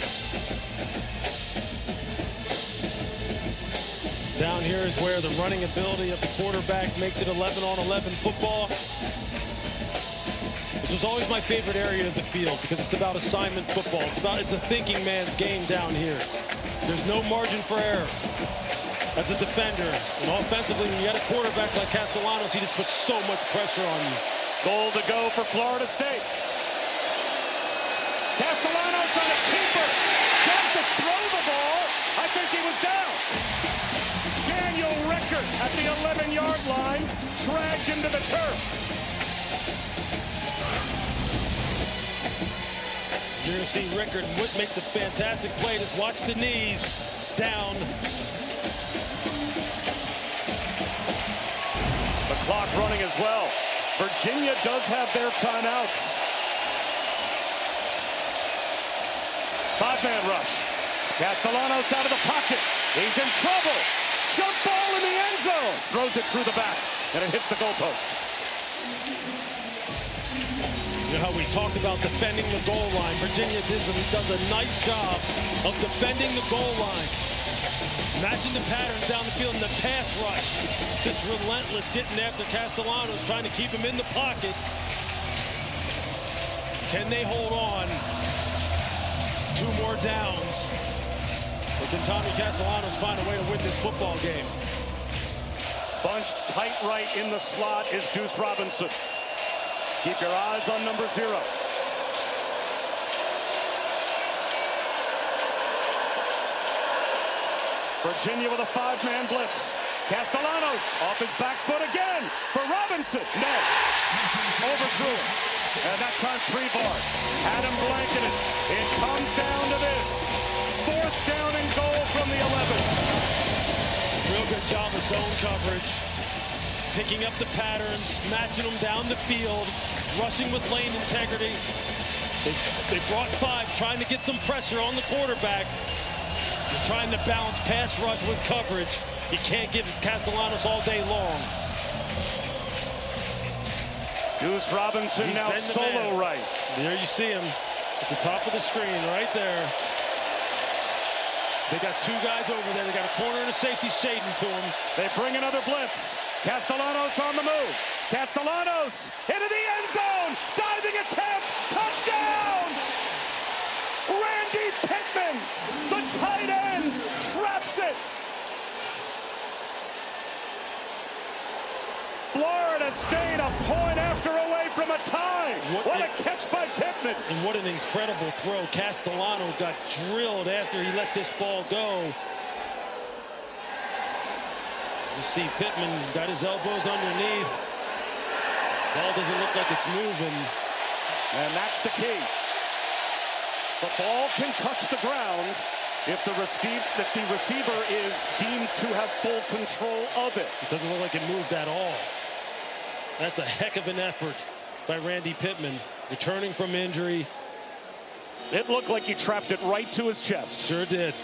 Down here is where the running ability of the quarterback makes it 11-on-11 football. This was always my favorite area of the field because it's about assignment football. It's a thinking man's game down here. There's no margin for error. As a defender, and offensively, when you got a quarterback like Castellanos, he just puts so much pressure on you. Goal to go for Florida State. Castellanos on a keeper. Tries to throw the ball. I think he was down. Daniel Rickert at the 11-yard line, dragged into the turf. You're going to see Rickert. Wood makes a fantastic play. Just watch the knees down. The clock running as well. Virginia does have their timeouts. 5-man rush. Castellanos out of the pocket. He's in trouble. Jump ball in the end zone. Throws it through the back, and it hits the goalpost. You know how we talked about defending the goal line. Virginia does a nice job of defending the goal line. Matching the patterns down the field in the pass rush. Just relentless getting after Castellanos, trying to keep him in the pocket. Can they hold on? 2 more downs. But can Tommy Castellanos find a way to win this football game? Bunched tight right in the slot is Deuce Robinson. Keep your eyes on number 0. Virginia with a 5-man blitz. Castellanos off his back foot again for Robinson. No. Overthrew it. And that time Prevar had him blanketed. It comes down to this. 4th down and goal from the 11. Real good job of zone coverage. Picking up the patterns, matching them down the field, rushing with lane integrity. They brought 5, trying to get some pressure on the quarterback. They're trying to balance pass rush with coverage. You can't give Castellanos all day long. Deuce Robinson now solo right. There you see him at the top of the screen right there. They got 2 guys over there. They got a corner and a safety shading to him. They bring another blitz. Castellanos on the move. Castellanos into the end zone. Diving attempt. Touchdown! Randy Pittman, the tight end, traps it. Florida State a point after away from a tie. What a catch by Pittman. And what an incredible throw. Castellano got drilled after he let this ball go. You see Pittman got his elbows underneath. Ball doesn't look like it's moving. And that's the key. The ball can touch the ground if the receiver is deemed to have full control of it. It doesn't look like it moved at all. That's a heck of an effort by Randy Pittman, returning from injury. It looked like he trapped it right to his chest. Sure did.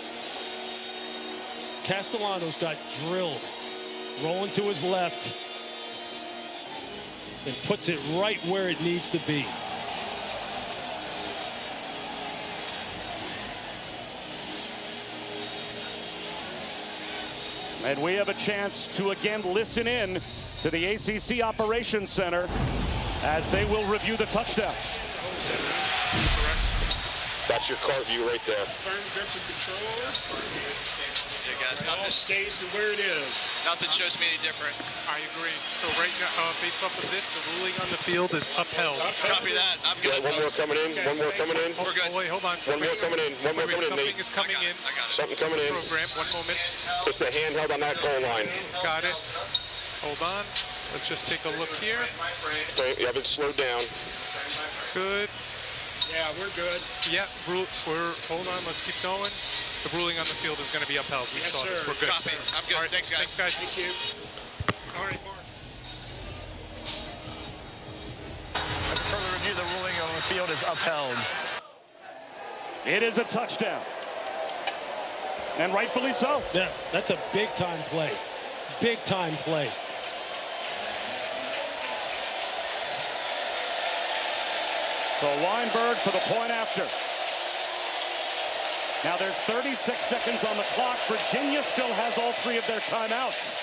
Castellanos got drilled, rolling to his left, and puts it right where it needs to be. And we have a chance to again listen in to the ACC Operations Center as they will review the touchdown. That's your cart view right there. Firm grips of control. Yeah, guys, All stays where it is. nothing shows me any different. I agree. So right now, based off of this, the ruling on the field is upheld. Copy that. I'm good. One more coming in. One more coming in. We're good. Oh, wait, hold on. One more coming in. One more coming in, Something Nate. is coming in. I got it. Something coming in. Program. One moment. It's the handheld on that goal line. Got it. Hold on. Let's just take a look here. Okay, you have it slowed down. Good. Yeah, we're good. Yeah, hold on. Let's keep going. The ruling on the field is going to be upheld. We Yes, saw this. sir. We're good. Copy. I'm good. All right. Thanks, guys. Thanks, guys. Thank you. All right, Mark. After further review, the ruling on the field is upheld. It is a touchdown. And rightfully so. Yeah, that's a big-time play. Big-time play. So Weinberg for the point after. Now there's 36 seconds on the clock. Virginia still has all 3 of their timeouts.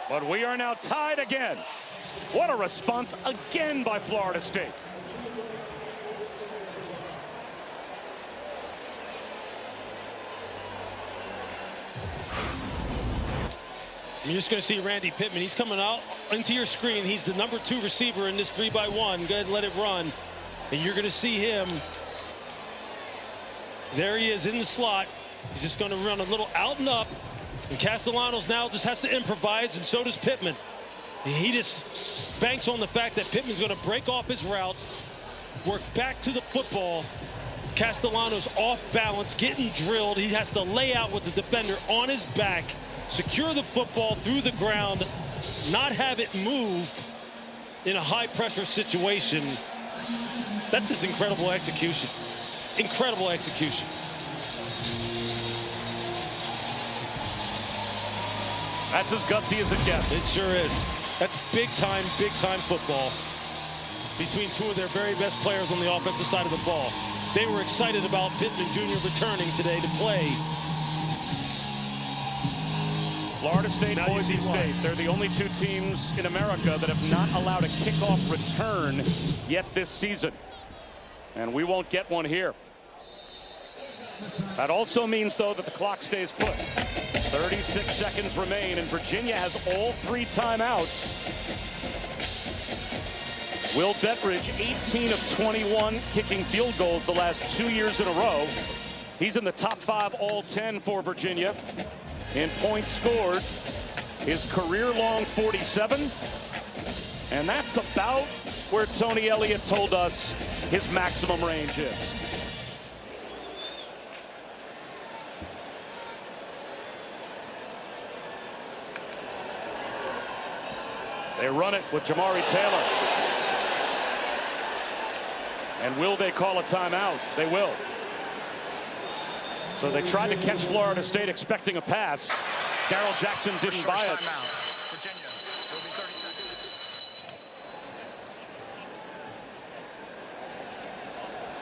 But we are now tied again. What a response again by Florida State. You're just going to see Randy Pittman. He's coming out into your screen. He's the number 2 receiver in this 3-by-1. Go ahead and let it run. And you're going to see him. There he is in the slot. He's just going to run a little out and up. And Castellanos now just has to improvise, and so does Pittman. And he just banks on the fact that Pittman's going to break off his route, work back to the football. Castellanos off balance, getting drilled. He has to lay out with the defender on his back, secure the football through the ground, not have it moved in a high-pressure situation. That's just incredible execution. Incredible execution. That's as gutsy as it gets. It sure is. That's big-time football between 2 of their very best players on the offensive side of the ball. They were excited about Pittman Jr. returning today to play. Florida State, Now you Boise see why. State. They're the only two teams in America that have not allowed a kickoff return yet this season. And we won't get one here. That also means, though, that the clock stays put. 36 seconds remain, and Virginia has all 3 timeouts. Will Bettridge, 18 of 21 kicking field goals the last 2 years in a row. He's in the top 5 all 10 for Virginia. In points scored, his career-long 47. And that's about where Tony Elliott told us his maximum range is. They run it with Jamari Taylor. And will they call a timeout? They will. So they tried to catch Florida State expecting a pass. Darrell Jackson didn't buy it. Timeout. Virginia, it'll be 30 seconds.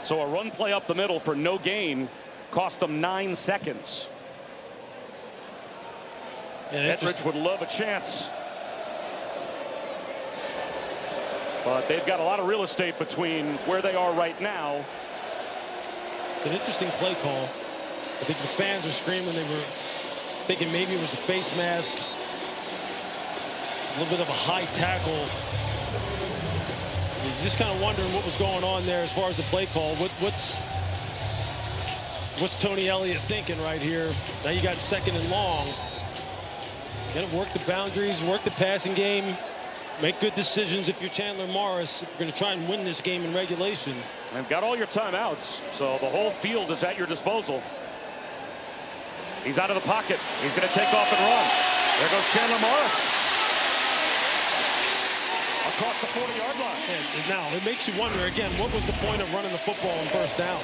So a run play up the middle for no gain cost them 9 seconds. Bettridge would love a chance. But they've got a lot of real estate between where they are right now. It's an interesting play call. I think the fans are screaming. They were thinking maybe it was a face mask. A little bit of a high tackle. You're just kind of wondering what was going on there as far as the play call. What's Tony Elliott thinking right here? Now you got 2nd and long. You got to work the boundaries, work the passing game. Make good decisions if you're Chandler Morris, if you're going to try and win this game in regulation. And got all your timeouts, so the whole field is at your disposal. He's out of the pocket. He's going to take off and run. There goes Chandler Morris. Across the 40-yard line. And now, it makes you wonder, again, what was the point of running the football on first down?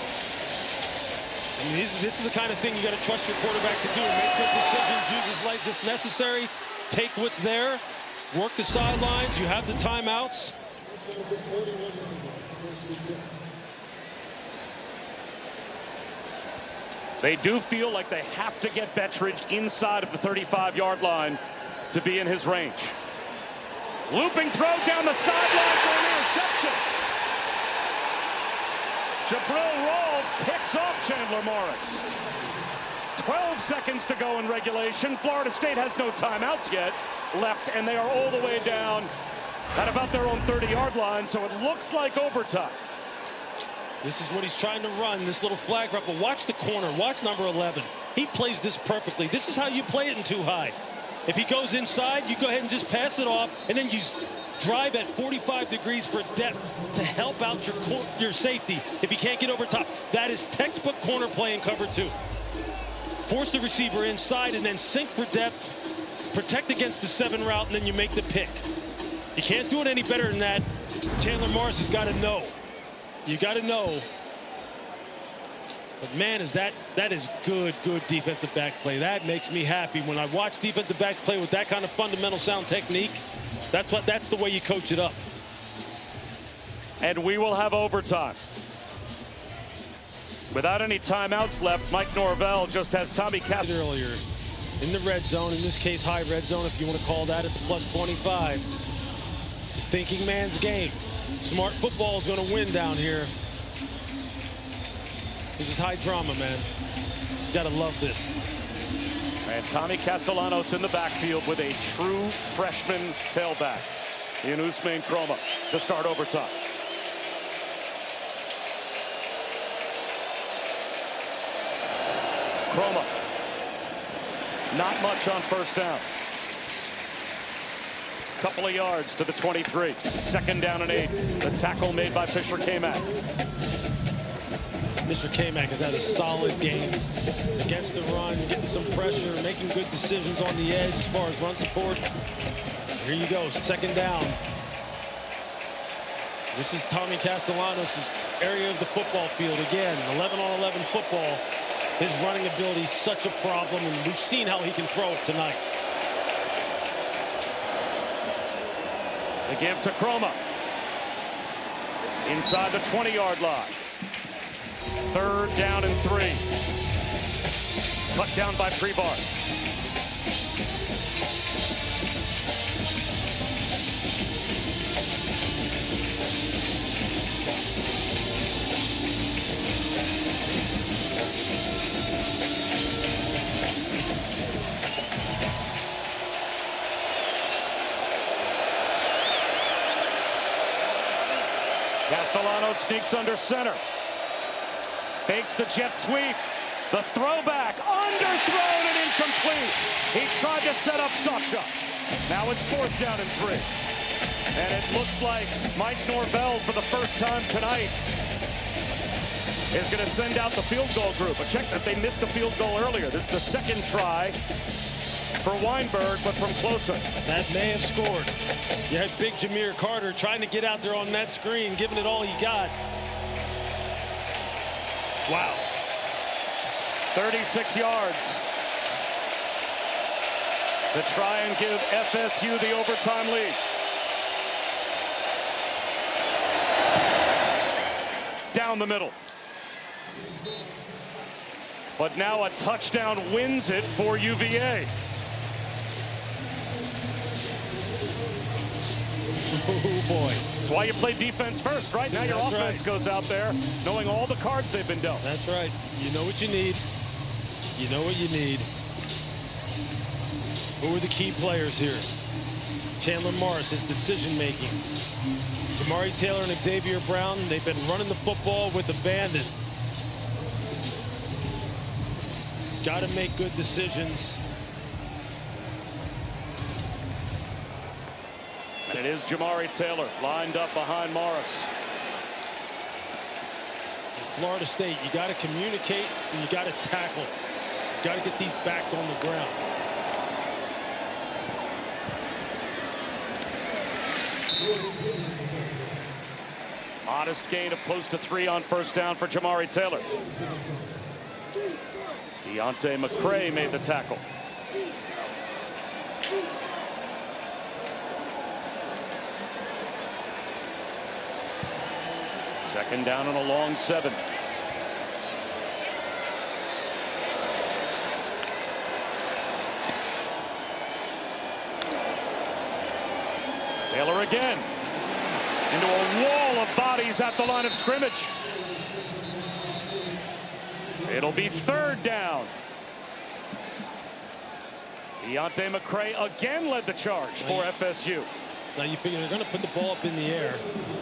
I mean, this is the kind of thing you got to trust your quarterback to do. Make good decisions, use his legs if necessary, take what's there. Work the sidelines. You have the timeouts. They do feel like they have to get Bettridge inside of the 35-yard line to be in his range. Looping throw down the sideline for an interception. Jabril Rawls picks off Chandler Morris. 12 seconds to go in regulation. Florida State has no timeouts yet left, and they are all the way down at about their own 30-yard line, so it looks like overtime. This is what he's trying to run, this little flag route, but watch the corner, watch number 11. He plays this perfectly. This is how you play it in too high. If he goes inside, you go ahead and just pass it off, and then you drive at 45 degrees for depth to help out your safety if he can't get over top. That is textbook corner play in cover 2. Force the receiver inside and then sink for depth, protect against the 7 route, and then you make the pick. You can't do it any better than that. Chandler Morris has got to know. You got to know. But man, that is good defensive back play. That makes me happy when I watch defensive backs play with that kind of fundamental sound technique. That's the way you coach it up. And we will have overtime. Without any timeouts left, Mike Norvell just has Tommy Castro earlier in the red zone, in this case high red zone if you want to call that, at the +25. It's a thinking man's game. Smart football is going to win down here. This is high drama, man. You got to love this. And Tommy Castellanos in the backfield with a true freshman tailback in Ousmane Kromah to start overtime. Kromah, not much on first down. Couple of yards to the 23. 2nd down and 8. The tackle made by Fisher K-Mac. Mr. K-Mac has had a solid game against the run, getting some pressure, making good decisions on the edge as far as run support. Here you go, 2nd down. This is Tommy Castellanos' area of the football field. Again, 11-on-11 football. His running ability is such a problem, and we've seen how he can throw it tonight. They give to Kromah. Inside the 20-yard line. 3rd down and 3. Cut down by Prebar. Castellano sneaks under center. Fakes the jet sweep. The throwback, underthrown and incomplete. He tried to set up Sasha. Now it's 4th down and 3. And it looks like Mike Norvell, for the first time tonight, is going to send out the field goal group. But check that they missed a field goal earlier. This is the second try for Weinberg, but from closer. That may have scored. You had big Jameer Carter trying to get out there on that screen, giving it all he got. Wow. 36 yards to try and give FSU the overtime lead. Down the middle. But now a touchdown wins it for UVA. Oh, boy. That's why you play defense first, right? Now your offense goes out there knowing all the cards they've been dealt. That's right. You know what you need. You know what you need. Who are the key players here? Chandler Morris, his decision-making. Jamari Taylor and Xavier Brown, they've been running the football with abandon. Got to make good decisions. And it is Jamari Taylor lined up behind Morris. Florida State, you got to communicate and you got to tackle. You got to get these backs on the ground. Modest gain of close to 3 on 1st down for Jamari Taylor. Deontay McCray made the tackle. Second down and a long 7. Taylor again. Into a wall of bodies at the line of scrimmage. It'll be 3rd down. Deontay McCray again led the charge for FSU. Now you figure they're going to put the ball up in the air.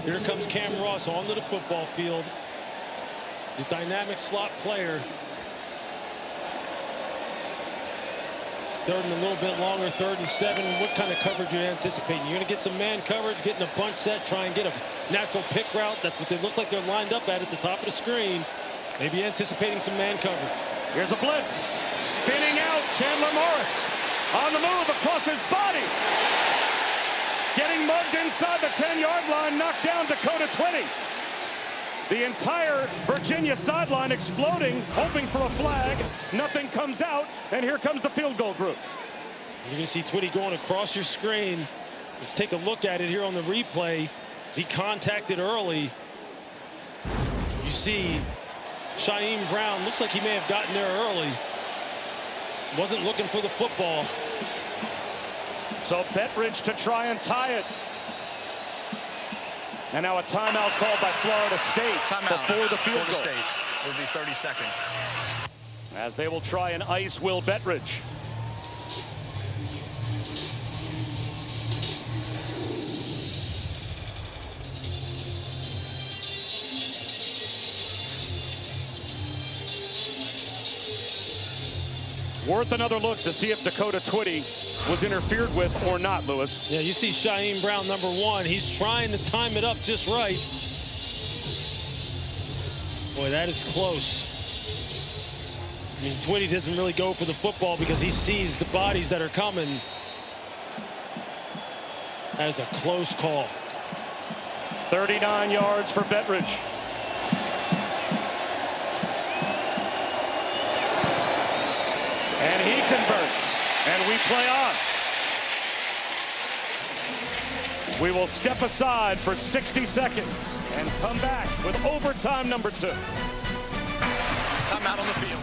Here comes Cam Ross onto the football field. The dynamic slot player. It's 3rd and a little bit longer, 3rd and 7. What kind of coverage are you anticipating? You're going to get some man coverage, getting a bunch set, try and get a natural pick route. That's what it looks like they're lined up at the top of the screen. Maybe anticipating some man coverage. Here's a blitz. Spinning out, Chandler Morris. On the move across his body. Getting mugged inside the 10-yard line, knocked down Dakota 20. The entire Virginia sideline exploding, hoping for a flag. Nothing comes out, and here comes the field goal group. You're going to see Twitty going across your screen. Let's take a look at it here on the replay. As he contacted early, you see Shaheem Brown. Looks like he may have gotten there early. Wasn't looking for the football. So Bettridge to try and tie it. And now a timeout called by Florida State before the field goal. Florida State. It'll be 30 seconds. As they will try and ice Will Bettridge. Worth another look to see if Dakota Twitty was interfered with or not, Lewis. Yeah, you see Shaheem Brown, number 1. He's trying to time it up just right. Boy, that is close. I mean, Twitty doesn't really go for the football because he sees the bodies that are coming. That is a close call. 39 yards for Bettridge. And he converts, and we play on. We will step aside for 60 seconds and come back with overtime number 2. Timeout on the field.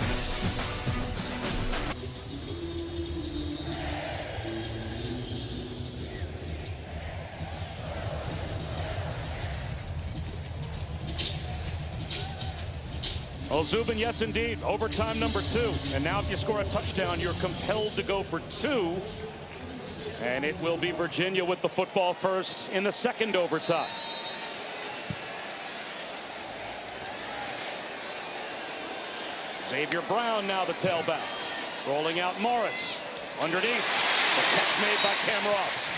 Well, Zubin, yes, indeed. Overtime number 2. And now if you score a touchdown, you're compelled to go for 2. And it will be Virginia with the football first in the second overtime. Xavier Brown now the tailback. Rolling out Morris. Underneath. The catch made by Cam Ross.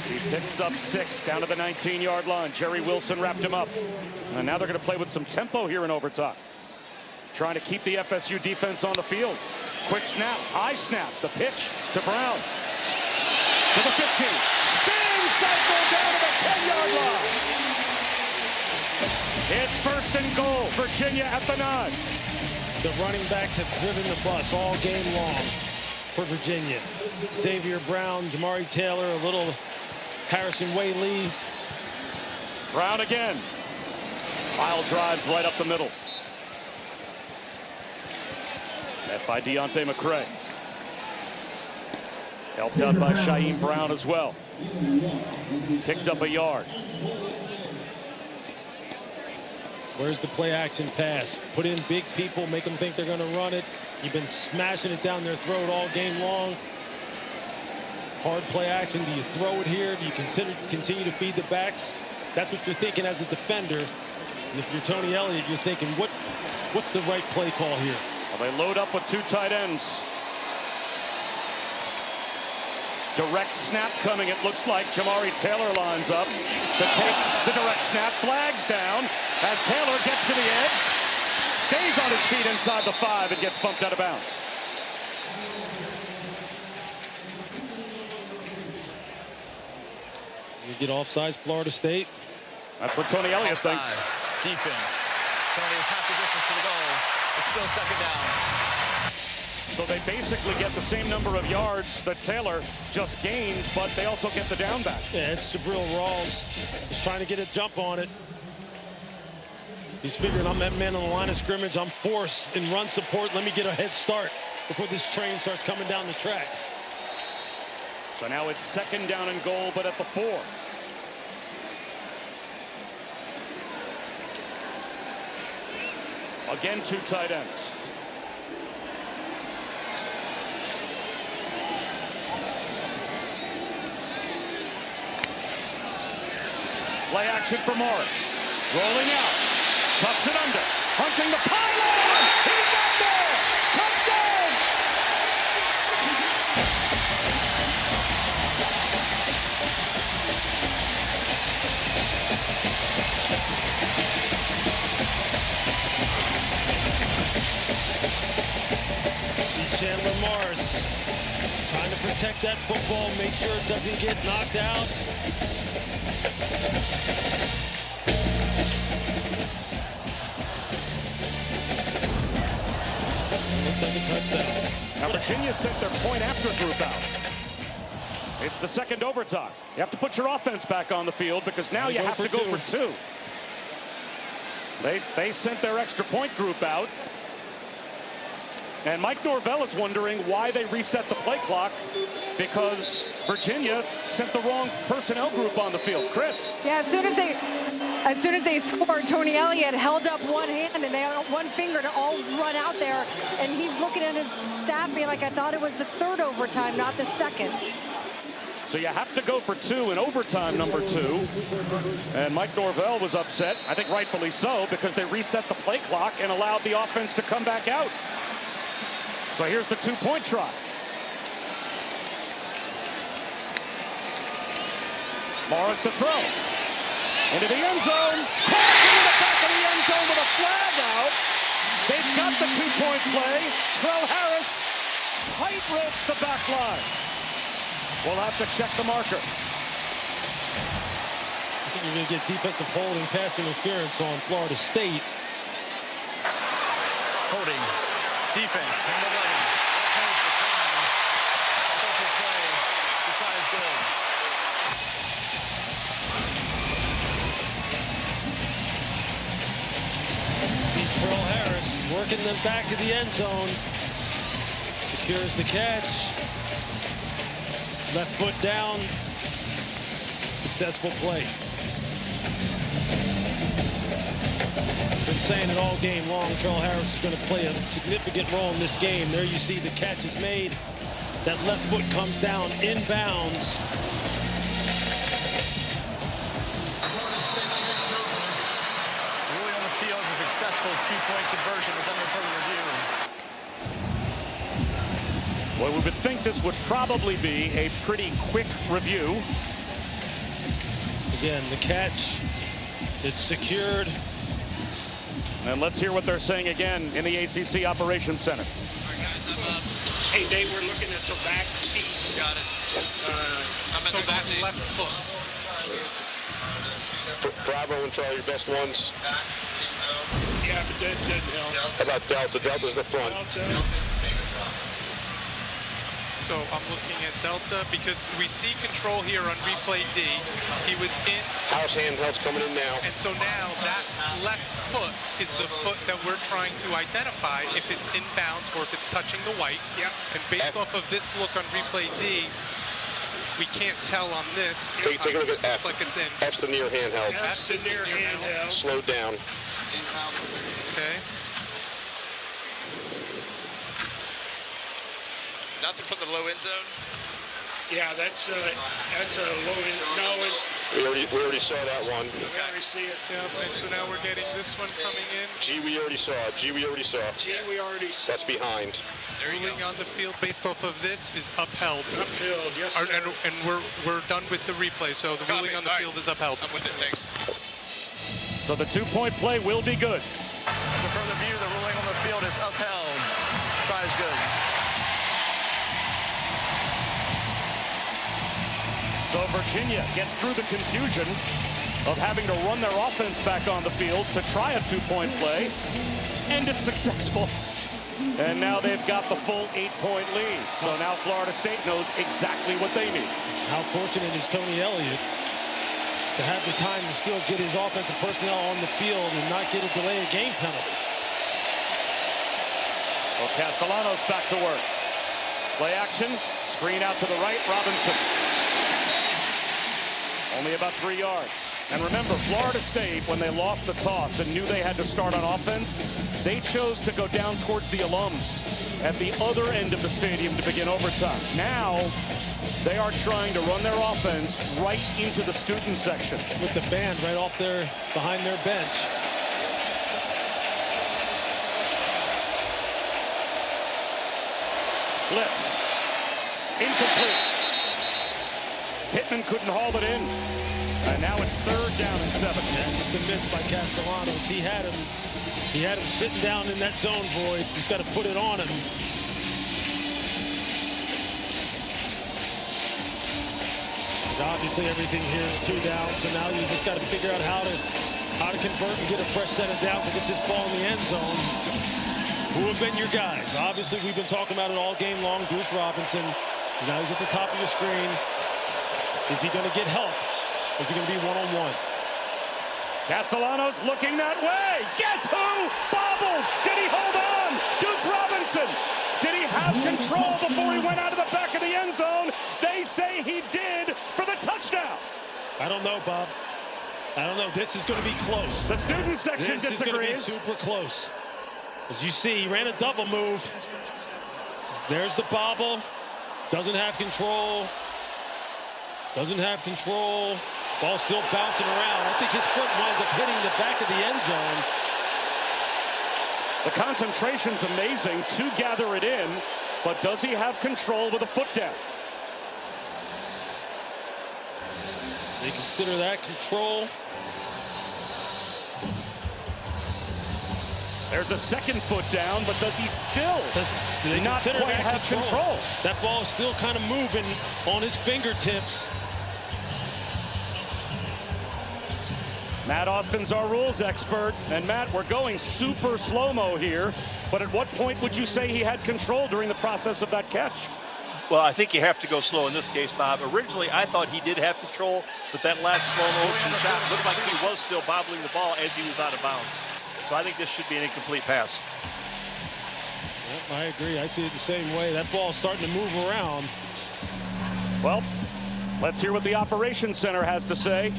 He picks up 6 down to the 19-yard line. Jerry Wilson wrapped him up. And now they're going to play with some tempo here in overtime. Trying to keep the FSU defense on the field. Quick snap, high snap, the pitch to Brown. To the 15. Spin cycle down to the 10-yard line. It's 1st and goal. Virginia at the 9. The running backs have driven the bus all game long for Virginia. Xavier Brown, Jamari Taylor, a little Harrison Way-Lee. Brown again. Pile drives right up the middle. Met by Deontay McCray. Helped out by Shaheem Brown as well. Picked up a yard. Where's the play action pass? Put in big people, make them think they're going to run it. You've been smashing it down their throat all game long. Hard play action. Do you throw it here? Do you continue to feed the backs? That's what you're thinking as a defender. And if you're Tony Elliott, you're thinking, what's the right play call here? Well, they load up with 2 tight ends. Direct snap coming, it looks like. Jamari Taylor lines up to take the direct snap. Flags down as Taylor gets to the edge. Stays on his feet inside the 5 and gets bumped out of bounds. You get offsides, Florida State. That's what Tony Elliott thinks. Defense. Tony is half the distance to the goal. It's still 2nd down. So they basically get the same number of yards that Taylor just gained, but they also get the down back. Yeah, it's Jabril Rawls. He's trying to get a jump on it. He's figuring, I'm that man on the line of scrimmage. I'm forced in run support. Let me get a head start before this train starts coming down the tracks. So now it's 2nd down and goal, but at the 4. Again, 2 tight ends. Play action for Morris. Rolling out. Tucks it under. Hunting the pylon. He got there. Touchdown. See Chandler Morris trying to protect that football, make sure it doesn't get knocked out. Looks like a touchdown. Now Virginia sent their point after group out. It's the 2nd overtime. You have to put your offense back on the field because now you have to go for 2. They sent their extra point group out. And Mike Norvell is wondering why they reset the play clock, because Virginia sent the wrong personnel group on the field. Chris? Yeah, as soon as they scored, Tony Elliott held up one hand and they had one finger to all run out there, and he's looking at his stat being like, I thought it was the 3rd overtime, not the 2nd. So you have to go for 2 in overtime number 2. And Mike Norvell was upset, I think rightfully so, because they reset the play clock and allowed the offense to come back out. So here's the 2-point try. Morris to throw. Into the end zone. Cross into the back of the end zone with a flag out. They've got the 2-point play. Trell Harris tight-roped the back line. We'll have to check the marker. I think you're going to get defensive holding, pass interference on Florida State. Holding. Defense. And the leg. Turns the time. Special play. Decides goal. See Trell Harris working them back to the end zone. Secures the catch. Left foot down. Successful play. Been saying it all game long. Trell Harris is going to play a significant role in this game. There you see the catch is made. That left foot comes down inbounds. Really on the field was excessive. successful two-point conversion is under further review. Well, we would think this would probably be a pretty quick review. Again, the catch, it's secured. And let's hear what they're saying again in the ACC Operations Center. Hey, Dave, we're looking at the back feet. Got it. I'm at the back left foot. Bravo and Charlie, your best ones. Yeah, but that doesn't help. How about Delta? Delta's the front. So I'm looking at Delta because we see control here on replay D. He was in. House handheld's coming in now. And so now that left foot is the foot that we're trying to identify if it's inbounds or if it's touching the white. Yep. And based off of this look on replay D, we can't tell on this. Take a look at F. Looks like it's in. F's the near handheld. That's the near handheld. Slow down. Okay. Nothing from the low end zone. Yeah, that's a low end. No, it's. We already saw that one. We already see it. Yeah, and so now we're getting this one coming in. G we already saw. G we already saw. That's behind. Ruling on the field based off of this is upheld. Upheld, yes, sir. And we're done with the replay, so the ruling on the field is upheld. I'm with it, thanks. So the two-point play will be good. Under further view, the ruling on the field is upheld. Try is good. So Virginia gets through the confusion of having to run their offense back on the field to try a two-point play, and it's successful. And now they've got the full 8-point lead. So now Florida State knows exactly what they need. How fortunate is Tony Elliott to have the time to still get his offensive personnel on the field and not get a delay of game penalty. So Castellanos back to work. Play action, screen out to the right, Robinson. Only about 3 yards. And remember, Florida State, when they lost the toss and knew they had to start on offense, they chose to go down towards the alums at the other end of the stadium to begin overtime. Now, they are trying to run their offense right into the student section. With the band right off there behind their bench. Blitz. Incomplete. Pittman couldn't haul it in. And now it's 3rd down and 7. Yeah, just a miss by Castellanos. He had him sitting down in that zone, Boyd. Just got to put it on him. And obviously everything here is 2 down, so now you just got to figure out how to convert and get a fresh set of down to get this ball in the end zone. Who have been your guys? Obviously, we've been talking about it all game long. Deuce Robinson. Now he's at the top of your screen. Is he going to get help? Is he going to be one-on-one? Castellanos looking that way. Guess who? Bobbled. Did he hold on? Deuce Robinson. Did he have control before he went out of the back of the end zone? They say he did for the touchdown. I don't know, Bob. I don't know. This is going to be close. The student section disagrees. This is going to be super close. As you see, he ran a double move. There's the bobble. Doesn't have control. Doesn't have control. Ball still bouncing around. I think his foot winds up hitting the back of the end zone. The concentration's amazing to gather it in, but does he have control with a foot down? They consider that control. There's a 2nd foot down, but does he still not quite have control? That ball is still kind of moving on his fingertips. Matt Austin's our rules expert. And Matt, we're going super slow-mo here, but at what point would you say he had control during the process of that catch? Well, I think you have to go slow in this case, Bob. Originally, I thought he did have control, but that last slow motion shot looked like he was still bobbling the ball as he was out of bounds. So I think this should be an incomplete pass. Yep, I agree. I see it the same way. That ball's starting to move around. Well, let's hear what the Operations Center has to say,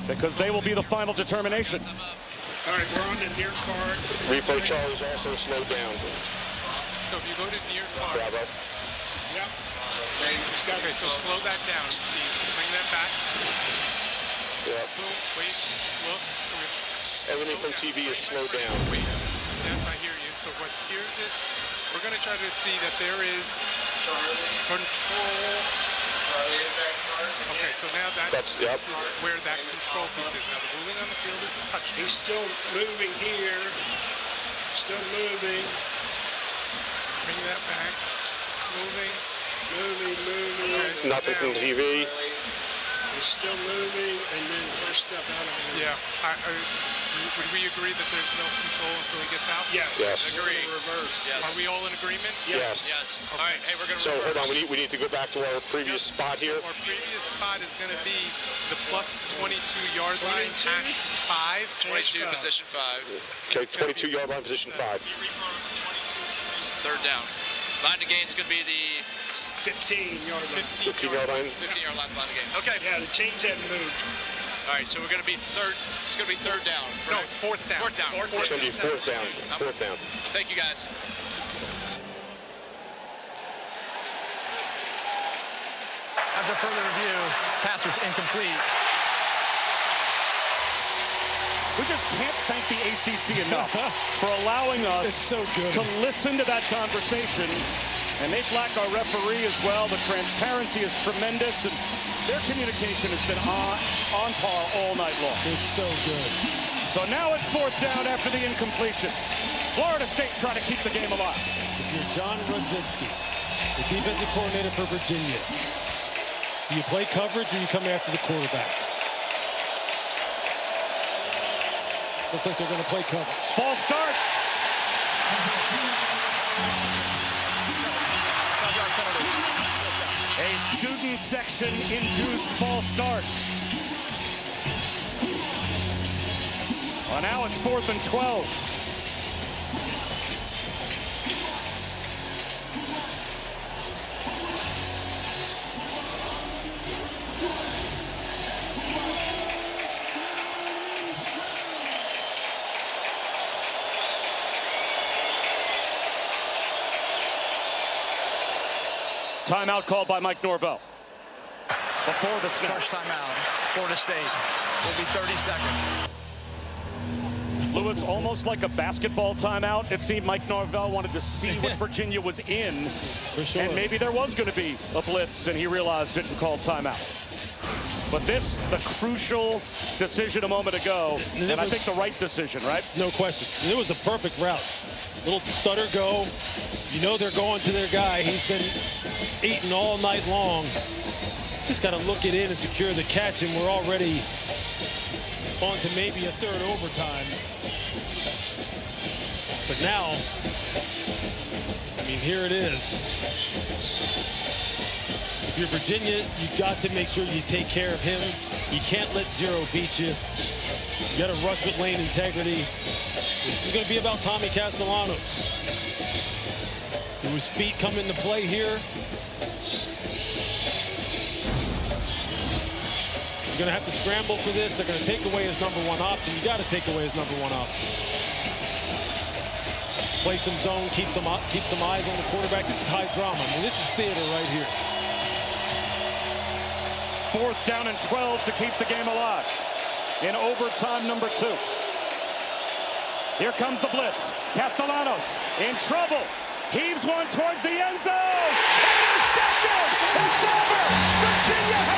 because they will be the final determination. All right, we're on the near card. Replay Charlie's also slowed down. So if you go to near card. Bravo. Yep. Okay, so slow that down, Steve. Bring that back. Yep. Boom, wait, look. everything from TV is slowed down. Yes, I hear you. So what here is, we're going to try to see that there is control. Okay, so now this is where that control piece is. Now the ruling on the field is a touchdown. He's still moving here. Still moving. Bring that back. Moving. Moving. Nothing from TV. He's still moving, and then first step out of it. Yeah. Would we agree that there's no control until he gets out? Yes. Yes. Agree. Reverse. Yes. Are we all in agreement? Yes. Yes. All right. Hey, we're going to So reverse. hold on, we need to go back to our previous spot here. Our previous spot is going to be the plus 22-yard line, hash 5. 22, position 5. Okay, 22-yard line, position 5. Third down. Line to gain is going to be the 15-yard line. 15-yard line. 15-yard line to gain. Okay. Yeah, the chains haven't moved. All right, so we're going to be third. It's going to be third down. No, correct? it's fourth down. Fourth down. It's going to be fourth down. Fourth down. Thank you, guys. After further review, pass was incomplete. We just can't thank the ACC enough for allowing us to listen to that conversation. And Nate Black, our referee, as well. The transparency is tremendous, and their communication has been on par all night long. It's so good. So now it's fourth down after the incompletion. Florida State trying to keep the game alive. If you're John Rudzinski, the defensive coordinator for Virginia, do you play coverage or you come after the quarterback? Looks like they're going to play coverage. False start. A student section induced false start. Well, now it's 4th and 12. Timeout called by Mike Norvell. Before the snap. Charge timeout. Florida State will be 30 seconds. Lewis, almost like a basketball timeout. It seemed Mike Norvell wanted to see what Virginia was in. For sure. And maybe there was going to be a blitz, and he realized it and called timeout. But this, the crucial decision a moment ago, and I think the right decision, right? No question. It was a perfect route. Little stutter go. You know they're going to their guy. He's been eating all night long. Just got to look it in and secure the catch, and we're already on to maybe a third overtime. But now, I mean, here it is. If you're Virginia, you've got to make sure you take care of him. You can't let zero beat you. You got to rush with lane integrity. This is going to be about Tommy Castellanos. Do his feet come into play here? He's going to have to scramble for this. They're going to take away his #1 option. You got to take away his #1 option. Play some zone, keep some eyes on the quarterback. This is high drama. I mean, this is theater right here. 4th down and 12 to keep the game alive in overtime #2. Here comes the blitz. Castellanos in trouble. Heaves one towards the end zone. Intercepted. It's over. Virginia has